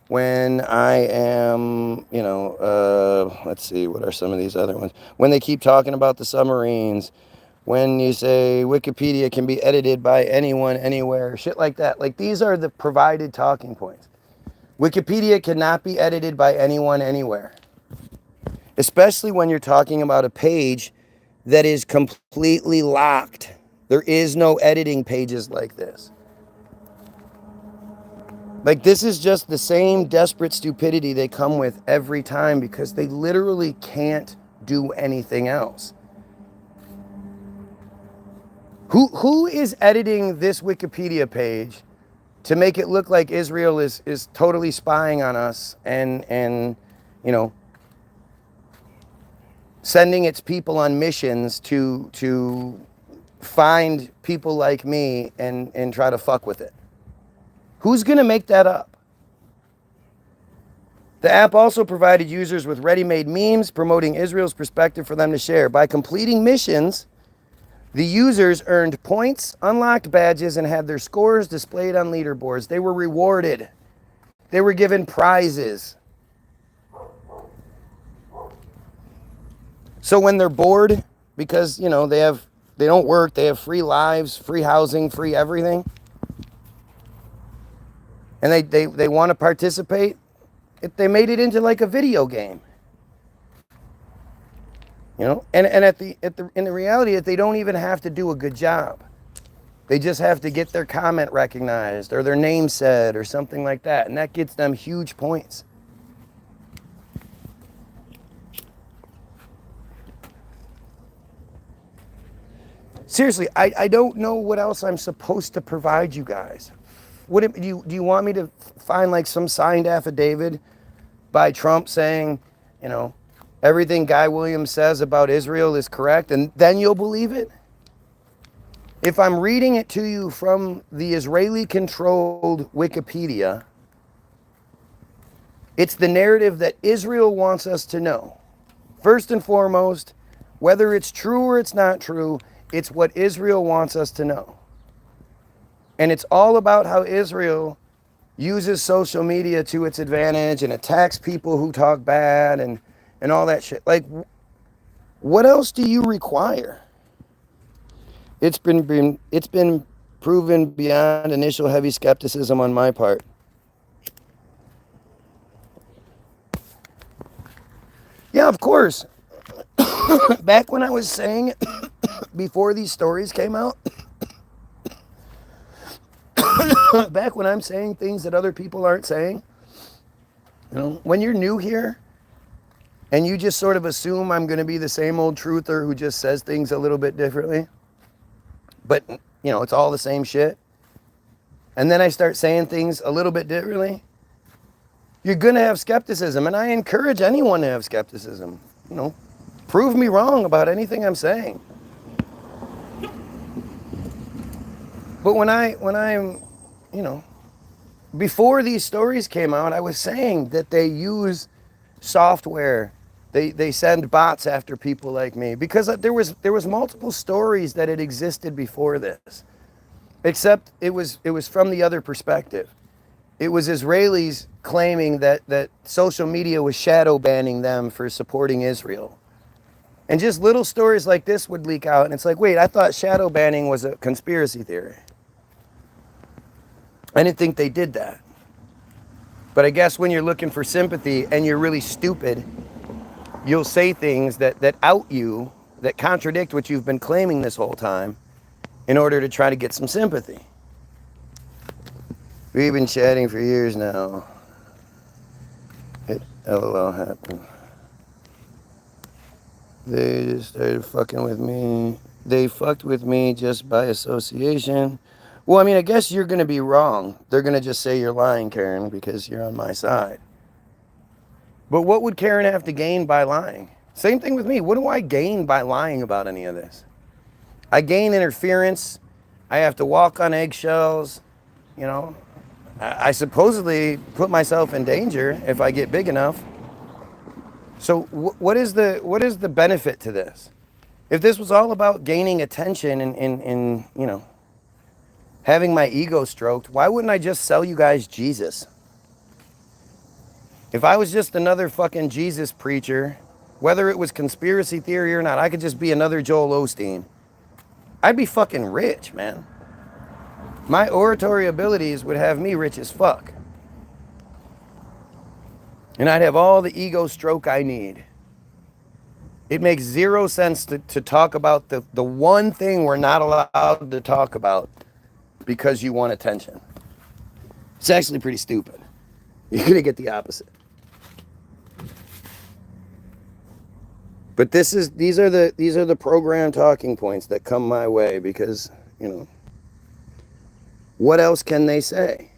Speaker 1: when I am, you know, let's see, what are some of these other ones? When they keep talking about the submarines, when you say Wikipedia can be edited by anyone, anywhere, shit like that. Like, these are the provided talking points. Wikipedia cannot be edited by anyone, anywhere. Especially when you're talking about a page that is completely locked. There is no editing pages like this. Like, this is just the same desperate stupidity they come with every time because they literally can't do anything else. Who is editing this Wikipedia page to make it look like Israel is totally spying on us and you know, sending its people on missions to find people like me and try to fuck with it? Who's going to make that up? The app also provided users with ready-made memes promoting Israel's perspective for them to share. By completing missions, the users earned points, unlocked badges, and had their scores displayed on leaderboards. They were rewarded. They were given prizes. So when they're bored, because, you know, they don't work, they have free lives, free housing, free everything, and they want to participate, they made it into like a video game. You know, and in the reality, they don't even have to do a good job. They just have to get their comment recognized or their name said or something like that, and that gets them huge points. Seriously, I don't know what else I'm supposed to provide you guys. Do you want me to find like some signed affidavit by Trump saying, you know, everything Guy Williams says about Israel is correct, and then you'll believe it? If I'm reading it to you from the Israeli-controlled Wikipedia, it's the narrative that Israel wants us to know. First and foremost, whether it's true or it's not true, it's what Israel wants us to know. And it's all about how Israel uses social media to its advantage and attacks people who talk bad and all that shit. Like, what else do you require? It's been proven beyond initial heavy skepticism on my part. Yeah, of course. Back when I was saying, before these stories came out, back when I'm saying things that other people aren't saying, when you're new here and you just sort of assume I'm going to be the same old truther who just says things a little bit differently, but, it's all the same shit. And then I start saying things a little bit differently. You're going to have skepticism, and I encourage anyone to have skepticism. Prove me wrong about anything I'm saying. But when I'm, before these stories came out, I was saying that they use software. They send bots after people like me because there was multiple stories that had existed before this, except it was from the other perspective. It was Israelis claiming that social media was shadow banning them for supporting Israel. And just little stories like this would leak out, and it's like, wait, I thought shadow banning was a conspiracy theory. I didn't think they did that. But I guess when you're looking for sympathy and you're really stupid, you'll say things that out you, that contradict what you've been claiming this whole time in order to try to get some sympathy. We've been chatting for years now. It LOL happened. They just started fucking with me. They fucked with me just by association. Well, I mean, I guess you're going to be wrong. They're going to just say you're lying, Karen, because you're on my side. But what would Karen have to gain by lying? Same thing with me. What do I gain by lying about any of this? I gain interference. I have to walk on eggshells. I supposedly put myself in danger if I get big enough. So what is the benefit to this? If this was all about gaining attention and having my ego stroked, why wouldn't I just sell you guys Jesus? If I was just another fucking Jesus preacher, whether it was conspiracy theory or not, I could just be another Joel Osteen. I'd be fucking rich, man. My oratory abilities would have me rich as fuck. And I'd have all the ego stroke I need. It makes zero sense to talk about the one thing we're not allowed to talk about because you want attention. It's actually pretty stupid. You're going to get the opposite. But these are the program talking points that come my way because, what else can they say?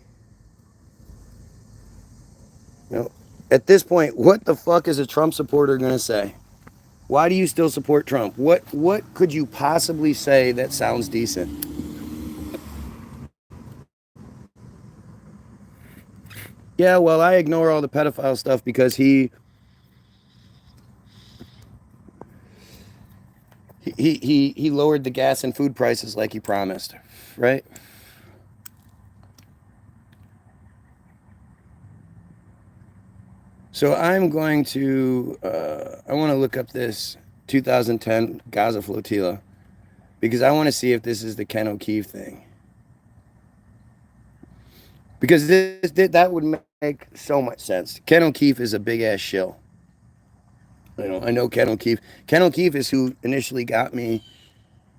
Speaker 1: At this point, what the fuck is a Trump supporter going to say? Why do you still support Trump? What could you possibly say that sounds decent? Yeah, well, I ignore all the pedophile stuff because he lowered the gas and food prices like he promised, right? So I'm going to, I want to look up this 2010 Gaza flotilla because I want to see if this is the Ken O'Keefe thing. Because that would make so much sense. Ken O'Keefe is a big ass shill. I know Ken O'Keefe. Ken O'Keefe is who initially got me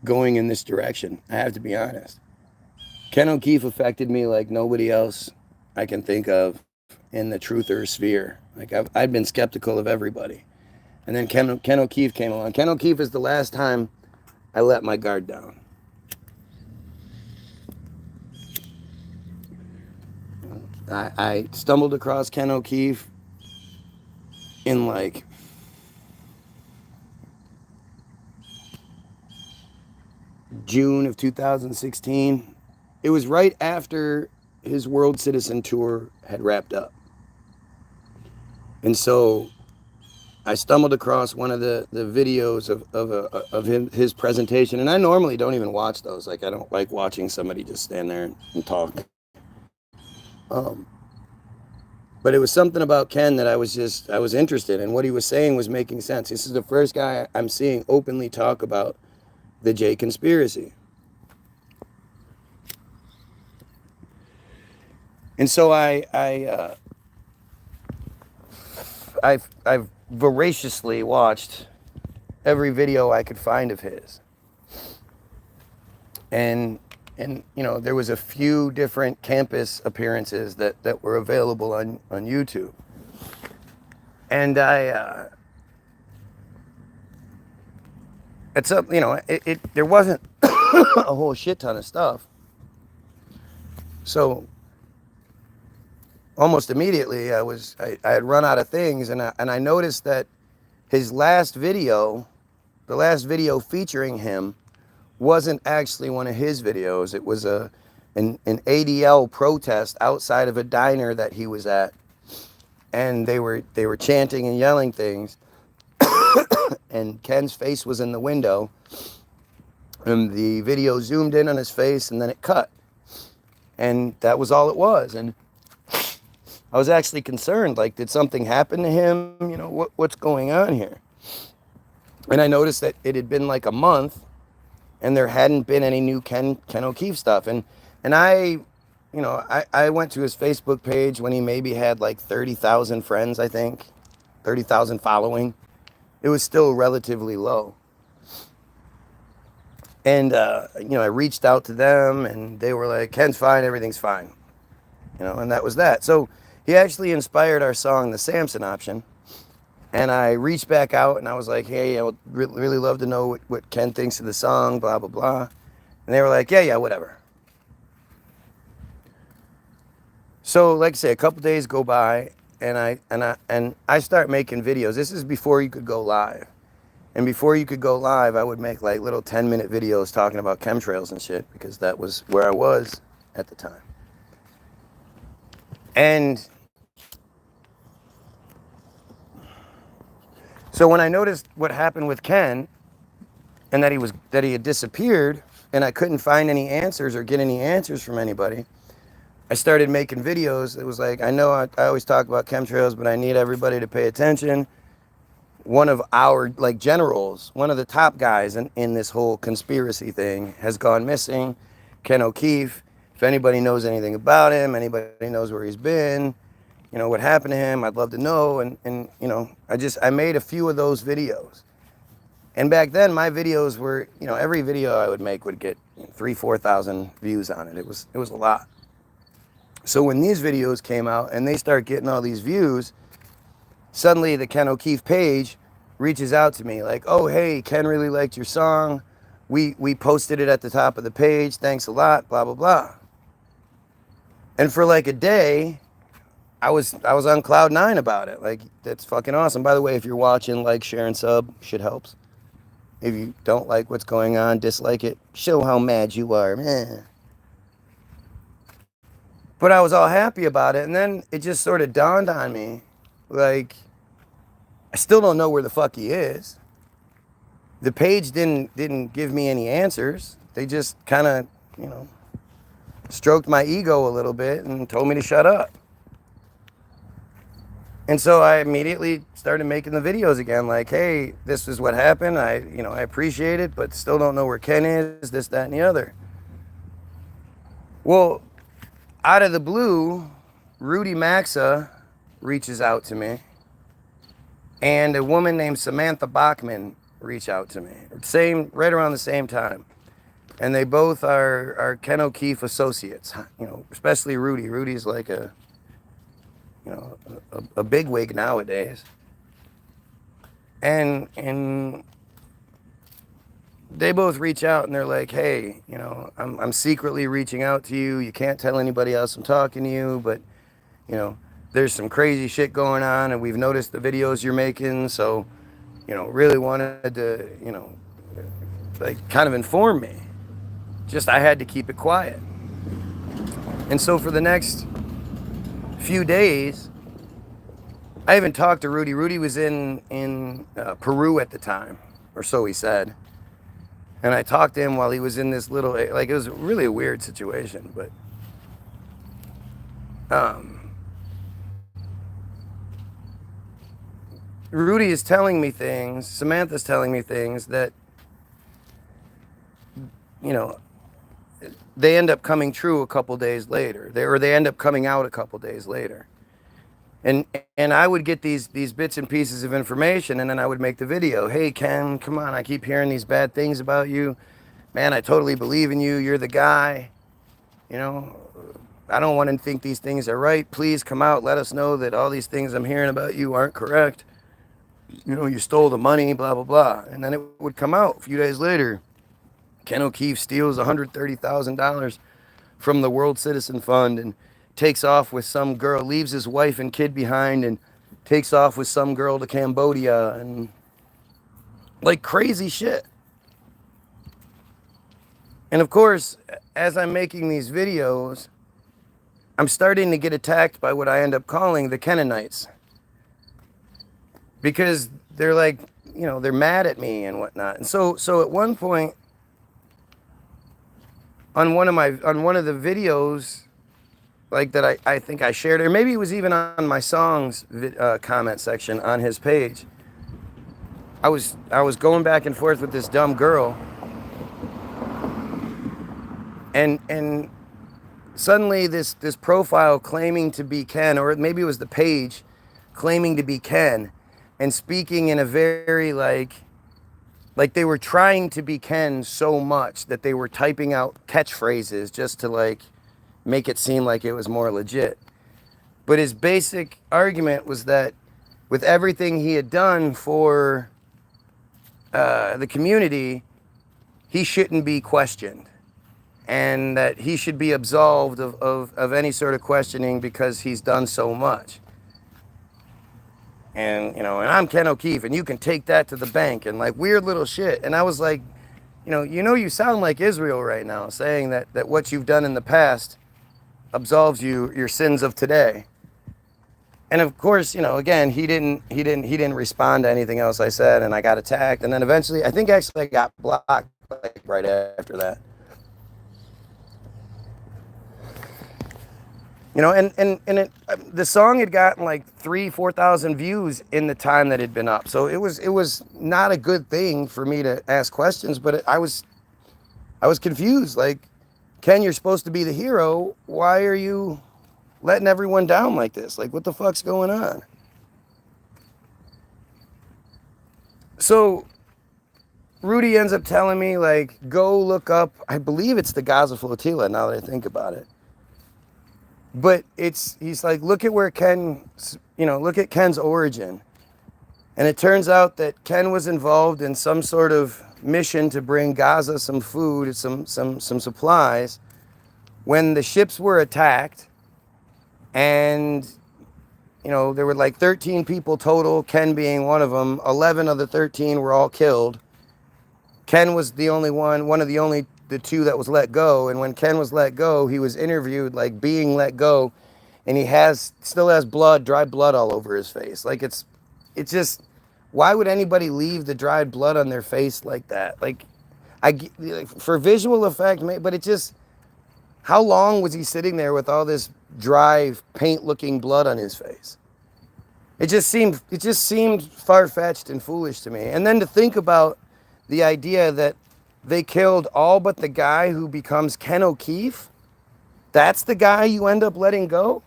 Speaker 1: going in this direction. I have to be honest. Ken O'Keefe affected me like nobody else I can think of in the truther sphere. Like I've been skeptical of everybody. And then Ken O'Keefe came along. Ken O'Keefe is the last time I let my guard down. I stumbled across Ken O'Keefe in like June of 2016. It was right after his World Citizen Tour had wrapped up. And so I stumbled across one of the videos of his presentation. And I normally don't even watch those. Like, I don't like watching somebody just stand there and talk. But it was something about Ken that I was interested in. What he was saying was making sense. This is the first guy I'm seeing openly talk about the J conspiracy. And so I've voraciously watched every video I could find of his. And And there was a few different campus appearances that were available on YouTube. And it's up, there wasn't a whole shit ton of stuff. So almost immediately I had run out of things, and I noticed that his last video, the last video featuring him, wasn't actually one of his videos. It was an ADL protest outside of a diner that he was at, and they were chanting and yelling things, and Ken's face was in the window, and the video zoomed in on his face, and then it cut, and that was all it was. And I was actually concerned, like, did something happen to him? What's going on here? And I noticed that it had been like a month, and there hadn't been any new Ken O'Keefe stuff. And I went to his Facebook page when he maybe had like 30,000 friends, I think, 30,000 following. It was still relatively low. And, I reached out to them, and they were like, Ken's fine, everything's fine. And that was that. So he actually inspired our song, The Samson Option. And I reached back out, and I was like, hey, I would really love to know what Ken thinks of the song, blah, blah, blah. And they were like, yeah, whatever. So, like I say, a couple days go by, and I start making videos. This is before you could go live. And before you could go live, I would make like little 10-minute videos talking about chemtrails and shit, because that was where I was at the time. And so when I noticed what happened with Ken, and that he had disappeared, and I couldn't find any answers or get any answers from anybody, I started making videos. It was like, I know I always talk about chemtrails, but I need everybody to pay attention. One of our generals, one of the top guys in this whole conspiracy thing, has gone missing. Ken O'Keefe. If anybody knows anything about him, anybody knows where he's been, what happened to him, I'd love to know. And I made a few of those videos. And back then, my videos were, every video I would make would get 3,000-4,000 views on it. It was a lot. So when these videos came out and they start getting all these views, suddenly the Ken O'Keefe page reaches out to me like, oh, hey, Ken really liked your song. We posted it at the top of the page. Thanks a lot, blah, blah, blah. And for like a day, I was on cloud 9 about it. Like, that's fucking awesome. By the way, if you're watching, like, share, and sub. Shit helps. If you don't like what's going on, dislike it. Show how mad you are. Man. But I was all happy about it. And then it just sort of dawned on me. Like, I still don't know where the fuck he is. The page didn't give me any answers. They just kind of, stroked my ego a little bit and told me to shut up. And so I immediately started making the videos again, like, hey, this is what happened. I appreciate it, but still don't know where Ken is, this, that, and the other. Well, out of the blue, Rudy Maxa reaches out to me, and a woman named Samantha Bachman reached out to me, right around the same time. And they both are Ken O'Keefe associates, especially Rudy. Rudy's like a bigwig nowadays. And they both reach out and they're like, hey, I'm secretly reaching out to you. You can't tell anybody else I'm talking to you, but, there's some crazy shit going on, and we've noticed the videos you're making, so, really wanted to, kind of inform me. Just I had to keep it quiet. And so for the next few days, I even talked to Rudy. Rudy was in Peru at the time, or so he said. And I talked to him while he was in this little, it was really a weird situation, but Rudy is telling me things, Samantha's telling me things that, they end up coming true a couple days later. They end up coming out a couple days later. And I would get these bits and pieces of information, and then I would make the video. Hey, Ken, come on, I keep hearing these bad things about you. man, I totally believe in you. You're the guy. You know, I don't want to think these things are right. Please come out. Let us know that all these things I'm hearing about you aren't correct. You know, you stole the money, blah, blah, blah. And then it would come out a few days later. Ken O'Keefe steals $130,000 from the World Citizen Fund and takes off with some girl, leaves his wife and kid behind and takes off with some girl to Cambodia and like crazy shit. And of course, as I'm making these videos, I'm starting to get attacked by what I end up calling the Kenites. Because they're like, you know, they're mad at me and whatnot. And so at one point, on one of the videos, like that I think I shared, or maybe it was even on my songs comment section on his page, I was going back and forth with this dumb girl, and suddenly this profile claiming to be Ken, or maybe it was the page claiming to be Ken, and speaking in a very like they were trying to be Ken so much that they were typing out catchphrases just to like make it seem like it was more legit. But his basic argument was that with everything he had done for the community, he shouldn't be questioned, and that he should be absolved of any sort of questioning because he's done so much. And, you know, and I'm Ken O'Keefe, and you can take that to the bank, and like weird little shit. And I was like, you sound like Israel right now, saying that what you've done in the past absolves you your sins of today. And of course, you know, again, he didn't respond to anything else I said, and I got attacked. And then eventually, I think actually I got blocked like right after that. You know, and the song had gotten like 4,000 views in the time that it had been up. So it was not a good thing for me to ask questions, but I was confused. Like, Ken, you're supposed to be the hero. Why are you letting everyone down like this? Like, what the fuck's going on? So Rudy ends up telling me, like, go look up, I believe it's the Gaza Flotilla now that I think about it. But he's like, look at where look at Ken's origin. And it turns out that Ken was involved in some sort of mission to bring Gaza some food, some supplies, when the ships were attacked. And, you know, there were like 13 people total, Ken being one of them. 11 of the 13 were all killed. Ken was the only one of the two that was let go. And when Ken was let go, he was interviewed like being let go, and he still has dried blood all over his face. Like it's just, why would anybody leave the dried blood on their face like that? Like for visual effect, but it just, how long was he sitting there with all this dry paint looking blood on his face? It just seemed far-fetched and foolish to me. And then to think about the idea that they killed all but the guy who becomes Ken O'Keefe. That's the guy you end up letting go?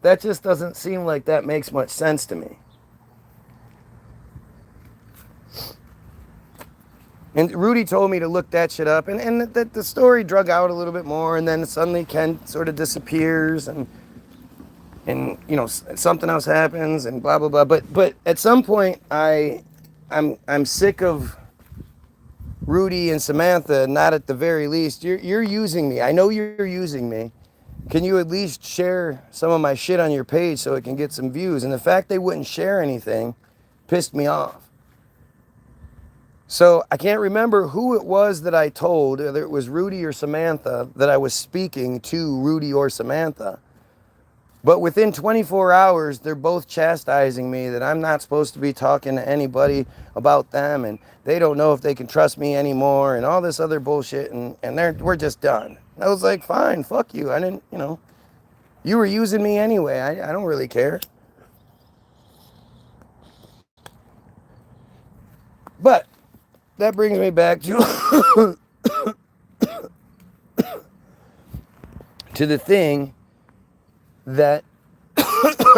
Speaker 1: That just doesn't seem like that makes much sense to me. And Rudy told me to look that shit up, and that the story drug out a little bit more, and then suddenly Ken sort of disappears, and you know, something else happens, and blah blah blah. But at some point, I'm sick of Rudy and Samantha, not at the very least. You're using me. I know you're using me. Can you at least share some of my shit on your page so it can get some views? And the fact they wouldn't share anything pissed me off. So I can't remember who it was that I told, whether it was Rudy or Samantha, that I was speaking to Rudy or Samantha. But within 24 hours, they're both chastising me that I'm not supposed to be talking to anybody about them, and they don't know if they can trust me anymore, and all this other bullshit, and we're just done. I was like, fine, fuck you. I didn't, you know, you were using me anyway. I don't really care. But that brings me back to to the thing that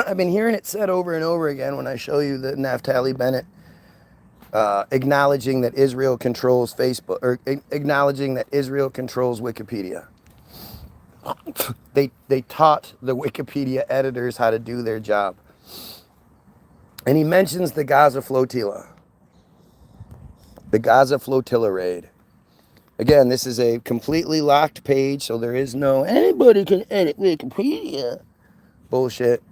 Speaker 1: I've been hearing it said over and over again when I show you the Naftali Bennett acknowledging that Israel controls Facebook, or acknowledging that Israel controls Wikipedia. They taught the Wikipedia editors how to do their job. And he mentions the Gaza flotilla. The Gaza flotilla raid. Again, this is a completely locked page, so there is no anybody can edit Wikipedia bullshit.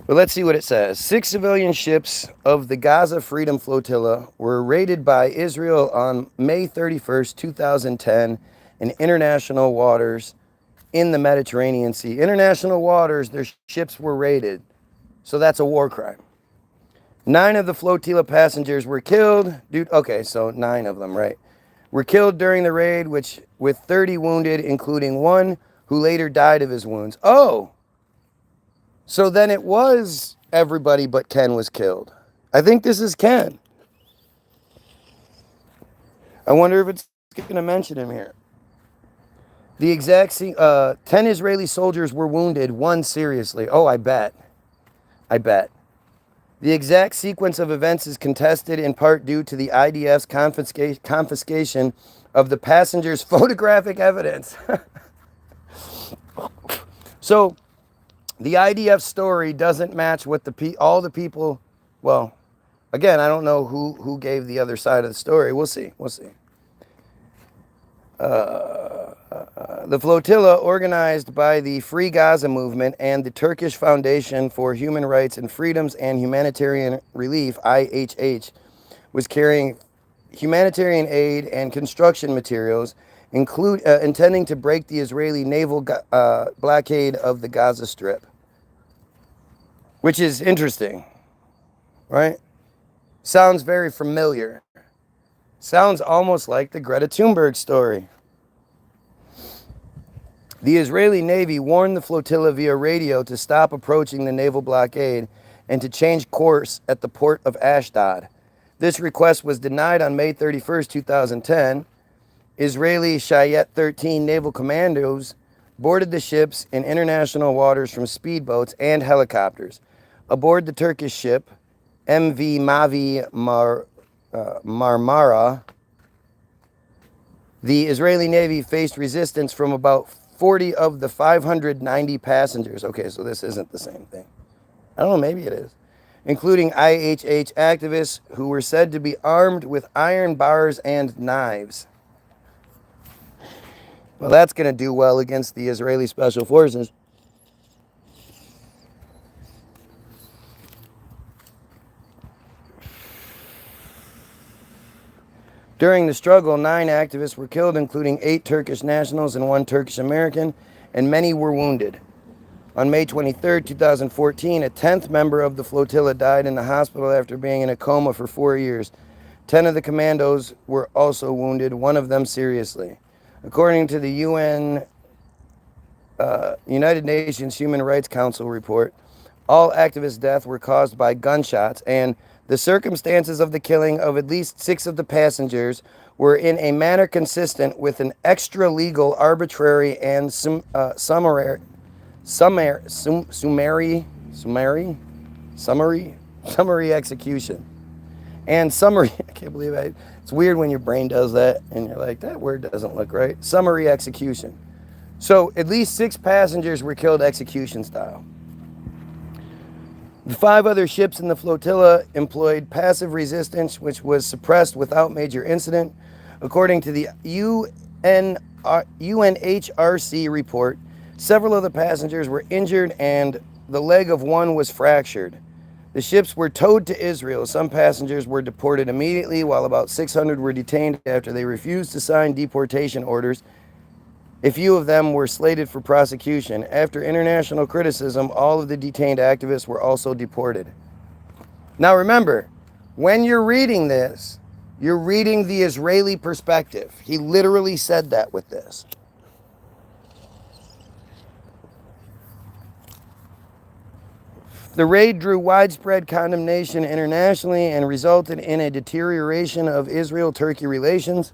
Speaker 1: But let's see what it says. 6 civilian ships of the Gaza Freedom Flotilla were raided by Israel on May 31st, 2010 in international waters in the Mediterranean Sea. International waters, their ships were raided. So that's a war crime. 9 of the flotilla passengers were killed. Okay, so 9 of them, right? Were killed during the raid, with 30 wounded, including one who later died of his wounds. Oh! So then it was everybody but Ken was killed. I think this is Ken. I wonder if it's going to mention him here. The exact 10 Israeli soldiers were wounded, 1 seriously. Oh, I bet. The exact sequence of events is contested in part due to the IDF's confiscation of the passengers' photographic evidence. So the IDF story doesn't match what all the people. Well, again, I don't know who gave the other side of the story. We'll see. The flotilla, organized by the Free Gaza Movement and the Turkish Foundation for Human Rights and Freedoms and Humanitarian Relief, IHH, was carrying humanitarian aid and construction materials, intending to break the Israeli naval blockade of the Gaza Strip. Which is interesting, right? Sounds very familiar. Sounds almost like the Greta Thunberg story. The Israeli Navy warned the flotilla via radio to stop approaching the naval blockade and to change course at the port of Ashdod. This request was denied on May 31st, 2010. Israeli Shayet 13 naval commandos boarded the ships in international waters from speedboats and helicopters. Aboard the Turkish ship, MV Mavi Marmara, the Israeli Navy faced resistance from about 40 of the 590 passengers. Okay, so this isn't the same thing. I don't know, maybe it is. Including IHH activists who were said to be armed with iron bars and knives. Well, that's going to do well against the Israeli Special Forces. During the struggle, 9 activists were killed, including 8 Turkish nationals and 1 Turkish American, and many were wounded. On May 23, 2014, a 10th member of the flotilla died in the hospital after being in a coma for 4 years. 10 of the commandos were also wounded, 1 of them seriously. According to the United Nations Human Rights Council report, all activist deaths were caused by gunshots, and the circumstances of the killing of at least 6 of the passengers were in a manner consistent with an extra-legal, arbitrary, and summary execution. And summary, I can't believe it's weird when your brain does that and you're like, that word doesn't look right. Summary execution. So at least 6 passengers were killed execution style. The 5 other ships in the flotilla employed passive resistance, which was suppressed without major incident. According to the UNHRC report, several of the passengers were injured and the leg of one was fractured. The ships were towed to Israel. Some passengers were deported immediately, while about 600 were detained after they refused to sign deportation orders. A few of them were slated for prosecution. After international criticism, all of the detained activists were also deported. Now remember, when you're reading this, you're reading the Israeli perspective. He literally said that with this. The raid drew widespread condemnation internationally and resulted in a deterioration of Israel-Turkey relations.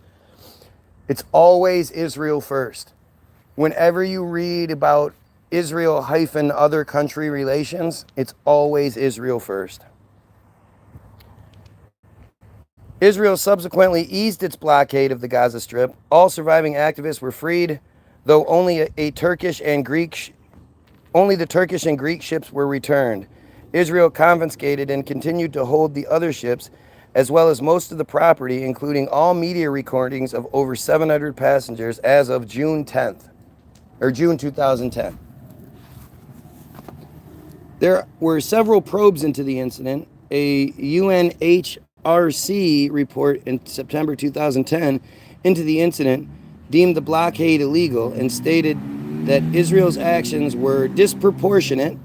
Speaker 1: It's always Israel first. Whenever you read about Israel-other country relations, it's always Israel first. Israel subsequently eased its blockade of the Gaza Strip. All surviving activists were freed, though only the Turkish and Greek ships were returned. Israel confiscated and continued to hold the other ships, as well as most of the property, including all media recordings of over 700 passengers as of June 2010. There were several probes into the incident. A UNHRC report in September 2010 into the incident deemed the blockade illegal and stated that Israel's actions were disproportionate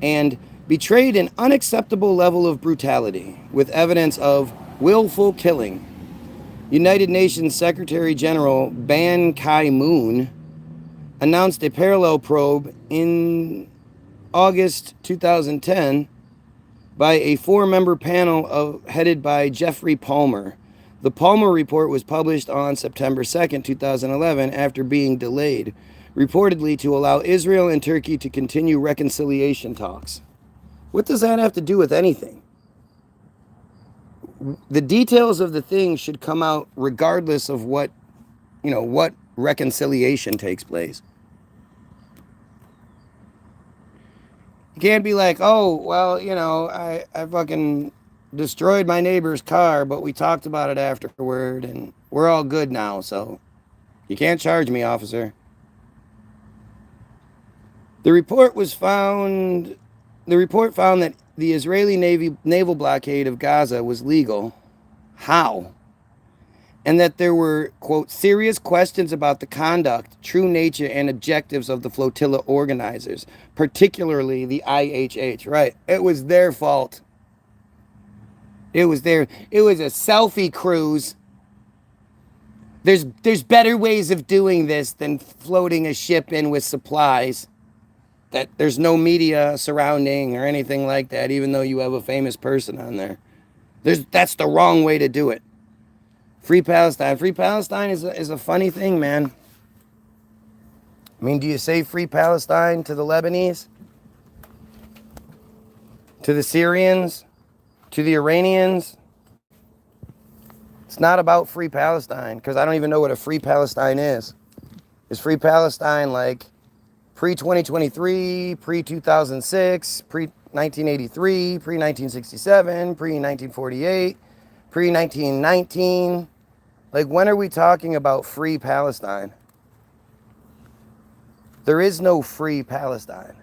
Speaker 1: and betrayed an unacceptable level of brutality, with evidence of willful killing. United Nations Secretary General Ban Ki-moon announced a parallel probe in August 2010 by a 4-member panel headed by Jeffrey Palmer. The Palmer report was published on September 2nd, 2011, after being delayed, reportedly to allow Israel and Turkey to continue reconciliation talks. What does that have to do with anything? The details of the thing should come out regardless of what reconciliation takes place. You can't be like, oh, well, I fucking destroyed my neighbor's car, but we talked about it afterward and we're all good now, so you can't charge me, officer. The report found that the Israeli naval blockade of Gaza was legal. How? And that there were, quote, serious questions about the conduct, true nature, and objectives of the flotilla organizers, particularly the IHH. Right. It was their fault. It was a selfie cruise. There's better ways of doing this than floating a ship in with supplies that there's no media surrounding or anything like that, even though you have a famous person on there. That's the wrong way to do it. Free Palestine. Free Palestine is a funny thing, man. I mean, do you say free Palestine to the Lebanese? To the Syrians? To the Iranians? It's not about free Palestine, because I don't even know what a free Palestine is. Is free Palestine like pre-2023, pre-2006, pre-1983, pre-1967, pre-1948, pre-1919? Like, when are we talking about free Palestine? There is no free Palestine.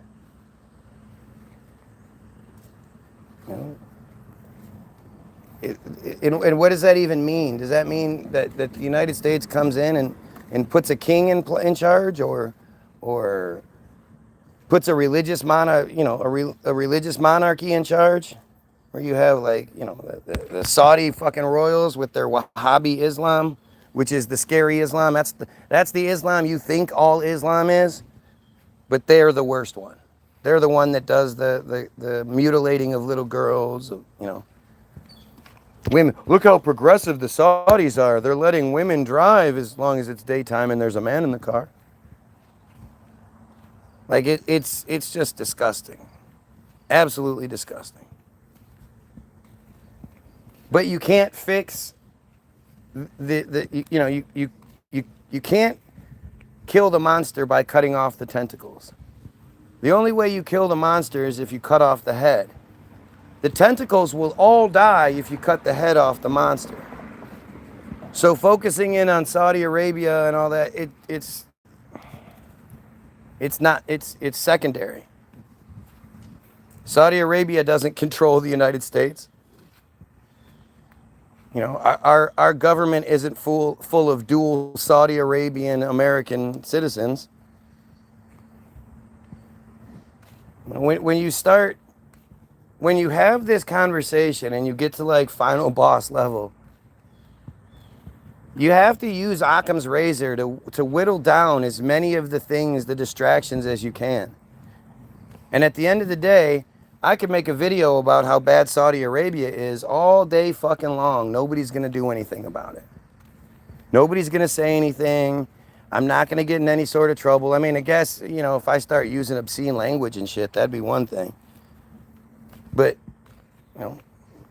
Speaker 1: And what does that even mean? Does that mean that the United States comes in and puts a king in charge, or puts a religious religious monarchy in charge, where you have the Saudi fucking royals with their Wahhabi Islam, which is the scary Islam. That's the Islam you think all Islam is, but they're the worst one. They're the one that does the mutilating of little girls, Women, look how progressive the Saudis are. They're letting women drive as long as it's daytime and there's a man in the car. Like, it's just disgusting. Absolutely disgusting. But you can't fix you can't kill the monster by cutting off the tentacles. The only way you kill the monster is if you cut off the head. The tentacles will all die if you cut the head off the monster. So focusing in on Saudi Arabia and all that, it's secondary. Saudi Arabia doesn't control the United States. Our government isn't full of dual Saudi Arabian American citizens. When you have this conversation and you get to final boss level, you have to use Occam's razor to whittle down as many of the distractions as you can. And at the end of the day, I could make a video about how bad Saudi Arabia is all day fucking long. Nobody's going to do anything about it. Nobody's going to say anything. I'm not going to get in any sort of trouble. I mean, I guess, if I start using obscene language and shit, that'd be one thing. But,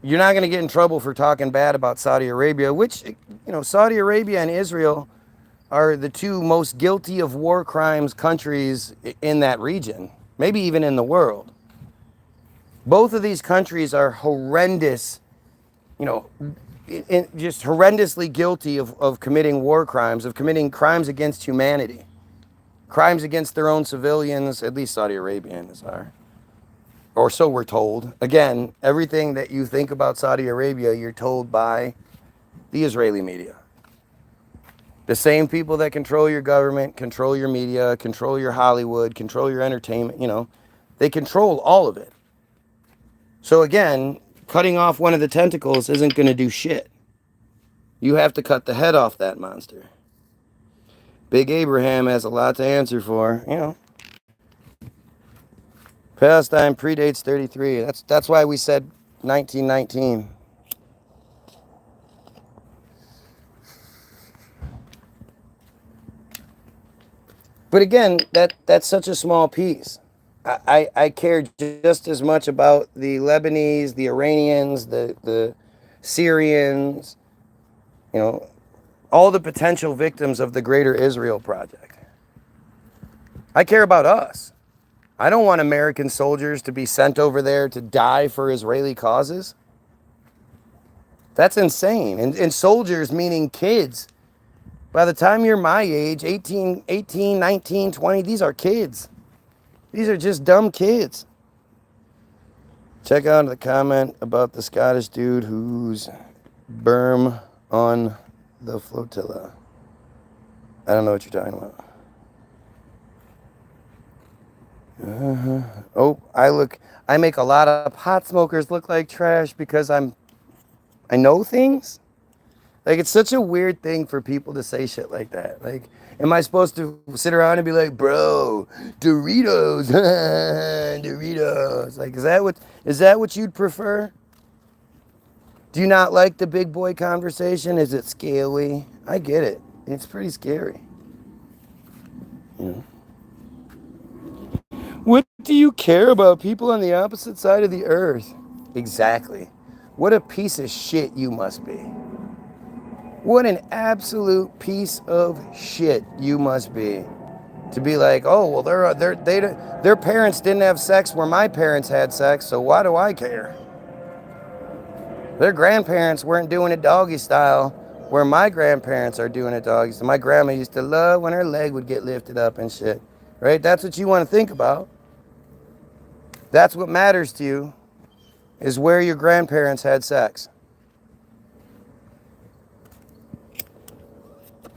Speaker 1: you're not going to get in trouble for talking bad about Saudi Arabia, which, Saudi Arabia and Israel are the two most guilty of war crimes countries in that region, maybe even in the world. Both of these countries are horrendous, just horrendously guilty of committing war crimes, of committing crimes against humanity, crimes against their own civilians, at least Saudi Arabians are. Or so we're told. Again, everything that you think about Saudi Arabia, you're told by the Israeli media. The same people that control your government, control your media, control your Hollywood, control your entertainment, they control all of it. So again, cutting off one of the tentacles isn't going to do shit. You have to cut the head off that monster. Big Abraham has a lot to answer for, Palestine predates 33. That's why we said 1919. But again, that's such a small piece. I care just as much about the Lebanese, the Iranians, the Syrians, all the potential victims of the Greater Israel Project. I care about us. I don't want American soldiers to be sent over there to die for Israeli causes. That's insane. And soldiers meaning kids. By the time you're my age, 18, 19, 20, these are kids. These are just dumb kids. Check out the comment about the Scottish dude who's berm on the flotilla. I don't know what you're talking about. Oh, I make a lot of pot smokers look like trash because I know things. Like, it's such a weird thing for people to say shit like that. Like, am I supposed to sit around and be like, bro, Doritos, Doritos? Like, is that what you'd prefer? Do you not like the big boy conversation? Is it scaly? I get it. It's pretty scary. What do you care about? People on the opposite side of the earth. Exactly. What a piece of shit you must be. What an absolute piece of shit you must be. To be like, oh, well, their parents didn't have sex where my parents had sex, so why do I care? Their grandparents weren't doing it doggy style where my grandparents are doing it doggy style. My grandma used to love when her leg would get lifted up and shit. Right? That's what you want to think about. That's what matters to you, is where your grandparents had sex.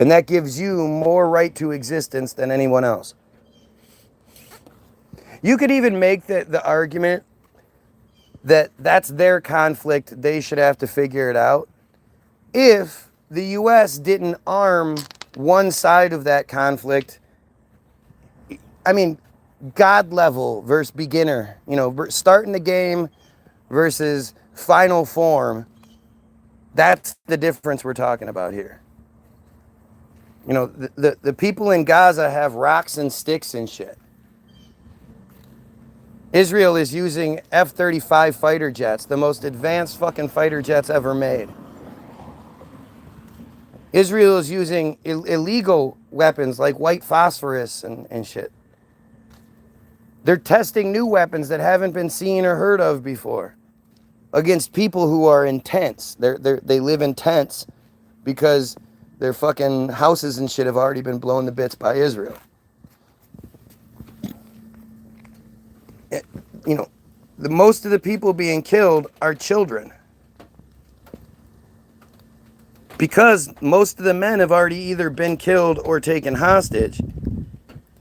Speaker 1: And that gives you more right to existence than anyone else. You could even make the argument that that's their conflict, they should have to figure it out, if the U.S. didn't arm one side of that conflict. I mean, God level versus beginner, starting the game versus final form. That's the difference we're talking about here. The people in Gaza have rocks and sticks and shit. Israel is using F-35 fighter jets, the most advanced fucking fighter jets ever made. Israel is using illegal weapons like white phosphorus and shit. They're testing new weapons that haven't been seen or heard of before against people who are in tents. They live in tents because their fucking houses and shit have already been blown to bits by Israel. The most of the people being killed are children. Because most of the men have already either been killed or taken hostage.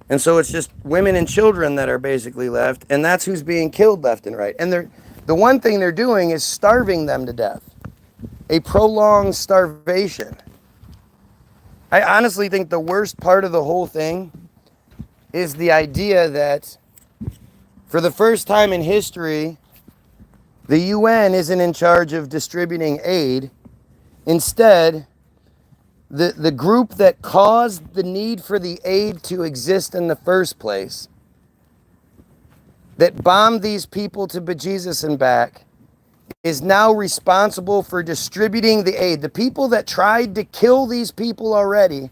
Speaker 1: And so it's just women and children that are basically left, and that's who's being killed left and right. And the one thing they're doing is starving them to death. A prolonged starvation. I honestly think the worst part of the whole thing is the idea that for the first time in history, the UN isn't in charge of distributing aid. Instead, the group that caused the need for the aid to exist in the first place, that bombed these people to bejesus and back, is now responsible for distributing the aid. The people that tried to kill these people already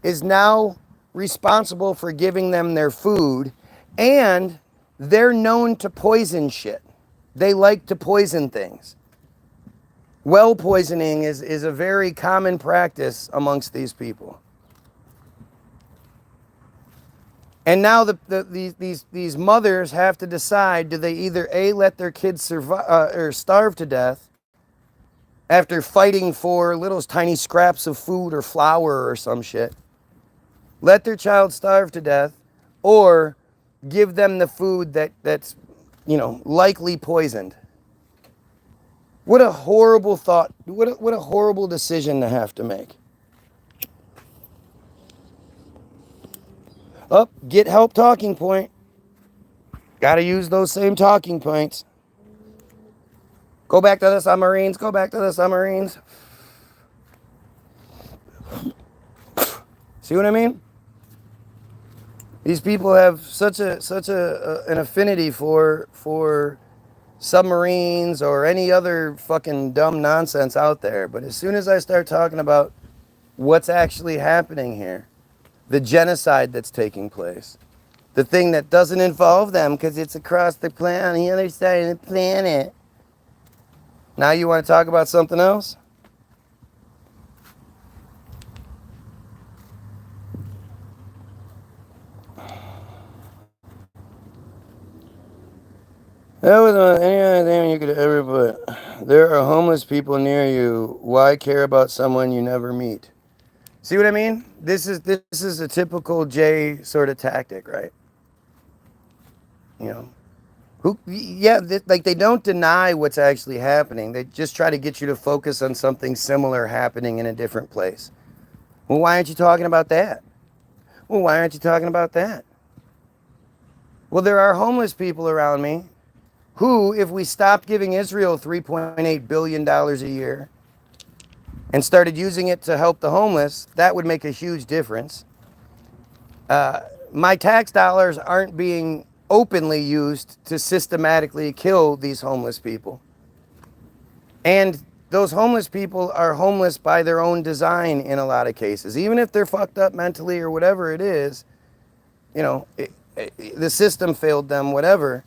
Speaker 1: is now responsible for giving them their food, and they're known to poison shit. They like to poison things. Well poisoning is a very common practice amongst these people. And now these mothers have to decide, do they either A, let their kids survive or starve to death after fighting for little tiny scraps of food or flour or some shit, let their child starve to death, or give them the food that's likely poisoned. What a horrible thought. What a horrible decision to have to make. Oh, get help talking point. Got to use those same talking points. Go back to the submarines. Go back to the submarines. See what I mean? These people have such an affinity for submarines or any other fucking dumb nonsense out there. But as soon as I start talking about what's actually happening here, the genocide that's taking place, the thing that doesn't involve them because it's across the planet, on the other side of the planet. Now you want to talk about something else? That was any other thing you could ever put. There are homeless people near you. Why care about someone you never meet? See what I mean? This is a typical Jay sort of tactic, right? Like they don't deny what's actually happening. They just try to get you to focus on something similar happening in a different place. Well, why aren't you talking about that? Well, why aren't you talking about that? Well, there are homeless people around me who, if we stopped giving Israel $3.8 billion a year and started using it to help the homeless, that would make a huge difference. My tax dollars aren't being openly used to systematically kill these homeless people. And those homeless people are homeless by their own design in a lot of cases. Even if they're fucked up mentally or whatever it is, the system failed them, whatever.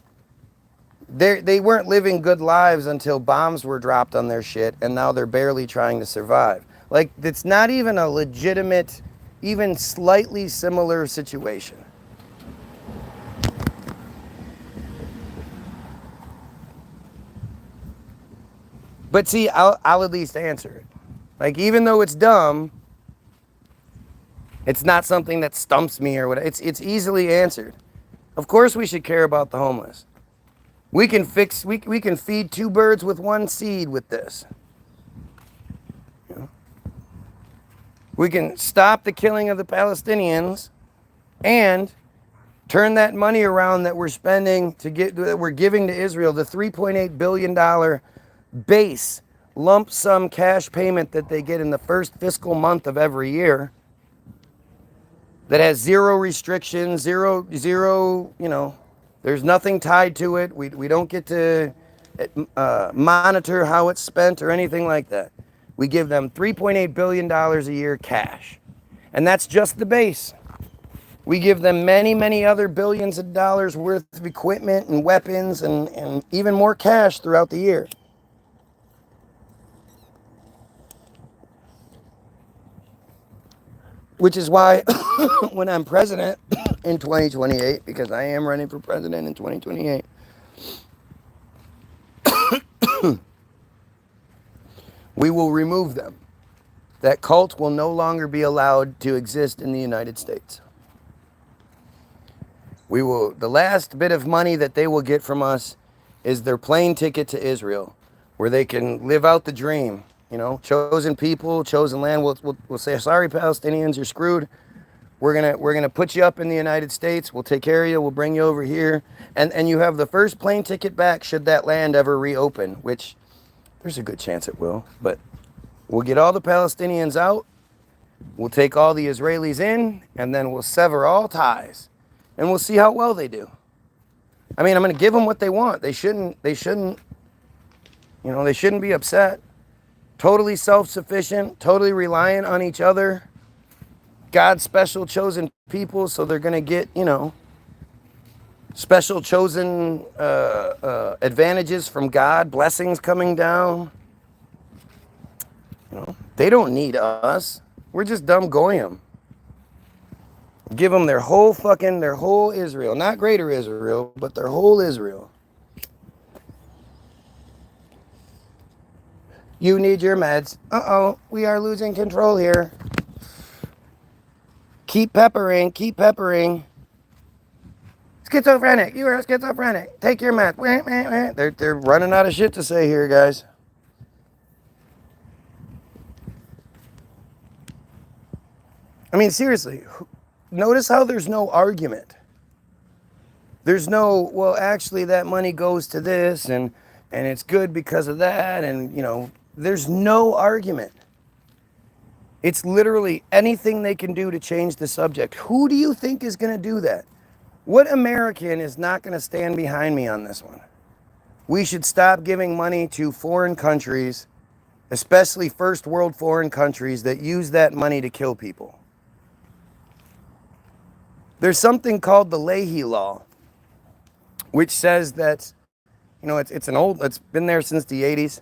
Speaker 1: They weren't living good lives until bombs were dropped on their shit, and now they're barely trying to survive. Like, it's not even a legitimate, even slightly similar situation. But see, I'll at least answer it. Like, even though it's dumb, it's not something that stumps me or whatever. It's easily answered. Of course we should care about the homeless. We can feed two birds with one seed with this. We can stop the killing of the Palestinians and turn that money around that we're spending that we're giving to Israel, the $3.8 billion base lump sum cash payment that they get in the first fiscal month of every year, that has zero restrictions, zero, there's nothing tied to it. We don't get to monitor how it's spent or anything like that. We give them $3.8 billion a year cash. And that's just the base. We give them many, many other billions of dollars worth of equipment and weapons and even more cash throughout the year. Which is why when I'm president in 2028, because I am running for president in 2028, we will remove them. That cult will no longer be allowed to exist in the United States. The last bit of money that they will get from us is their plane ticket to Israel, where they can live out the dream. Chosen people, chosen land. We'll say, sorry, Palestinians, you're screwed. We're gonna put you up in the United States. We'll take care of you. We'll bring you over here, and you have the first plane ticket back should that land ever reopen, which there's a good chance it will. But we'll get all the Palestinians out. We'll take all the Israelis in, and then we'll sever all ties, and we'll see how well they do. I mean, I'm gonna give them what they want. They shouldn't You know, they shouldn't be upset. Totally self-sufficient, totally reliant on each other. God's special chosen people, so they're going to get, you know, special chosen advantages from God, blessings coming down. You know, they don't need us. We're just dumb goyim. Give them their whole Israel. Not greater Israel, but their whole Israel. You need your meds. Uh-oh, we are losing control here. Keep peppering, keep peppering. Schizophrenic, you are schizophrenic. Take your meds. They're running out of shit to say here, guys. I mean, seriously, notice how there's no argument. There's no, well, actually, that money goes to this, and it's good because of that, and, you know, there's no argument. It's literally anything they can do to change the subject. Who do you think is going to do that? What American is not going to stand behind me on this one? We should stop giving money to foreign countries, especially first world foreign countries that use that money to kill people. There's something called the Leahy Law, which says that, you know, it's been there since the 80s,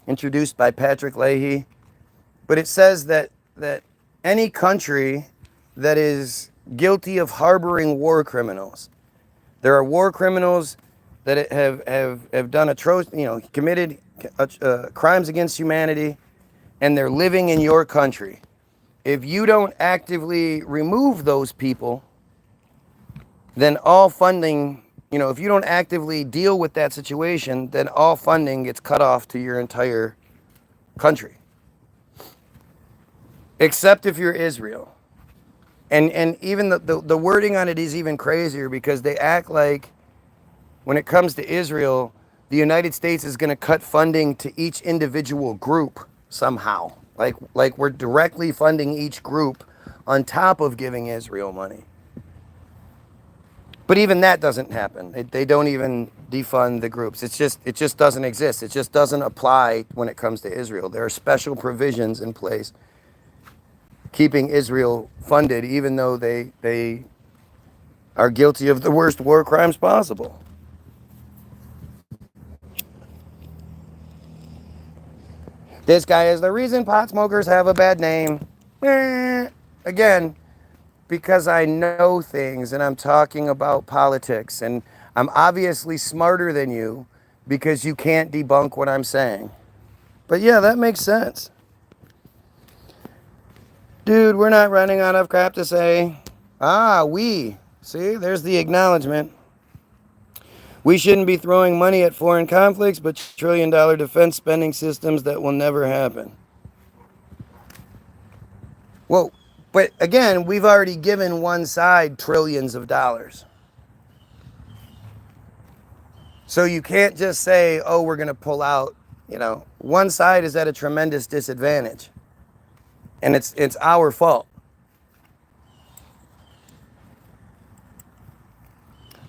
Speaker 1: introduced by Patrick Leahy. But it says that any country that is guilty of harboring war criminals, there are war criminals that have done committed crimes against humanity, and they're living in your country. If you don't actively remove those people, then all funding, you know, if you don't actively deal with that situation, then all funding gets cut off to your entire country. Except if you're Israel. And even the wording on it is even crazier, because they act like when it comes to Israel, the United States is going to cut funding to each individual group somehow. Like we're directly funding each group on top of giving Israel money. But even that doesn't happen. They don't even defund the groups. It just doesn't exist. It just doesn't apply when it comes to Israel. There are special provisions in place keeping Israel funded, even though they are guilty of the worst war crimes possible. This guy is the reason pot smokers have a bad name. Again, because I know things and I'm talking about politics, and I'm obviously smarter than you because you can't debunk what I'm saying. But yeah, that makes sense. Dude, we're not running out of crap to say. See, there's the acknowledgement. We shouldn't be throwing money at foreign conflicts, but trillion-dollar defense spending systems that will never happen. Well, but again, we've already given one side trillions of dollars. So you can't just say, oh, we're going to pull out. You know, one side is at a tremendous disadvantage. And it's our fault.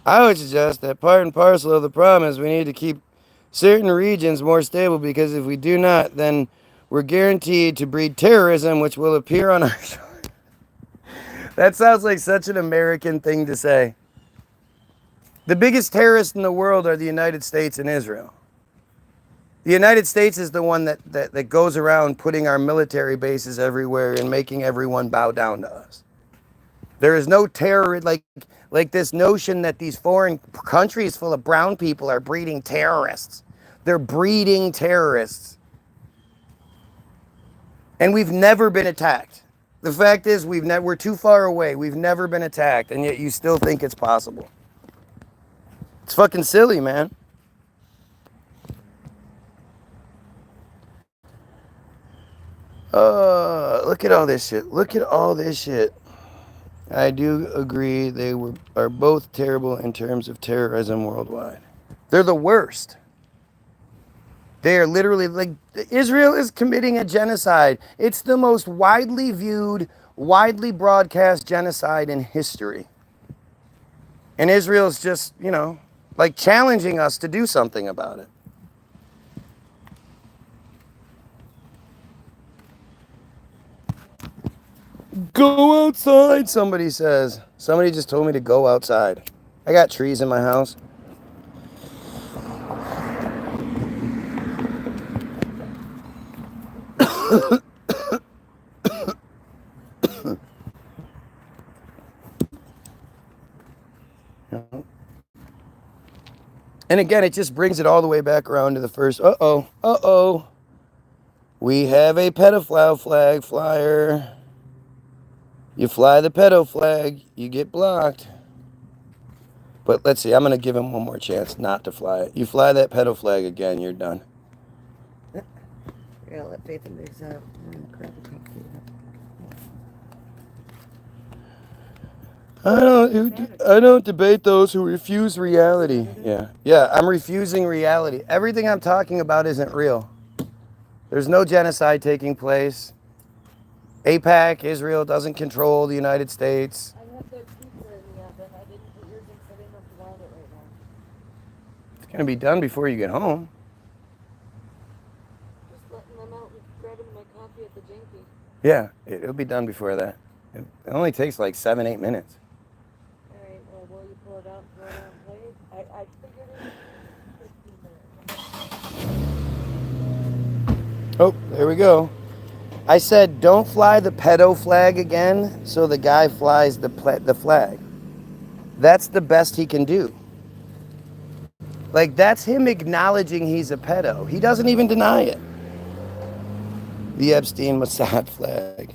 Speaker 1: I would suggest that part and parcel of the problem is we need to keep certain regions more stable, because if we do not, then we're guaranteed to breed terrorism, which will appear on our shore. That sounds like such an American thing to say. The biggest terrorists in the world are the United States and Israel. The United States is the one that goes around putting our military bases everywhere and making everyone bow down to us. There is no terror, like this notion that these foreign countries full of brown people are breeding terrorists. They're breeding terrorists. And we've never been attacked. The fact is, we're too far away. We've never been attacked, and yet you still think it's possible. It's fucking silly, man. Look at all this shit. Look at all this shit. I do agree they are both terrible in terms of terrorism worldwide. They're the worst. They are literally, like, Israel is committing a genocide. It's the most widely viewed, widely broadcast genocide in history. And Israel's just, you know, like challenging us to do something about it. Go outside, somebody says. Somebody just told me to go outside. I got trees in my house. And again, it just brings it all the way back around to the first. Uh-oh. We have a pedophile flag flyer. You fly the pedo flag, you get blocked. But let's see, I'm going to give him one more chance not to fly it. You fly that pedo flag again, you're done.
Speaker 4: You're going to let Faith and Biggs up.
Speaker 1: I don't debate those who refuse reality. Yeah, I'm refusing reality. Everything I'm talking about isn't real. There's no genocide taking place. AIPAC, Israel, doesn't control the United States.
Speaker 4: I have their pizza in the oven. I didn't put yours in because I didn't know if you wanted it right now.
Speaker 1: It's going to be done before you get home.
Speaker 4: Just letting them out and grabbing my coffee at the Janky.
Speaker 1: Yeah, it'll be done before that. It only takes like 7-8 minutes.
Speaker 4: All right, well, will you pull it out and throw it on plate? I figured it was 15 minutes.
Speaker 1: Oh, there we go. I said, don't fly the pedo flag again, so the guy flies the flag. That's the best he can do. Like, that's him acknowledging he's a pedo. He doesn't even deny it. The Epstein Mossad flag.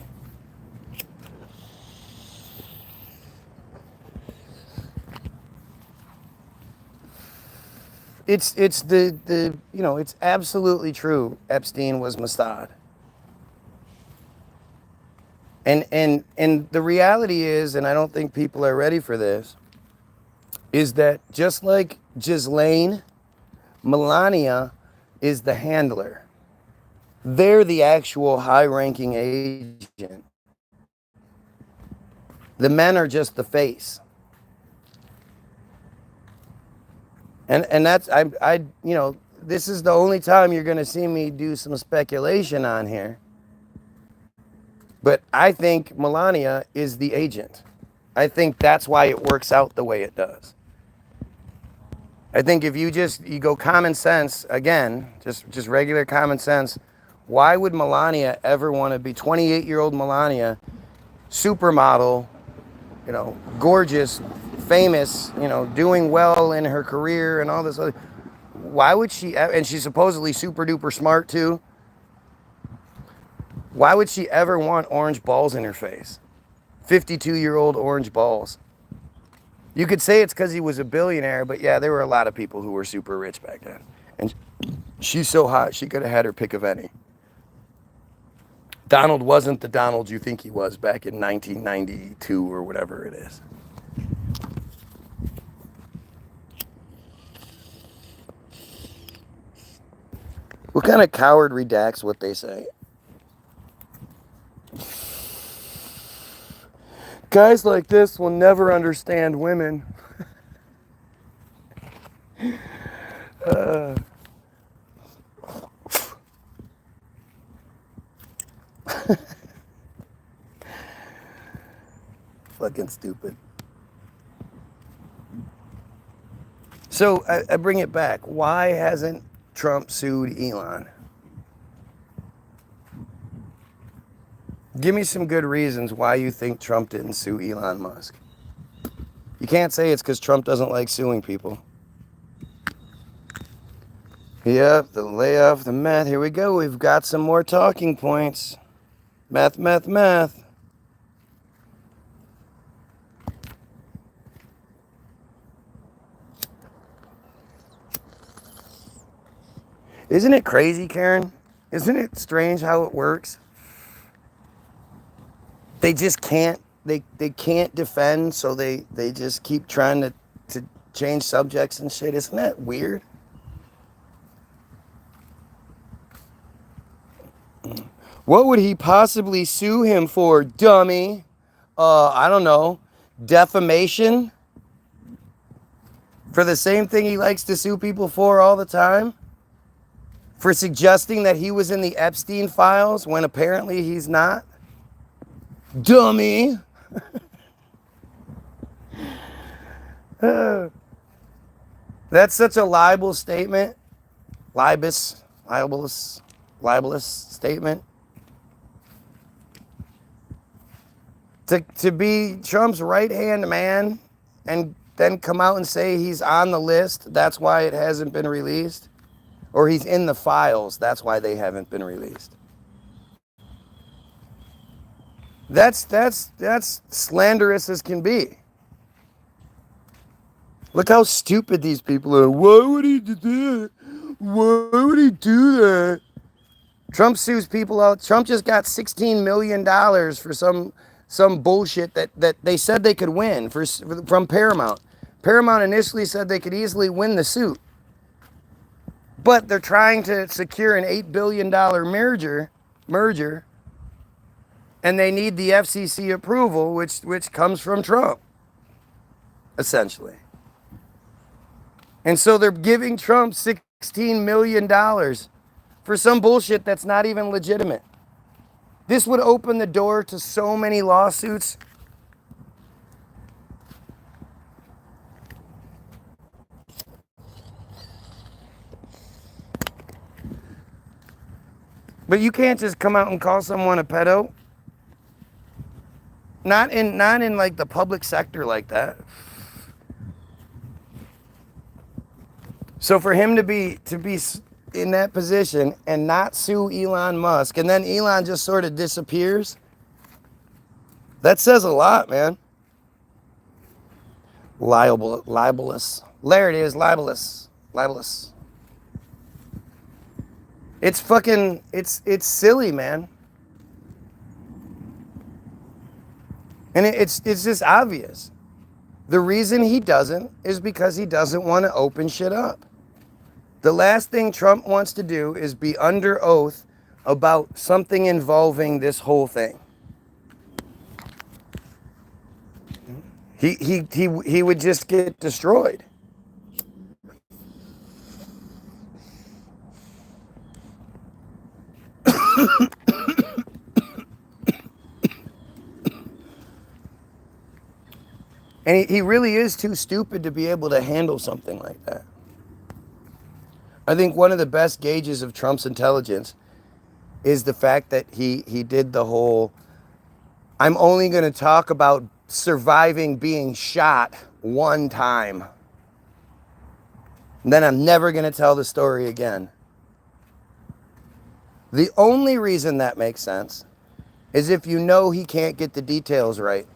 Speaker 1: It's it's absolutely true. Epstein was Mossad. And the reality is, and I don't think people are ready for this, is that just like Ghislaine, Melania is the handler. They're the actual high-ranking agent. The men are just the face. And that's this is the only time you're going to see me do some speculation on here. But I think Melania is the agent. I think that's why it works out the way it does. I think if you go common sense, again, just regular common sense, why would Melania ever want to be 28-year-old Melania, supermodel, gorgeous, famous, doing well in her career and all this other, why would she, and she's supposedly super duper smart too, why would she ever want orange balls in her face? 52-year-old orange balls. You could say it's because he was a billionaire, but yeah, there were a lot of people who were super rich back then. And she's so hot, she could have had her pick of any. Donald wasn't the Donald you think he was back in 1992 or whatever it is. What kind of coward redacts what they say? Guys like this will never understand women. Fucking stupid. So I bring it back. Why hasn't Trump sued Elon? Give me some good reasons why you think Trump didn't sue Elon Musk. You can't say it's because Trump doesn't like suing people. Yep, the layoff, the math. Here we go. We've got some more talking points. Math. Isn't it crazy, Karen? Isn't it strange how it works? They just can't, they can't defend, so they just keep trying to change subjects and shit. Isn't that weird? What would he possibly sue him for, dummy? I don't know. Defamation? For the same thing he likes to sue people for all the time? For suggesting that he was in the Epstein files when apparently he's not? Dummy. That's such a libel statement. Libelous statement. To be Trump's right-hand man and then come out and say he's on the list, that's why it hasn't been released. Or he's in the files, that's why they haven't been released. That's slanderous as can be. Look how stupid these people are. Why would he do that? Why would he do that? Trump sues people out. Trump just got $16 million for some bullshit that they said they could win from Paramount. Paramount initially said they could easily win the suit. But they're trying to secure an $8 billion merger, and they need the FCC approval, which comes from Trump, essentially. And so they're giving Trump $16 million for some bullshit that's not even legitimate. This would open the door to so many lawsuits. But you can't just come out and call someone a pedo. Not in like the public sector like that. So for him to be in that position and not sue Elon Musk, and then Elon just sort of disappears, that says a lot, man. Libelous. There it is, libelous. It's fucking, it's silly, man. And it's just obvious. The reason he doesn't is because he doesn't want to open shit up. The last thing Trump wants to do is be under oath about something involving this whole thing. He would just get destroyed. And he really is too stupid to be able to handle something like that. I think one of the best gauges of Trump's intelligence is the fact that he did the whole, I'm only going to talk about surviving being shot one time. And then I'm never going to tell the story again. The only reason that makes sense is if you know he can't get the details right.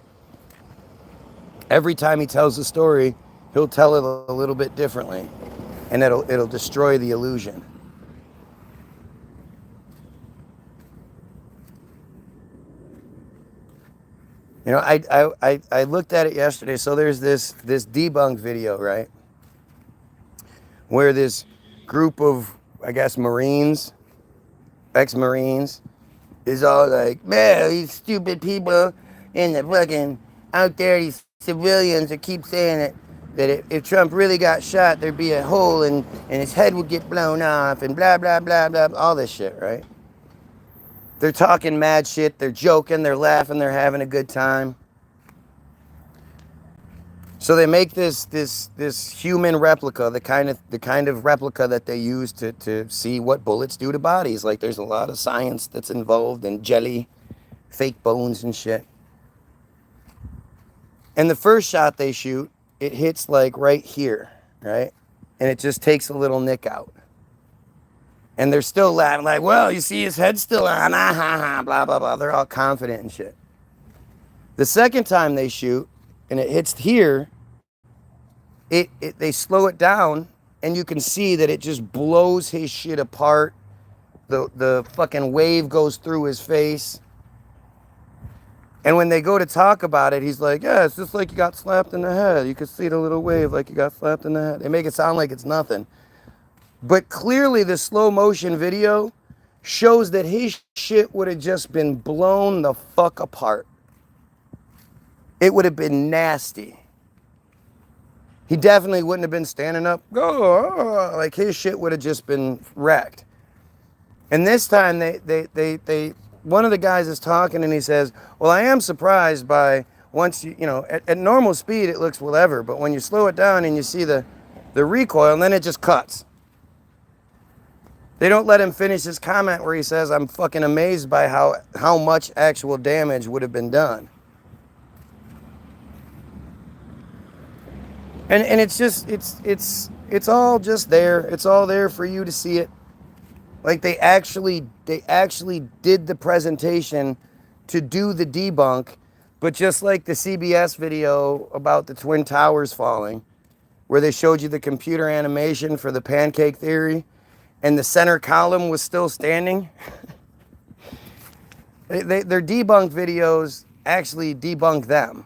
Speaker 1: Every time he tells the story, he'll tell it a little bit differently. And it'll destroy the illusion. You know, I looked at it yesterday. So there's this debunked video, right? Where this group of, I guess, Marines, ex-Marines, is all like, man, these stupid people in the fucking, out there, these civilians that keep saying that if Trump really got shot, there'd be a hole and his head would get blown off and blah, blah, blah, blah, all this shit, right? They're talking mad shit, they're joking, they're laughing, they're having a good time. So they make this human replica, the kind of replica that they use to see what bullets do to bodies. Like there's a lot of science that's involved in jelly, fake bones and shit. And the first shot they shoot, it hits like right here, right? And it just takes a little nick out. And they're still laughing like, well, you see his head's still on, ah, ha, ha, blah, blah, blah. They're all confident and shit. The second time they shoot, and it hits here, they slow it down, and you can see that it just blows his shit apart. The fucking wave goes through his face. And when they go to talk about it, he's like, yeah, it's just like you got slapped in the head. You could see the little wave like you got slapped in the head. They make it sound like it's nothing. But clearly the slow motion video shows that his shit would have just been blown the fuck apart. It would have been nasty. He definitely wouldn't have been standing up, like his shit would have just been wrecked. And this time they one of the guys is talking and he says, well, I am surprised by once at normal speed it looks whatever, but when you slow it down and you see the recoil, and then it just cuts. They don't let him finish his comment where he says, I'm fucking amazed by how much actual damage would have been done. And it's just, it's all just there. It's all there for you to see it. Like they actually did the presentation to do the debunk, but just like the CBS video about the Twin Towers falling, where they showed you the computer animation for the pancake theory, and the center column was still standing. Their debunked videos actually debunk them.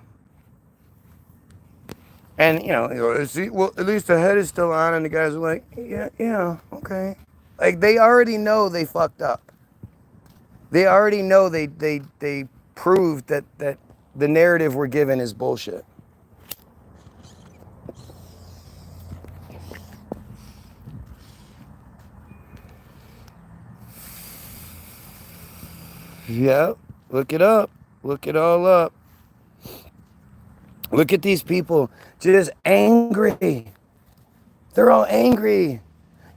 Speaker 1: And, well, at least the head is still on, and the guys are like, yeah, okay. Like, they already know they fucked up. They already know they proved that the narrative we're given is bullshit. Yep, look it up. Look it all up. Look at these people just angry. They're all angry.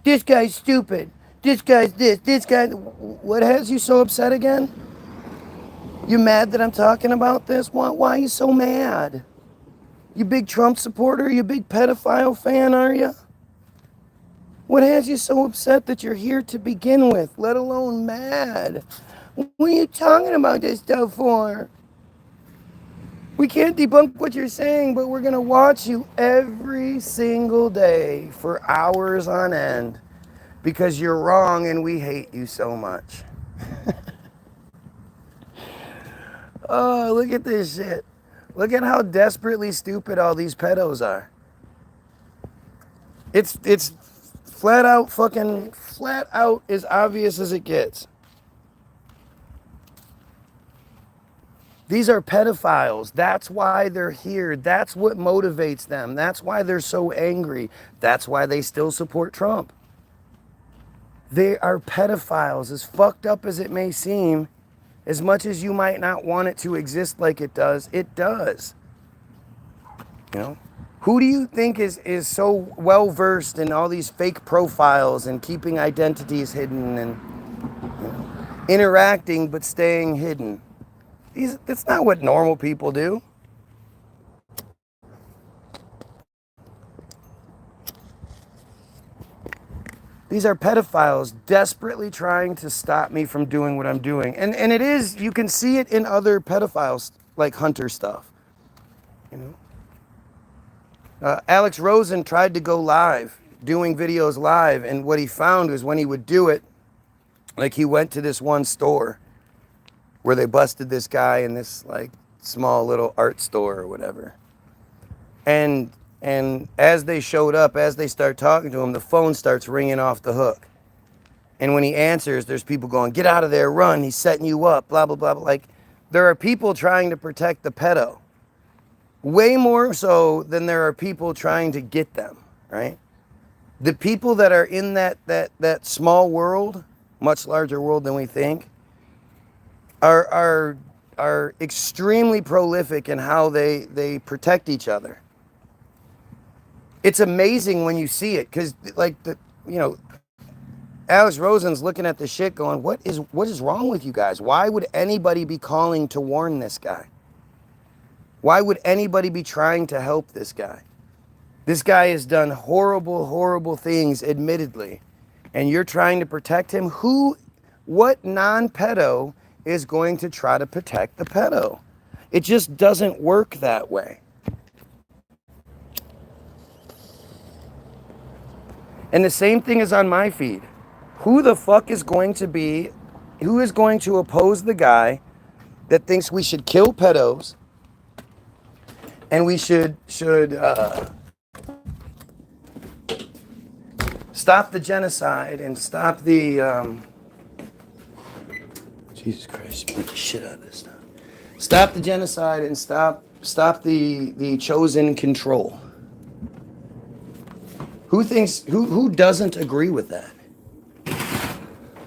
Speaker 1: This guy's stupid. This guy's this guy. What has you so upset again? You mad that I'm talking about this? Why are you so mad? You big Trump supporter? You big pedophile fan, are you? What has you so upset that you're here to begin with, let alone mad? What are you talking about this stuff for? We can't debunk what you're saying, but we're going to watch you every single day for hours on end because you're wrong and we hate you so much. Oh, look at this shit. Look at how desperately stupid all these pedos are. It's flat out as obvious as it gets. These are pedophiles. That's why they're here. That's what motivates them. That's why they're so angry. That's why they still support Trump. They are pedophiles. As fucked up as it may seem, as much as you might not want it to exist like it does, it does. Who do you think is so well versed in all these fake profiles and keeping identities hidden and interacting but staying hidden? That's not what normal people do. These are pedophiles desperately trying to stop me from doing what I'm doing. And it is, you can see it in other pedophiles, like Hunter stuff. Alex Rosen tried to go live, doing videos live, and what he found was when he would do it, like he went to this one store where they busted this guy in this like small little art store or whatever. And as they showed up, as they start talking to him, the phone starts ringing off the hook. And when he answers, there's people going, get out of there, run, he's setting you up, blah, blah, blah. Like, there are people trying to protect the pedo. Way more so than there are people trying to get them, right? The people that are in that small world, much larger world than we think, are extremely prolific in how they protect each other. It's amazing when you see it, because like Alex Rosen's looking at the shit going, what is wrong with you guys? Why would anybody be calling to warn this guy? Why would anybody be trying to help this guy? This guy has done horrible, horrible things, admittedly, and you're trying to protect him? What non-pedo is going to try to protect the pedo? It just doesn't work that way. And the same thing is on my feed. Who the fuck is going to oppose the guy that thinks we should kill pedos and we should stop the genocide and stop the Jesus Christ, you beat the shit out of this stuff. Stop the genocide and stop the chosen control. Who doesn't agree with that?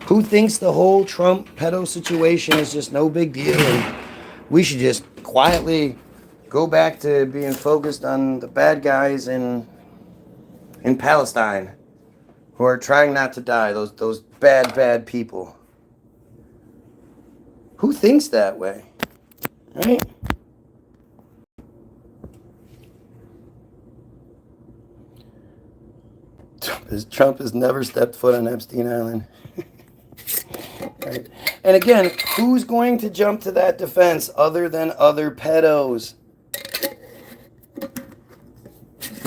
Speaker 1: Who thinks the whole Trump pedo situation is just no big deal and we should just quietly go back to being focused on the bad guys in Palestine who are trying not to die, those bad people? Who thinks that way? Right? Trump has never stepped foot on Epstein Island. Right. And again, who's going to jump to that defense other than other pedos?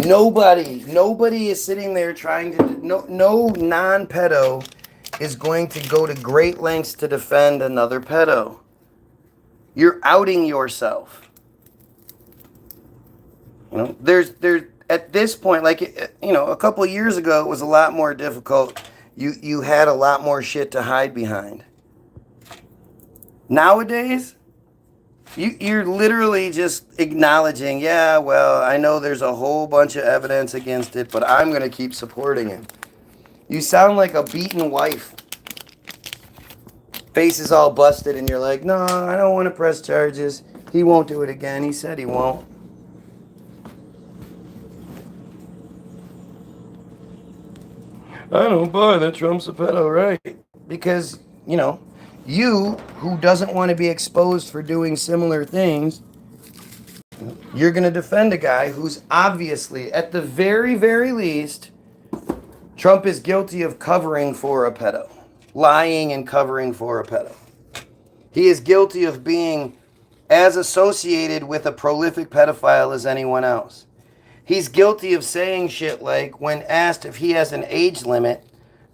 Speaker 1: Nobody is sitting there trying to, no non-pedo is going to go to great lengths to defend another pedo. You're outing yourself. You know, there's at this point, like, you know, a couple of years ago, it was a lot more difficult. You had a lot more shit to hide behind. Nowadays, you're literally just acknowledging, yeah, well, I know there's a whole bunch of evidence against it, but I'm going to keep supporting it. You sound like a beaten wife. Face is all busted, and you're like, no, I don't want to press charges. He won't do it again. He said he won't. I don't buy that Trump's a pedo, right? Because, you know, you, who doesn't want to be exposed for doing similar things, you're going to defend a guy who's obviously, at the very, very least, Trump is guilty of covering for a pedo. Lying and covering for a pedo. He is guilty of being as associated with a prolific pedophile as anyone else. He's guilty of saying shit like, when asked if he has an age limit,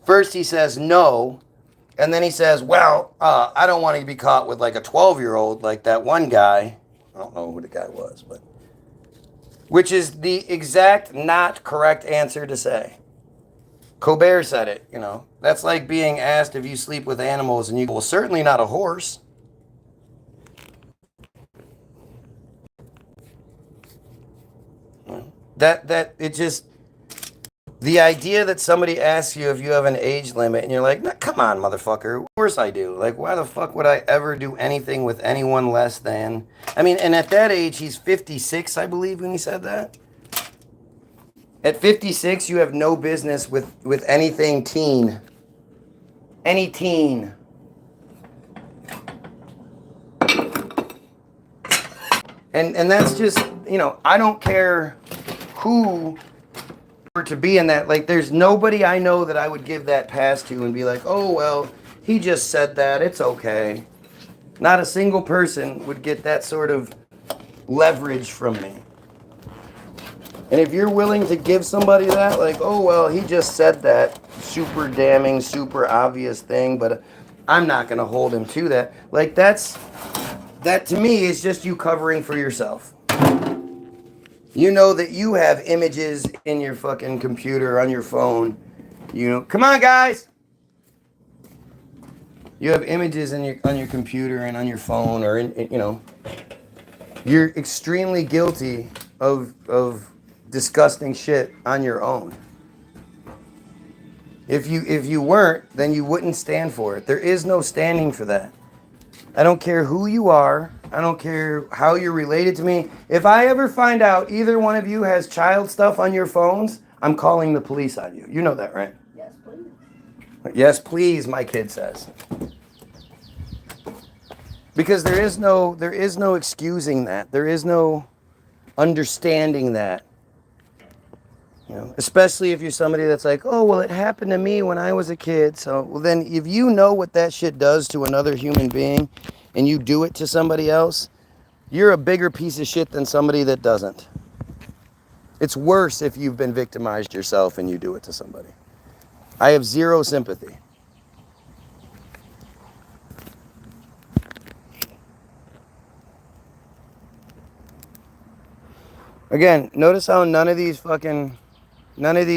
Speaker 1: first he says no, and then he says, well, I don't want to be caught with like a 12-year-old like that one guy. I don't know who the guy was, but... Which is the exact not correct answer to say. Colbert said it, you know. That's like being asked if you sleep with animals and you go, well, certainly not a horse. It just, the idea that somebody asks you if you have an age limit and you're like, nah, come on, motherfucker, of course I do. Like, why the fuck would I ever do anything with anyone less than? I mean, and at that age, he's 56, I believe, when he said that. At 56, you have no business with anything teen. Any teen. And that's just, you know, I don't care who were to be in that. Like, there's nobody I know that I would give that pass to and be like, oh, well, he just said that, it's okay. Not a single person would get that sort of leverage from me. And if you're willing to give somebody that, like, oh, well, he just said that super damning, super obvious thing, but I'm not going to hold him to that. Like, that to me is just you covering for yourself. You know that you have images in your fucking computer, on your phone. You know, come on, guys. You have images on your computer and on your phone, or in, you know, you're extremely guilty of disgusting shit on your own. If you weren't, then you wouldn't stand for it. There is no standing for that. I don't care who you are. I don't care how you're related to me. If I ever find out either one of you has child stuff on your phones, I'm calling the police on you. You know that, right?
Speaker 3: Yes, please.
Speaker 1: Yes, please, my kid says. Because there is no excusing that. There is no understanding that. You know, especially if you're somebody that's like, oh, well, it happened to me when I was a kid. So, well, then if you know what that shit does to another human being and you do it to somebody else, you're a bigger piece of shit than somebody that doesn't. It's worse if you've been victimized yourself and you do it to somebody. I have zero sympathy. Again, notice how none of these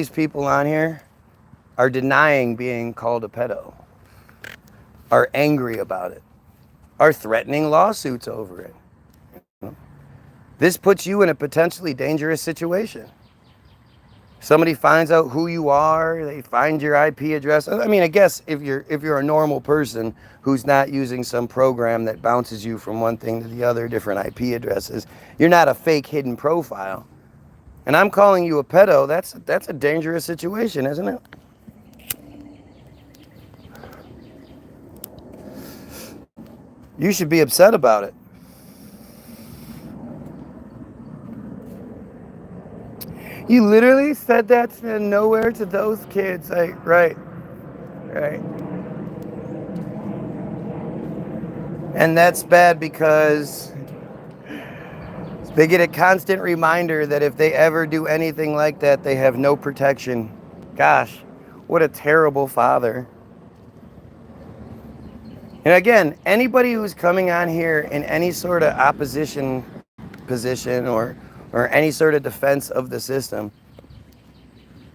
Speaker 1: people on here are denying being called a pedo, are angry about it, are threatening lawsuits over it. This puts you in a potentially dangerous situation. Somebody finds out who you are, they find your IP address. I mean, I guess if you're a normal person who's not using some program that bounces you from one thing to the other, different IP addresses, you're not a fake hidden profile. And I'm calling you a pedo, that's a dangerous situation, isn't it? You should be upset about it. You literally said that to nowhere to those kids. Like, right. And that's bad because they get a constant reminder that if they ever do anything like that, they have no protection. Gosh, what a terrible father. And again, anybody who's coming on here in any sort of opposition position or any sort of defense of the system,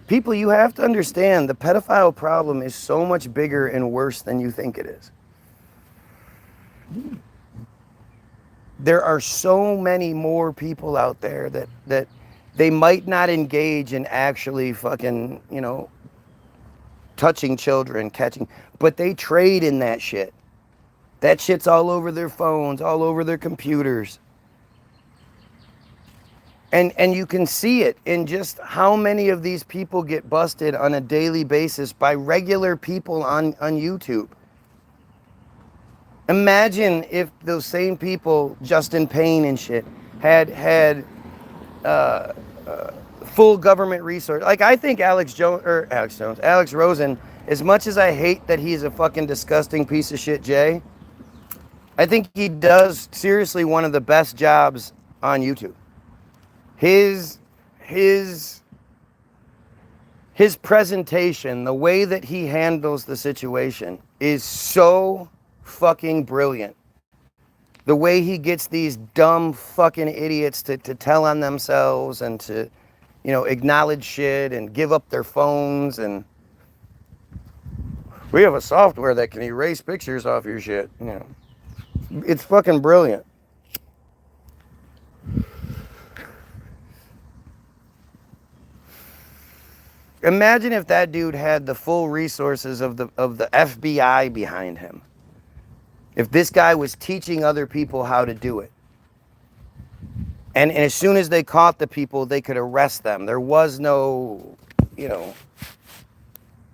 Speaker 1: people, you have to understand the pedophile problem is so much bigger and worse than you think it is. There are so many more people out there that they might not engage in actually fucking, touching children, catching, but they trade in that shit. That shit's all over their phones, all over their computers. And you can see it in just how many of these people get busted on a daily basis by regular people on YouTube. Imagine if those same people, Justin Payne and shit, had full government resource. Like, I think Alex Rosen, as much as I hate that he's a fucking disgusting piece of shit Jay, I think he does seriously one of the best jobs on YouTube. His presentation, the way that he handles the situation is so fucking brilliant. The way he gets these dumb fucking idiots to tell on themselves and to, acknowledge shit and give up their phones. And we have a software that can erase pictures off your shit. It's fucking brilliant. Imagine if that dude had the full resources of the FBI behind him. If this guy was teaching other people how to do it. And as soon as they caught the people, they could arrest them. There was no,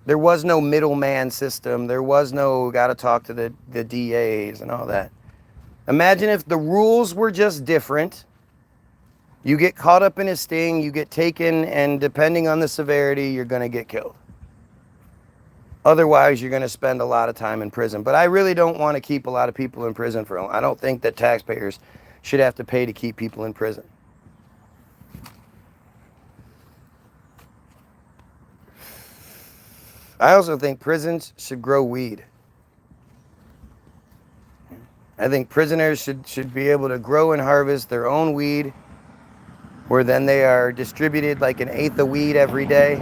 Speaker 1: there was no middleman system. There was no gotta talk to the DAs and all that. Imagine if the rules were just different. You get caught up in a sting, you get taken, and depending on the severity, you're going to get killed. Otherwise, you're going to spend a lot of time in prison. But I really don't want to keep a lot of people in prison for long. I don't think that taxpayers should have to pay to keep people in prison. I also think prisons should grow weed. I think prisoners should be able to grow and harvest their own weed, where then they are distributed like an eighth of weed every day,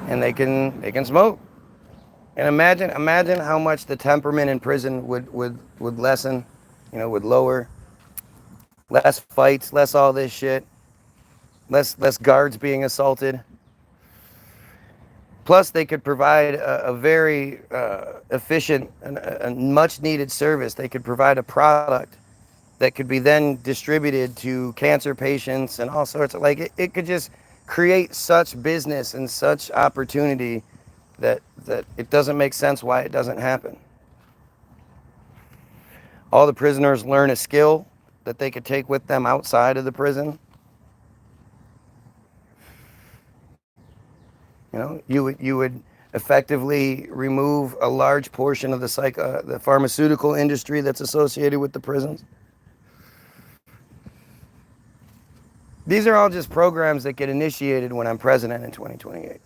Speaker 1: and they can smoke. And imagine how much the temperament in prison would lessen, would lower. Less fights, less all this shit, less guards being assaulted. Plus, they could provide a very efficient and much needed service. They could provide a product that could be then distributed to cancer patients and all sorts of, it could just create such business and such opportunity that it doesn't make sense why it doesn't happen. All the prisoners learn a skill that they could take with them outside of the prison. You would effectively remove a large portion of the pharmaceutical industry that's associated with the prisons. These are all just programs that get initiated when I'm president in 2028.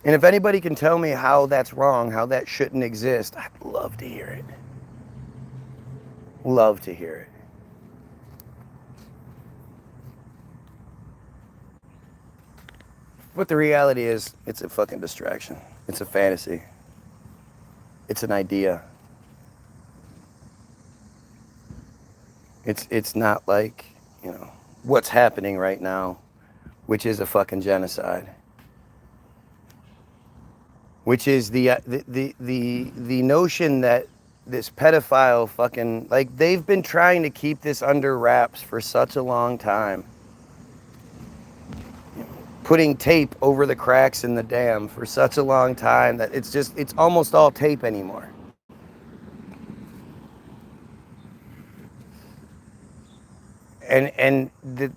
Speaker 1: And if anybody can tell me how that's wrong, how that shouldn't exist, I'd love to hear it. Love to hear it. But the reality is, it's a fucking distraction. It's a fantasy. It's an idea. It's not like, you know, what's happening right now, which is a fucking genocide. Which is the notion that this pedophile fucking, like, they've been trying to keep this under wraps for such a long time. Putting tape over the cracks in the dam for such a long time that it's almost all tape anymore. And the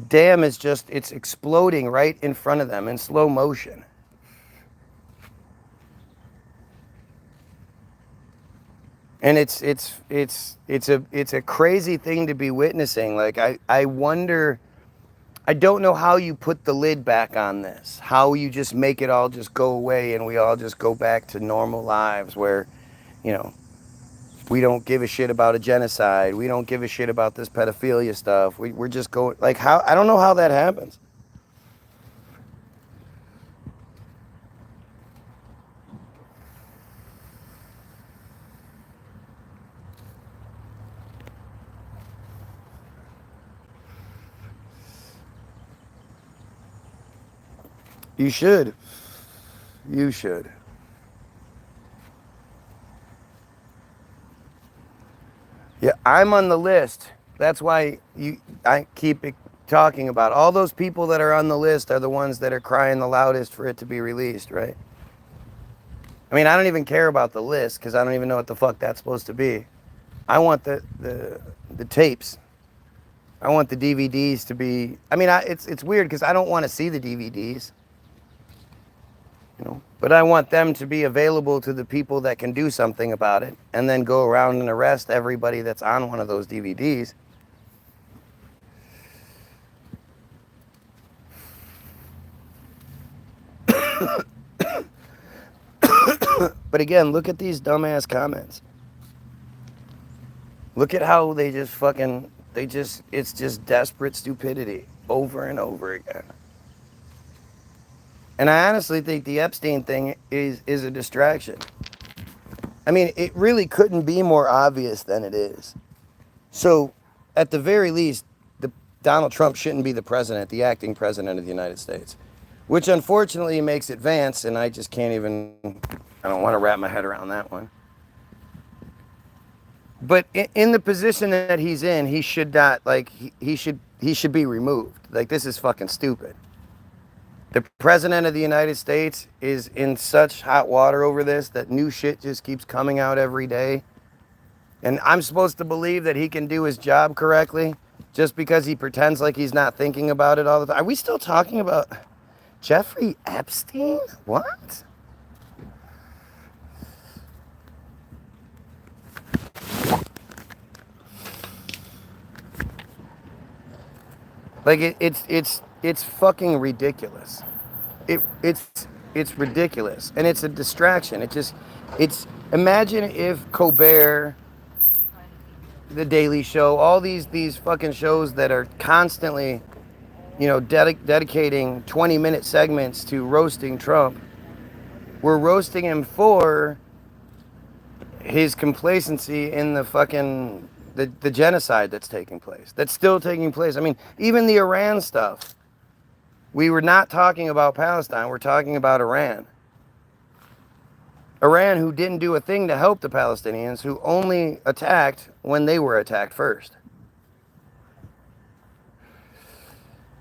Speaker 1: dam is just, it's exploding right in front of them in slow motion. And it's a crazy thing to be witnessing. Like, I wonder, I don't know how you put the lid back on this, how you just make it all just go away and we all just go back to normal lives where, you know, we don't give a shit about a genocide. We don't give a shit about this pedophilia stuff. We're just going, like, how, I don't know how that happens. You should. You should. Yeah, I'm on the list. That's why I keep talking about all those people that are on the list are the ones that are crying the loudest for it to be released, right? I mean, I don't even care about the list because I don't even know what the fuck that's supposed to be. I want the tapes. I want the DVDs to be. I mean, it's weird because I don't want to see the DVDs. You know, but I want them to be available to the people that can do something about it and then go around and arrest everybody that's on one of those DVDs. But again, look at these dumbass comments. Look at how they just fucking, it's just desperate stupidity over and over again. And I honestly think the Epstein thing is a distraction. I mean, it really couldn't be more obvious than it is. So, at the very least, Donald Trump shouldn't be the president, the acting president of the United States. Which unfortunately makes it Vance, and I just can't even, I don't want to wrap my head around that one. But in the position that he's in, he should not, like, he should be removed. Like, this is fucking stupid. The president of the United States is in such hot water over this that new shit just keeps coming out every day. And I'm supposed to believe that he can do his job correctly just because he pretends like he's not thinking about it all the time. Are we still talking about Jeffrey Epstein? What? Like, it's fucking ridiculous. It's ridiculous, and it's a distraction. It's imagine if Colbert, The Daily Show, all these fucking shows that are constantly, you know, dedicating 20-minute segments to roasting Trump, were roasting him for his complacency in the fucking the genocide that's taking place, that's still taking place. I mean, even the Iran stuff. We were not talking about Palestine. We're talking about Iran. Iran, who didn't do a thing to help the Palestinians, who only attacked when they were attacked first.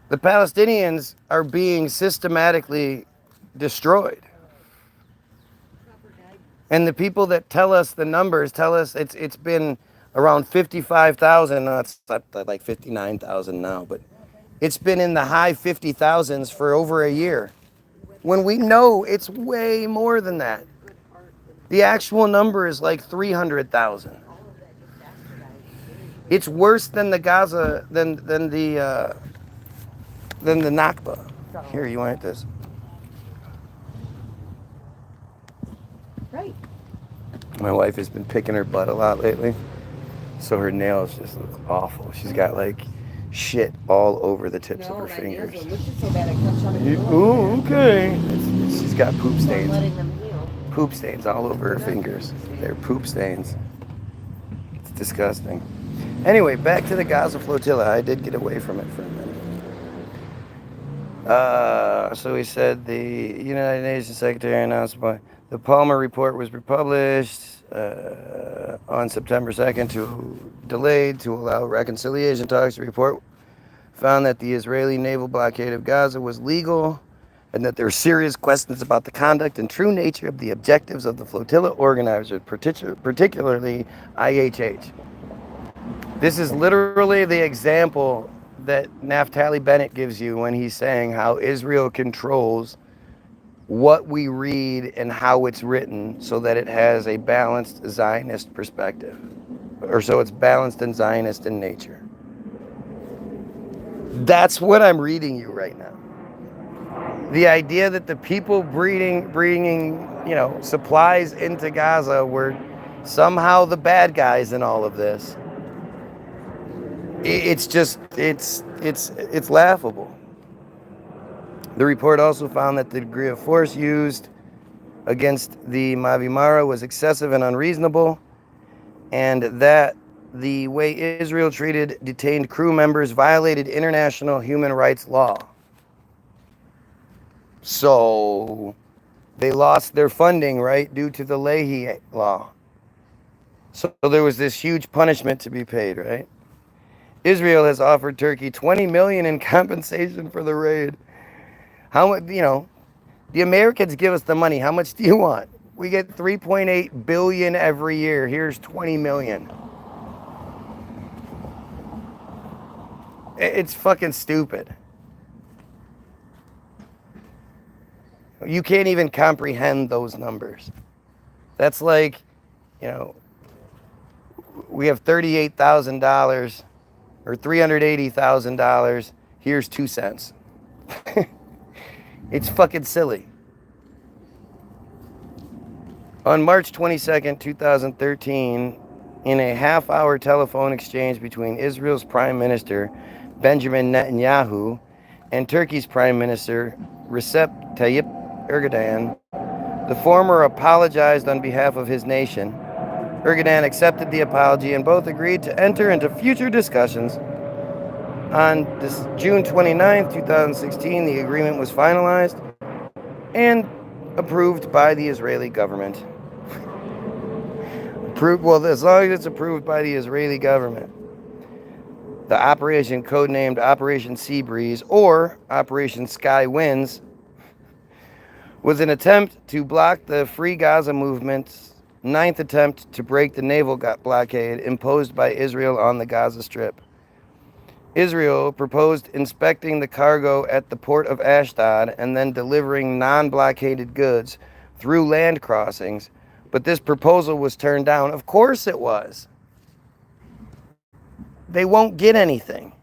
Speaker 1: The Palestinians are being systematically destroyed. And the people that tell us the numbers tell us it's been around 55,000. No, it's like 59,000 now, but it's been in the high 50,000s for over a year. When we know it's way more than that. The actual number is like 300,000. It's worse than the Gaza, than the Nakba. Here, you want this?
Speaker 4: Right.
Speaker 1: My wife has been picking her butt a lot lately, so her nails just look awful. She's got like shit all over the tips of her fingers.
Speaker 4: Nails are looking so bad I can't shut it off.
Speaker 1: Ooh, okay. She's got poop
Speaker 4: I'm
Speaker 1: stains.
Speaker 4: letting them heal.
Speaker 1: Poop stains all over her fingers. They're poop stains. It's disgusting. Anyway, back to the Gaza flotilla. I did get away from it for a minute. So he said the United Nations Secretary announced the Palmer report was republished on September 2nd delayed to allow reconciliation talks. The report found that the Israeli naval blockade of Gaza was legal and that there were serious questions about the conduct and true nature of the objectives of the flotilla organizers, particularly IHH. This is literally the example that Naftali Bennett gives you when he's saying how Israel controls what we read and how it's written so that it has a balanced Zionist perspective, or so it's balanced and Zionist in nature. That's what I'm reading you right now. The idea that the people bringing supplies into Gaza were somehow the bad guys in all of this. It's laughable. The report also found that the degree of force used against the Mavi Mara was excessive and unreasonable, and that the way Israel treated detained crew members violated international human rights law. So they lost their funding, right, due to the Leahy law. So there was this huge punishment to be paid, right? Israel has offered Turkey $20 million in compensation for the raid. How much, the Americans give us the money. How much do you want? We get $3.8 billion every year. Here's $20 million. It's fucking stupid. You can't even comprehend those numbers. That's like, we have $38,000 or $380,000. Here's 2 cents. It's fucking silly. On March 22nd, 2013, in a half-hour telephone exchange between Israel's Prime Minister Benjamin Netanyahu and Turkey's Prime Minister Recep Tayyip Erdogan, the former apologized on behalf of his nation. Erdogan accepted the apology and both agreed to enter into future discussions. On this June 29th, 2016, the agreement was finalized and approved by the Israeli government. As long as it's approved by the Israeli government. The operation, codenamed Operation Sea Breeze or Operation Sky Winds, was an attempt to block the Free Gaza movement's 9th attempt to break the naval blockade imposed by Israel on the Gaza Strip. Israel proposed inspecting the cargo at the port of Ashdod and then delivering non-blockaded goods through land crossings, but this proposal was turned down. Of course it was. They won't get anything.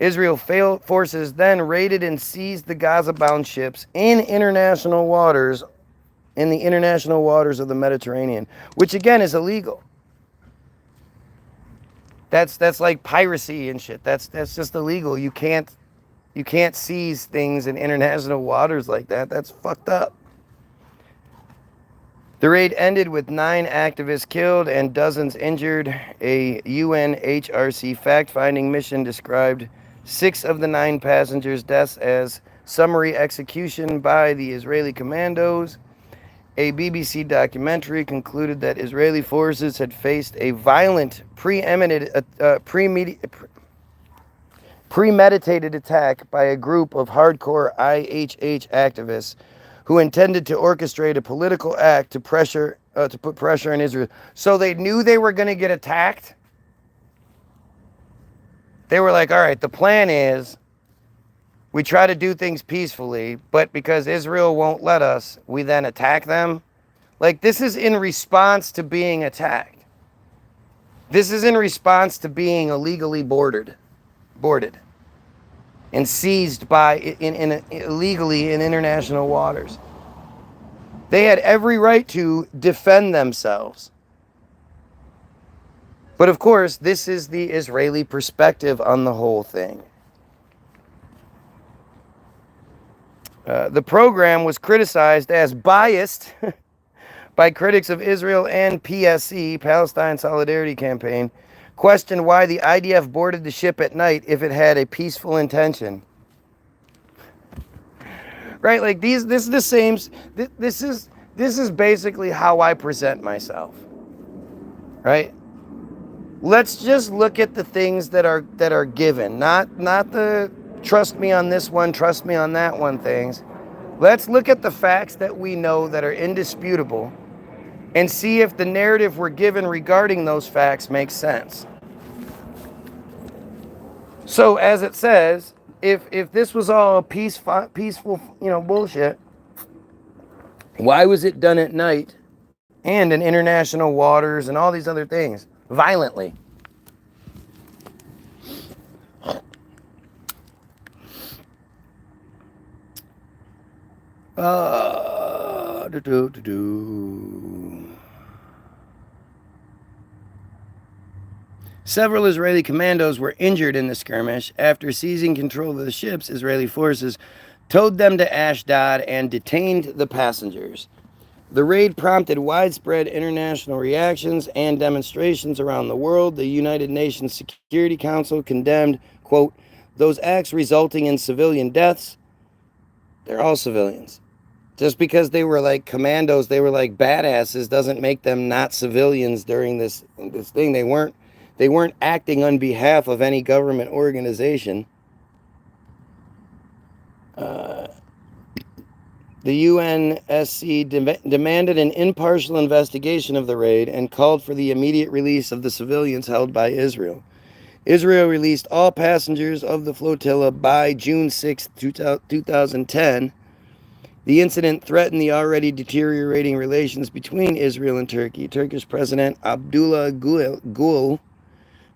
Speaker 1: Israel forces then raided and seized the Gaza-bound ships in the international waters of the Mediterranean, which again is illegal. That's like piracy and shit. That's just illegal. You can't seize things in international waters like that. That's fucked up. The raid ended with 9 activists killed and dozens injured. A UNHRC fact-finding mission described 6 of the 9 passengers' deaths as summary execution by the Israeli commandos. A BBC documentary concluded that Israeli forces had faced a violent, premeditated attack by a group of hardcore IHH activists who intended to orchestrate a political act to put pressure on Israel. So they knew they were going to get attacked. They were like, all right, the plan is we try to do things peacefully, but because Israel won't let us, we then attack them. Like, this is in response to being attacked. This is in response to being illegally boarded and seized illegally in international waters. They had every right to defend themselves. But of course, this is the Israeli perspective on the whole thing. The program was criticized as biased by critics of Israel and PSC, Palestine Solidarity Campaign, questioned why the IDF boarded the ship at night if it had a peaceful intention. Right? Like this is the same. This is basically how I present myself. Right? Let's just look at the things that are given, not the trust me on this one, trust me on that one things. Let's look at the facts that we know that are indisputable and see if the narrative we're given regarding those facts makes sense. So as it says, if this was all peaceful, bullshit, why was it done at night and in international waters and all these other things violently? Several Israeli commandos were injured in the skirmish. After seizing control of the ships, Israeli forces towed them to Ashdod and detained the passengers. The raid prompted widespread international reactions and demonstrations around the world. The United Nations Security Council condemned, quote, those acts resulting in civilian deaths. They're all civilians. Just because they were like commandos, they were like badasses, doesn't make them not civilians during this thing. They weren't acting on behalf of any government organization. The UNSC demanded an impartial investigation of the raid and called for the immediate release of the civilians held by Israel. Israel released all passengers of the flotilla by June 6, 2010. The incident threatened the already deteriorating relations between Israel and Turkey. Turkish President Abdullah Gül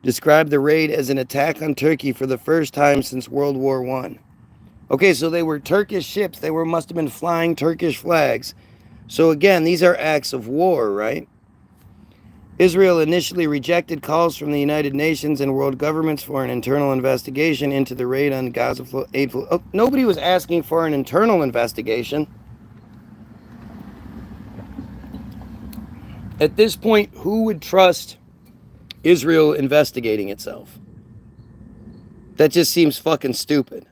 Speaker 1: described the raid as an attack on Turkey for the first time since World War I. Okay, so they were Turkish ships. They must have been flying Turkish flags. So again, these are acts of war, right? Israel initially rejected calls from the United Nations and world governments for an internal investigation into the raid on Gaza aid. Nobody was asking for an internal investigation. At this point, who would trust Israel investigating itself? That just seems fucking stupid.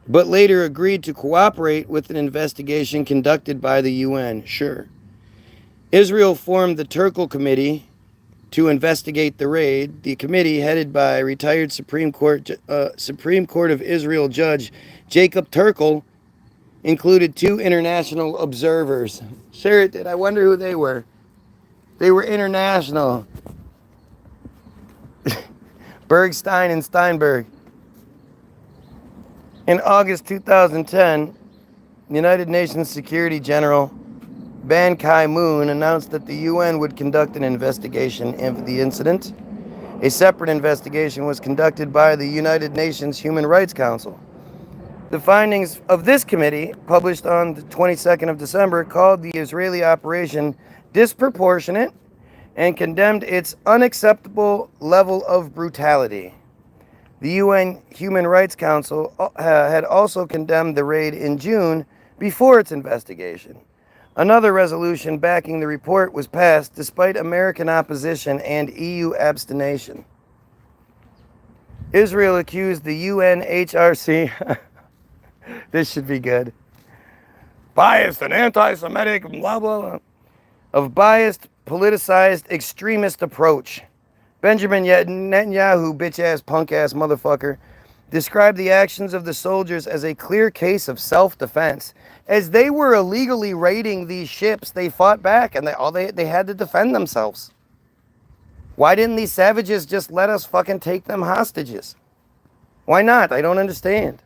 Speaker 1: But later agreed to cooperate with an investigation conducted by the UN. Sure. Israel formed the Turkle Committee to investigate the raid. The committee, headed by retired Supreme Court of Israel Judge Jacob Turkle, included 2 international observers. Sure it did. I wonder who they were. They were international. Bergstein and Steinberg. In August 2010, the United Nations Security General Ban Ki-moon announced that the UN would conduct an investigation into the incident. A separate investigation was conducted by the United Nations Human Rights Council. The findings of this committee, published on the 22nd of December, called the Israeli operation disproportionate and condemned its unacceptable level of brutality. The UN Human Rights Council had also condemned the raid in June before its investigation. Another resolution backing the report was passed despite American opposition and EU abstention. Israel accused the UNHRC, this should be good, biased and anti-Semitic, blah, blah, blah, of biased, politicized, extremist approach. Benjamin Netanyahu, bitch-ass, punk-ass motherfucker, described the actions of the soldiers as a clear case of self-defense. As they were illegally raiding these ships, they fought back and they had to defend themselves. Why didn't these savages just let us fucking take them hostages? Why not? I don't understand.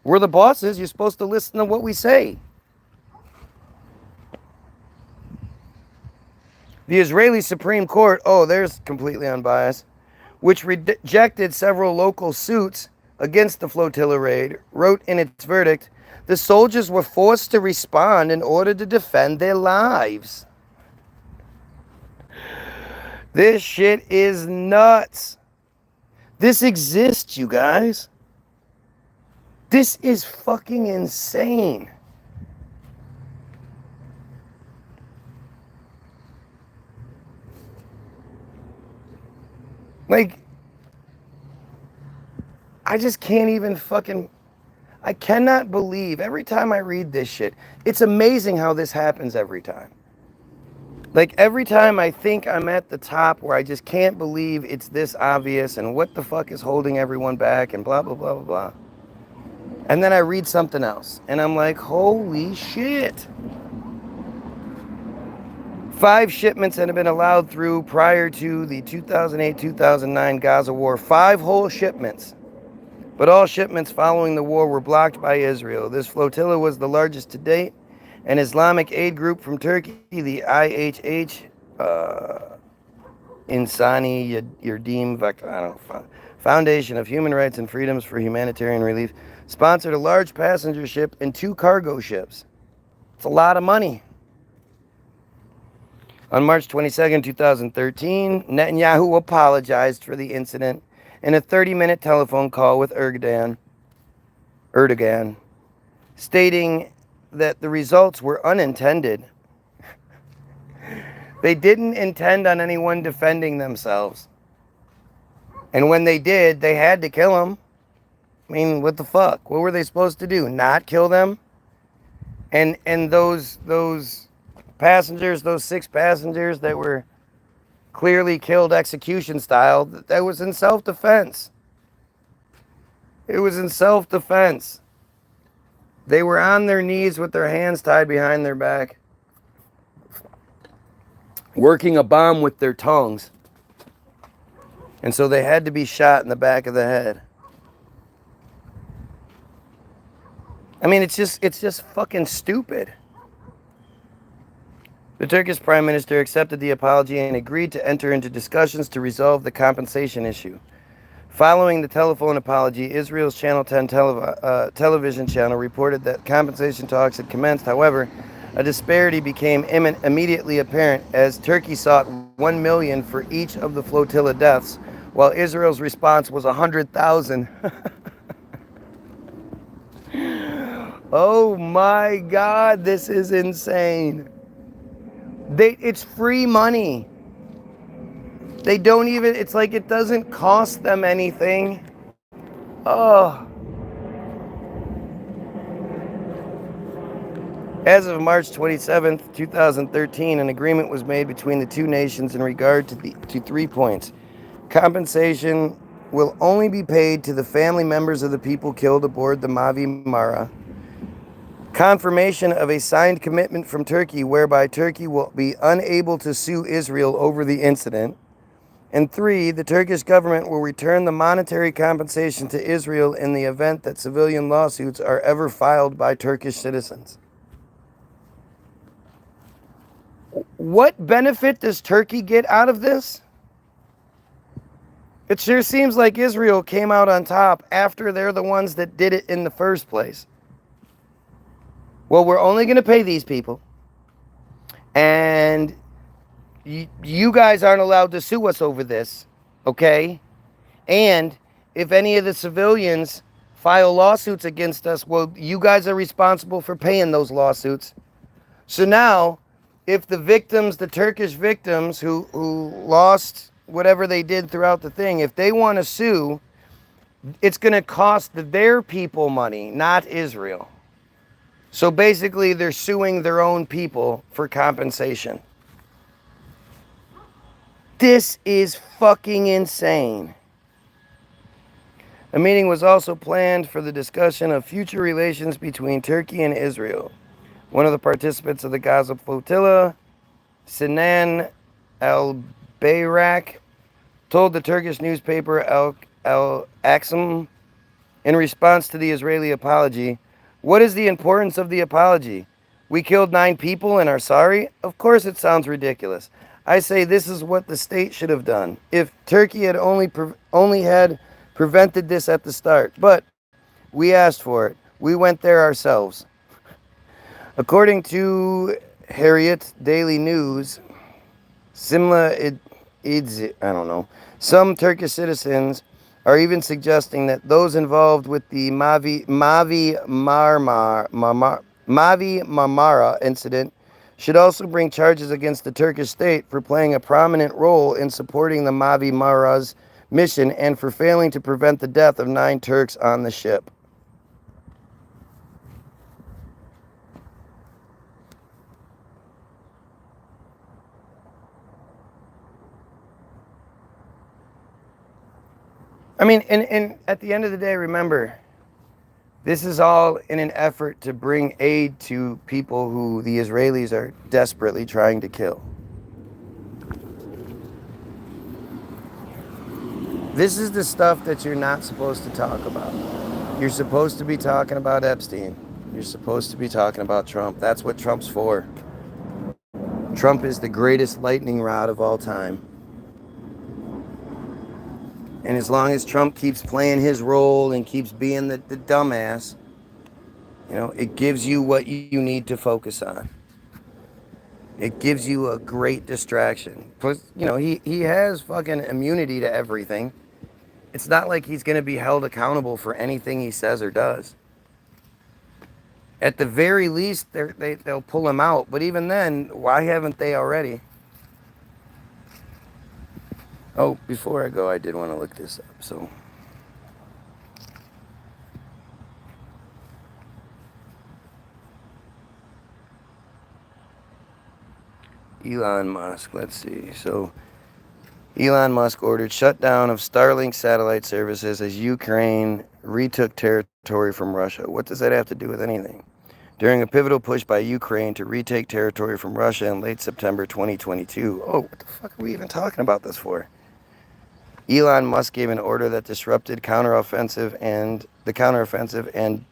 Speaker 1: We're the bosses. You're supposed to listen to what we say. The Israeli Supreme Court, there's completely unbiased, which rejected several local suits against the flotilla raid, wrote in its verdict, the soldiers were forced to respond in order to defend their lives. This shit is nuts. This exists, you guys. This is fucking insane. Like, I just can't even I cannot believe every time I read this shit. It's amazing how this happens every time. Like, every time I think I'm at the top where I just can't believe it's this obvious and what the fuck is holding everyone back and blah, blah, blah, blah, blah. And then I read something else and I'm like, holy shit. 5 shipments had been allowed through prior to the 2008-2009 Gaza war. 5 whole shipments. But all shipments following the war were blocked by Israel. This flotilla was the largest to date. An Islamic aid group from Turkey, the IHH, Insani Yardim Foundation of Human Rights and Freedoms for Humanitarian Relief, sponsored a large passenger ship and 2 cargo ships. It's a lot of money. On March 22, 2013, Netanyahu apologized for the incident in a 30-minute telephone call with Erdogan, stating that the results were unintended. They didn't intend on anyone defending themselves. And when they did, they had to kill them. I mean, what the fuck? What were they supposed to do? Not kill them? And those passengers, those 6 passengers that were clearly killed execution style, that was in self-defense. It was in self-defense. They were on their knees with their hands tied behind their back, working a bomb with their tongues. And so they had to be shot in the back of the head. I mean, it's just fucking stupid. The Turkish Prime Minister accepted the apology and agreed to enter into discussions to resolve the compensation issue. Following the telephone apology, Israel's Channel 10 television channel reported that compensation talks had commenced. However, a disparity became immediately apparent as Turkey sought $1 million for each of the flotilla deaths, while Israel's response was $100,000. Oh my God, this is insane. It's free money. They don't even, it's like it doesn't cost them anything. Oh. As of March 27th, 2013, an agreement was made between the 2 nations in regard to 3 points. Compensation will only be paid to the family members of the people killed aboard the Mavi Mara. Confirmation of a signed commitment from Turkey whereby Turkey will be unable to sue Israel over the incident. And 3, the Turkish government will return the monetary compensation to Israel in the event that civilian lawsuits are ever filed by Turkish citizens. What benefit does Turkey get out of this? It sure seems like Israel came out on top after they're the ones that did it in the first place. Well, we're only going to pay these people, and you guys aren't allowed to sue us over this, okay? And if any of the civilians file lawsuits against us, well, you guys are responsible for paying those lawsuits. So now, if the victims, the Turkish victims who lost whatever they did throughout the thing, if they want to sue, it's going to cost their people money, not Israel. So basically, they're suing their own people for compensation. This is fucking insane. A meeting was also planned for the discussion of future relations between Turkey and Israel. One of the participants of the Gaza flotilla, Sinan al-Bayrak, told the Turkish newspaper Al-Aqsam in response to the Israeli apology, "What is the importance of the apology? We killed 9 people and are sorry? Of course it sounds ridiculous. I say this is what the state should have done. If Turkey had only had prevented this at the start. But we asked for it. We went there ourselves." According to Harriet Daily News, some Turkish citizens are even suggesting that those involved with the Mavi Marmara incident should also bring charges against the Turkish state for playing a prominent role in supporting the Mavi Maras mission and for failing to prevent the death of 9 Turks on the ship. I mean, and at the end of the day, remember, this is all in an effort to bring aid to people who the Israelis are desperately trying to kill. This is the stuff that you're not supposed to talk about. You're supposed to be talking about Epstein. You're supposed to be talking about Trump. That's what Trump's for. Trump is the greatest lightning rod of all time. And as long as Trump keeps playing his role and keeps being the dumbass, you know, it gives you what you need to focus on. It gives you a great distraction. Plus, you know, he has fucking immunity to everything. It's not like he's going to be held accountable for anything he says or does. At the very least, they'll pull him out. But even then, why haven't they already? Oh, before I go, I did want to look this up. So, Elon Musk, let's see. So, Elon Musk ordered shutdown of Starlink satellite services as Ukraine retook territory from Russia. What does that have to do with anything? During a pivotal push by Ukraine to retake territory from Russia in late September 2022. Oh, what the fuck are we even talking about this for? Elon Musk gave an order that disrupted the counteroffensive and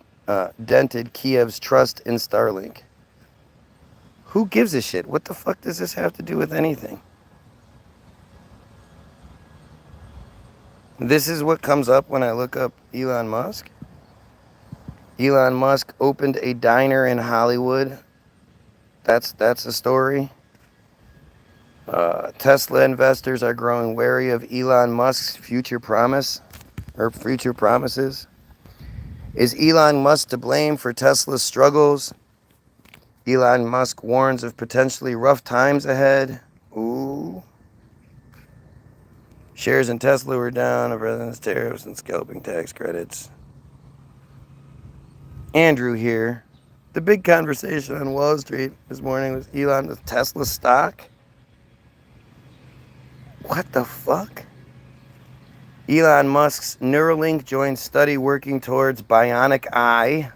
Speaker 1: dented Kiev's trust in Starlink. Who gives a shit? What the fuck does this have to do with anything? This is what comes up when I look up Elon Musk. Elon Musk opened a diner in Hollywood. That's a story. Tesla investors are growing wary of Elon Musk's future promises. Is Elon Musk to blame for Tesla's struggles? Elon Musk warns of potentially rough times ahead. Ooh. Shares in Tesla were down of president's tariffs and scalping tax credits. Andrew here. The big conversation on Wall Street this morning was Elon with Tesla stock. What the fuck? Elon Musk's Neuralink joins study working towards bionic eye.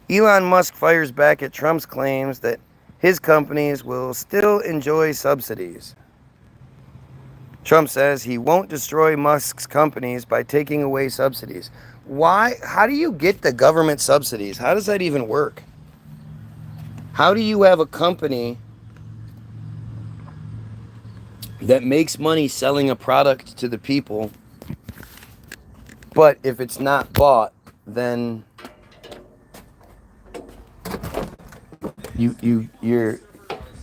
Speaker 1: Elon Musk fires back at Trump's claims that his companies will still enjoy subsidies. Trump says he won't destroy Musk's companies by taking away subsidies. Why? How do you get the government subsidies? How does that even work? How do you have a company that makes money selling a product to the people, but if it's not bought, then your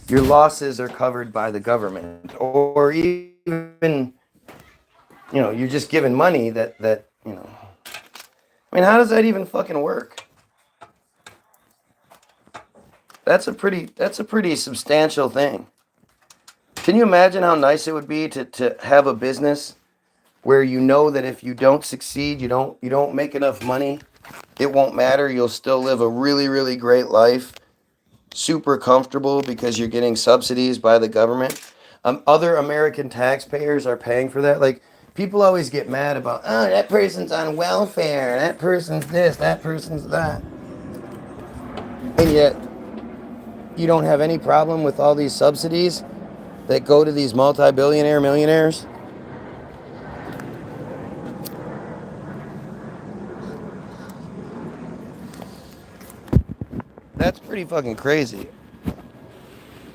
Speaker 1: losses are covered by the government, or even, you know, you're just given money that you know. I mean, how does that even fucking work? That's a pretty substantial thing. Can you imagine how nice it would be to have a business where you know that if you don't succeed, you don't make enough money, it won't matter, you'll still live a really, really great life, super comfortable because you're getting subsidies by the government. Other American taxpayers are paying for that. Like, people always get mad about, oh, that person's on welfare, that person's this, that person's that. And yet, you don't have any problem with all these subsidies that go to these multi-billionaire millionaires. That's pretty fucking crazy.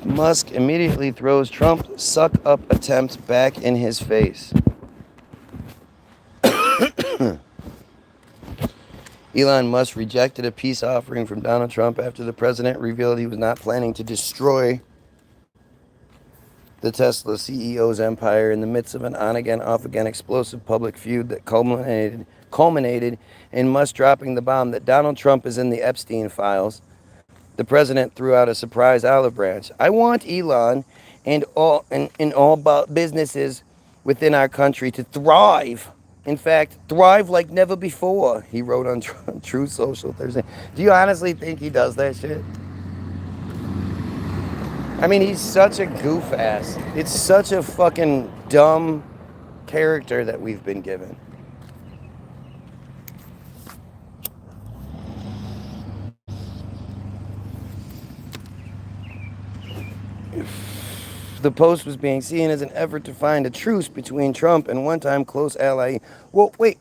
Speaker 1: Musk immediately throws Trump suck-up attempt back in his face. Elon Musk rejected a peace offering from Donald Trump after the president revealed he was not planning to destroy the Tesla CEO's empire in the midst of an on-again, off-again explosive public feud that culminated in Musk dropping the bomb that Donald Trump is in the Epstein files. The president threw out a surprise olive branch. I want Elon and all about businesses within our country to thrive. In fact, thrive like never before, he wrote on True Social Thursday. Do you honestly think he does that shit? I mean, he's such a goof ass. It's such a fucking dumb character that we've been given. The post was being seen as an effort to find a truce between Trump and one-time close ally. Well, wait,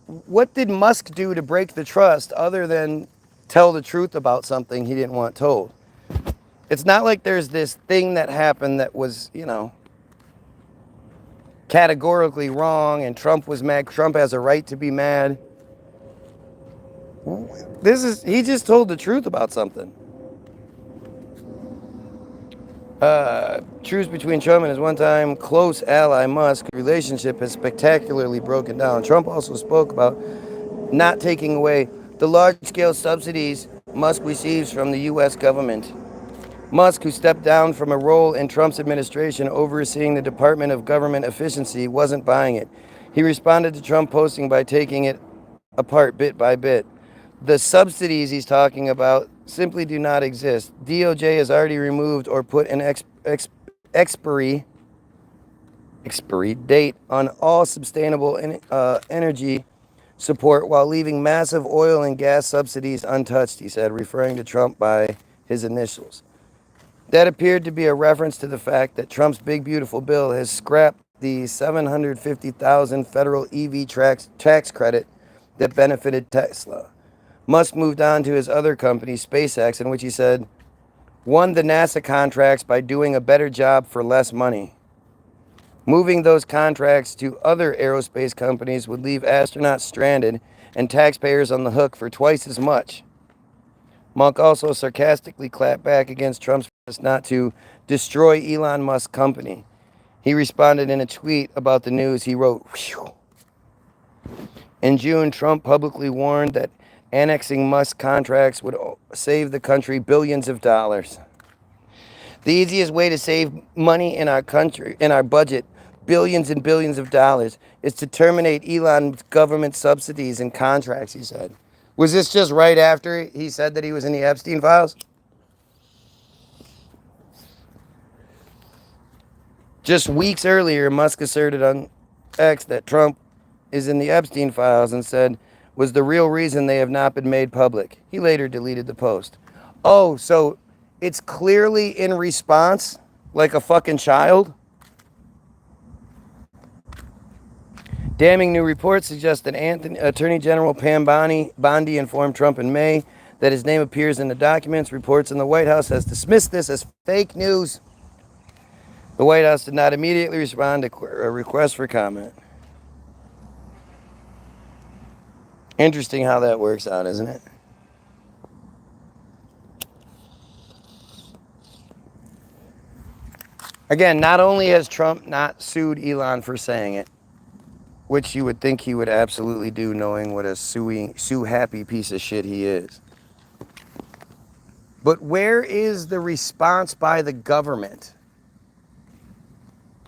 Speaker 1: what did Musk do to break the trust other than tell the truth about something he didn't want told? It's not like there's this thing that happened that was, you know, categorically wrong and Trump was mad. Trump has a right to be mad. He just told the truth about something. Truce between Trump and his one-time close ally Musk relationship has spectacularly broken down. Trump also spoke about not taking away the large-scale subsidies Musk receives from the U.S. government. Musk, who stepped down from a role in Trump's administration overseeing the Department of Government Efficiency, wasn't buying it. He responded to Trump posting by taking it apart bit by bit. The subsidies he's talking about simply do not exist. DOJ has already removed or put an expiry date on all sustainable energy support while leaving massive oil and gas subsidies untouched, he said, referring to Trump by his initials. That appeared to be a reference to the fact that Trump's big beautiful bill has scrapped the $750,000 federal EV tax credit that benefited Tesla. Musk moved on to his other company, SpaceX, in which he said, won the NASA contracts by doing a better job for less money. Moving those contracts to other aerospace companies would leave astronauts stranded and taxpayers on the hook for twice as much. Musk also sarcastically clapped back against Trump's promise not to destroy Elon Musk's company. He responded in a tweet about the news. He wrote, "Phew." In June, Trump publicly warned that annexing Musk's contracts would save the country billions of dollars. The easiest way to save money in our country, in our budget, billions and billions of dollars, is to terminate Elon's government subsidies and contracts, he said. Was this just right after he said that he was in the Epstein files? Just weeks earlier, Musk asserted on X that Trump is in the Epstein files and said was the real reason they have not been made public. He later deleted the post. Oh, so it's clearly in response, like a fucking child? Damning new reports suggest that Attorney General Pam Bondi informed Trump in May that his name appears in the documents. Reports in the White House has dismissed this as fake news. The White House did not immediately respond to a request for comment. Interesting how that works out, isn't it? Again, not only has Trump not sued Elon for saying it, which you would think he would absolutely do, knowing what a sue-happy piece of shit he is. But where is the response by the government?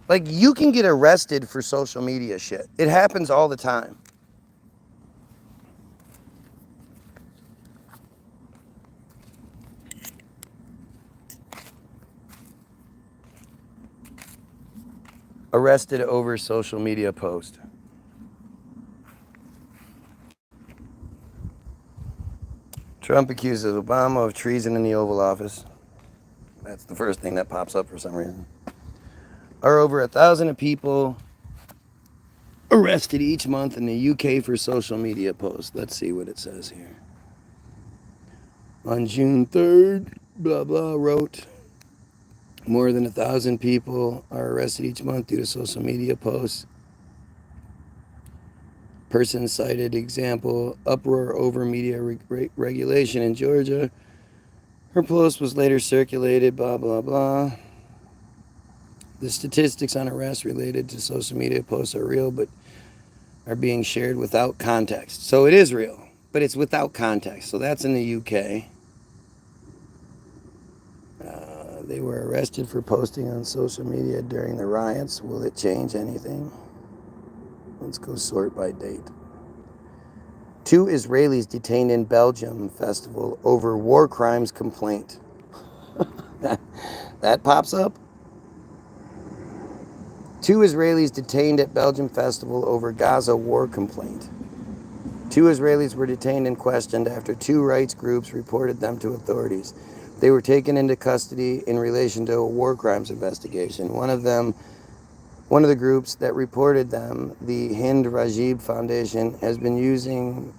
Speaker 1: Like, you can get arrested for social media shit. It happens all the time. Arrested over social media post. Trump accuses Obama of treason in the Oval Office. That's the first thing that pops up for some reason. Are over 1,000 people arrested each month in the UK for social media posts. Let's see what it says here. On June 3rd, blah, blah, wrote, more than 1,000 people are arrested each month due to social media posts. Person cited example, uproar over media regulation in Georgia. Her post was later circulated, blah, blah, blah. The statistics on arrests related to social media posts are real, but are being shared without context. So it is real, but it's without context. So that's in the UK. They were arrested for posting on social media during the riots. Will it change anything? Let's go sort by date. 2 Israelis detained in Belgium festival over war crimes complaint. That pops up. 2 Israelis detained at Belgium festival over Gaza war complaint. 2 Israelis were detained and questioned after 2 rights groups reported them to authorities. They were taken into custody in relation to a war crimes investigation. One of the groups that reported them, the Hind Rajib Foundation, has been using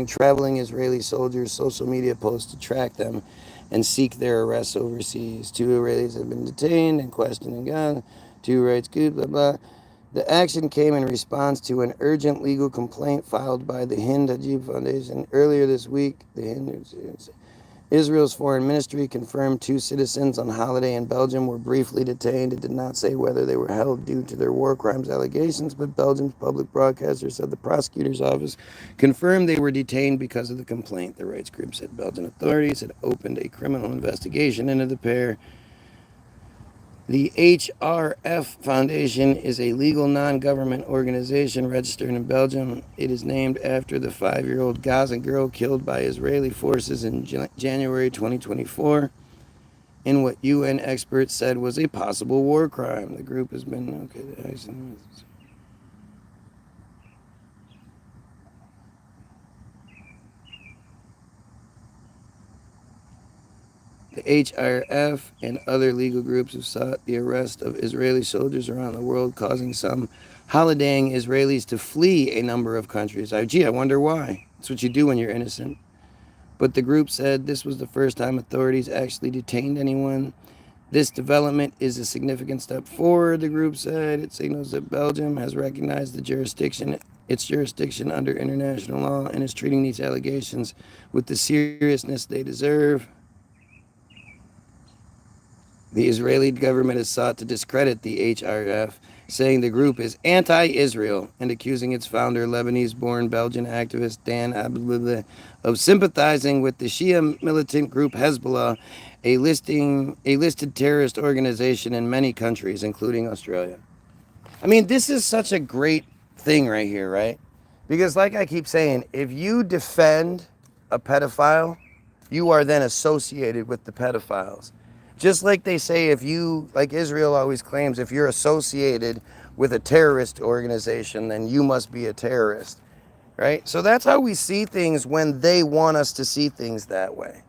Speaker 1: traveling Israeli soldiers' social media posts to track them and seek their arrests overseas. 2 Israelis have been detained and questioned in Gaza. 2 rights groups, blah, blah. The action came in response to an urgent legal complaint filed by the Hind Rajib Foundation. Earlier this week, Israel's foreign ministry confirmed 2 citizens on holiday in Belgium were briefly detained. It did not say whether they were held due to their war crimes allegations, but Belgium's public broadcaster said the prosecutor's office confirmed they were detained because of the complaint. The rights group said Belgian authorities had opened a criminal investigation into the pair. The HRF Foundation is a legal non-government organization registered in Belgium. It is named after the 5-year-old Gaza girl killed by Israeli forces in January 2024 in what UN experts said was a possible war crime. The group has been... The HRF and other legal groups have sought the arrest of Israeli soldiers around the world, causing some holidaying Israelis to flee a number of countries. I wonder why. That's what you do when you're innocent. But the group said this was the first time authorities actually detained anyone. This development is a significant step forward, the group said. It signals that Belgium has recognized its jurisdiction under international law and is treating these allegations with the seriousness they deserve. The Israeli government has sought to discredit the HRF, saying the group is anti-Israel and accusing its founder, Lebanese-born Belgian activist Dan Abdullah, of sympathizing with the Shia militant group Hezbollah, a listed terrorist organization in many countries, including Australia. I mean, this is such a great thing right here, right? Because like I keep saying, if you defend a pedophile, you are then associated with the pedophiles. Just like they say, if you, like Israel always claims, if you're associated with a terrorist organization, then you must be a terrorist, right? So that's how we see things when they want us to see things that way.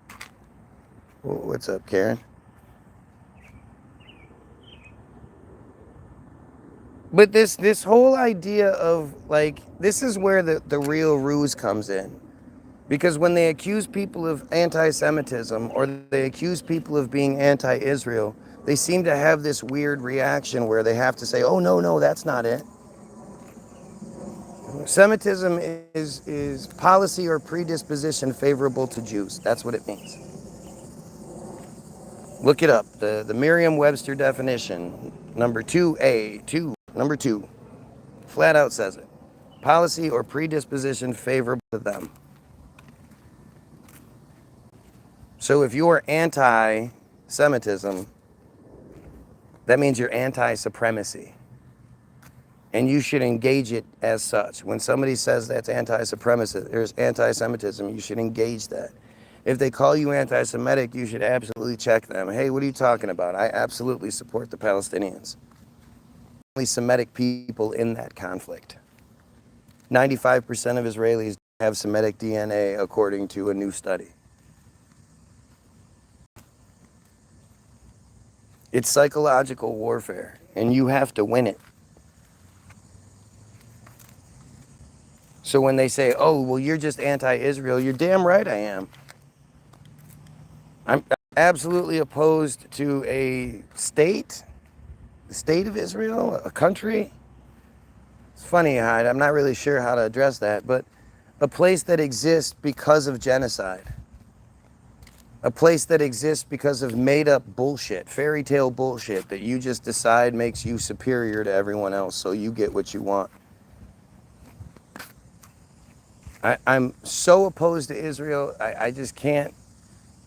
Speaker 1: What's up, Karen? But this whole idea of, like, this is where the real ruse comes in. Because when they accuse people of anti-Semitism or they accuse people of being anti-Israel, they seem to have this weird reaction where they have to say, oh, no, that's not it. Semitism is policy or predisposition favorable to Jews. That's what it means. Look it up. The Merriam-Webster definition, number 2, flat out says it. Policy or predisposition favorable to them. So if you're anti-Semitism, that means you're anti-supremacy. And you should engage it as such. When somebody says that's anti-supremacy, there's anti-Semitism, you should engage that. If they call you anti-Semitic, you should absolutely check them. Hey, what are you talking about? I absolutely support the Palestinians. Only Semitic people in that conflict. 95% of Israelis have Semitic DNA, according to a new study. It's psychological warfare, and you have to win it. So when they say, oh, well, you're just anti-Israel, you're damn right I am. I'm absolutely opposed to a state, the state of Israel, a country. It's funny, I'm not really sure how to address that, but a place that exists because of genocide. A place that exists because of made-up bullshit, fairy tale bullshit that you just decide makes you superior to everyone else so you get what you want. I'm so opposed to Israel, I just can't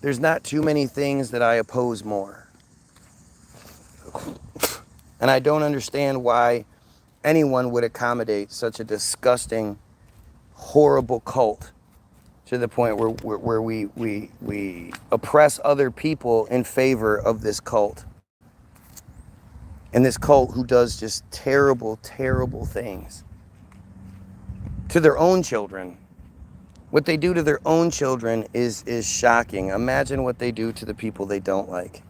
Speaker 1: there's not too many things that I oppose more. And I don't understand why anyone would accommodate such a disgusting, horrible cult to the point where we oppress other people in favor of this cult. And this cult who does just terrible, terrible things to their own children. What they do to their own children is shocking. Imagine what they do to the people they don't like.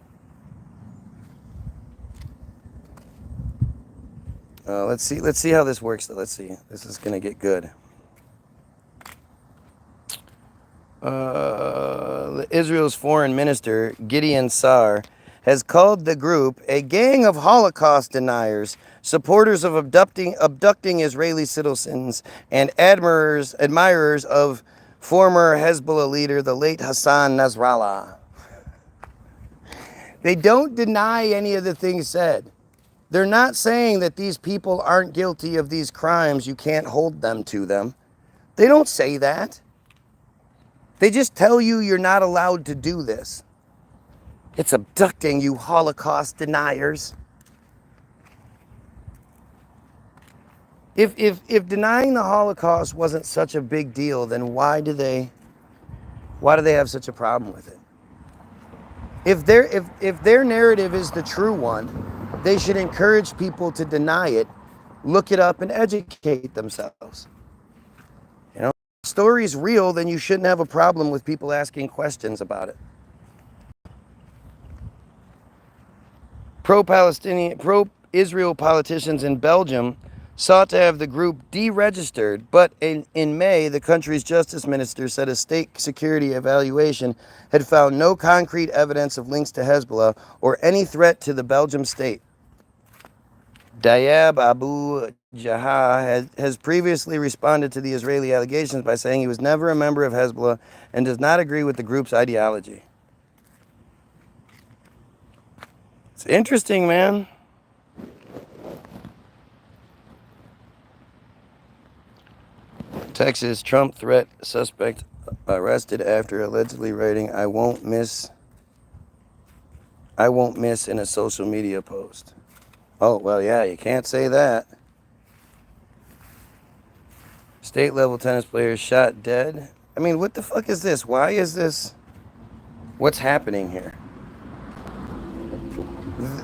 Speaker 1: Let's see how this works though. Let's see. This is gonna get good. Israel's foreign minister, Gideon Sa'ar, has called the group a gang of Holocaust deniers, supporters of abducting Israeli citizens, and admirers of former Hezbollah leader, the late Hassan Nasrallah. They don't deny any of the things said. They're not saying that these people aren't guilty of these crimes, you can't hold them to them. They don't say that. They just tell you you're not allowed to do this. It's abducting, you Holocaust deniers. If denying the Holocaust wasn't such a big deal, then why do they have such a problem with it? If their narrative is the true one, they should encourage people to deny it, look it up, and educate themselves. You know, if the story's real, then you shouldn't have a problem with people asking questions about it. Pro-Israel politicians in Belgium sought to have the group deregistered, but in May, the country's justice minister said a state security evaluation had found no concrete evidence of links to Hezbollah or any threat to the Belgian state. Diab Abu Jaha has previously responded to the Israeli allegations by saying he was never a member of Hezbollah and does not agree with the group's ideology. It's interesting, man. Texas Trump threat suspect arrested after allegedly writing I won't miss in a social media post. Oh, well, yeah, you can't say that. State level tennis players shot dead. I mean, what the fuck is this? Why is this? What's happening here?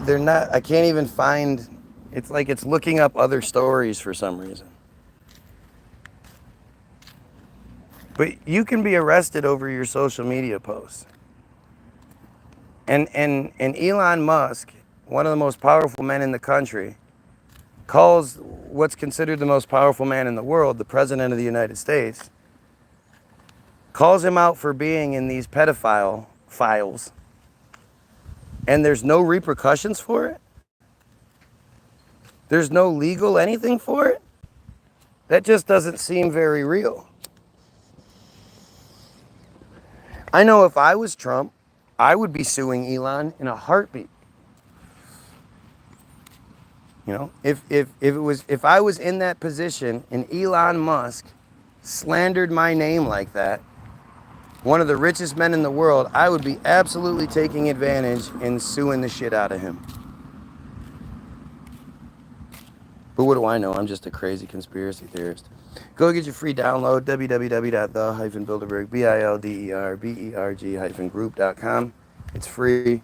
Speaker 1: They're not, I can't even find, it's like it's looking up other stories for some reason. But you can be arrested over your social media posts. And Elon Musk, one of the most powerful men in the country, calls what's considered the most powerful man in the world, the President of the United States, calls him out for being in these pedophile files. And there's no repercussions for it? There's no legal anything for it? That just doesn't seem very real. I know if I was Trump, I would be suing Elon in a heartbeat. You know, if I was in that position and Elon Musk slandered my name like that, one of the richest men in the world, I would be absolutely taking advantage and suing the shit out of him. But what do I know? I'm just a crazy conspiracy theorist. Go get your free download, www.the-bilderberg.group.com. It's free.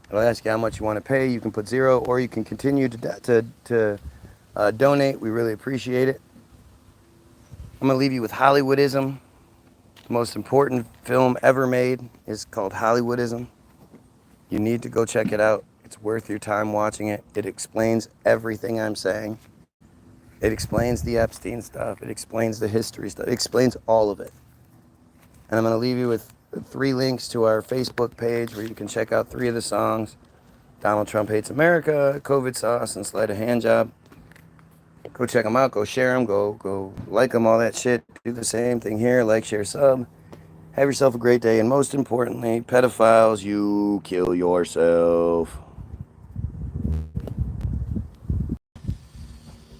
Speaker 1: It'll ask you how much you want to pay. You can put zero, or you can continue to donate. We really appreciate it. I'm going to leave you with Hollywoodism. The most important film ever made is called Hollywoodism. You need to go check it out. It's worth your time watching it. It explains everything I'm saying. It explains the Epstein stuff. It explains the history stuff. It explains all of it. And I'm going to leave you with 3 links to our Facebook page where you can check out 3 of the songs. Donald Trump Hates America, COVID Sauce, and Sleight of Hand Job. Go check them out. Go share them. Go like them, all that shit. Do the same thing here. Like, share, sub. Have yourself a great day. And most importantly, pedophiles, you kill yourself.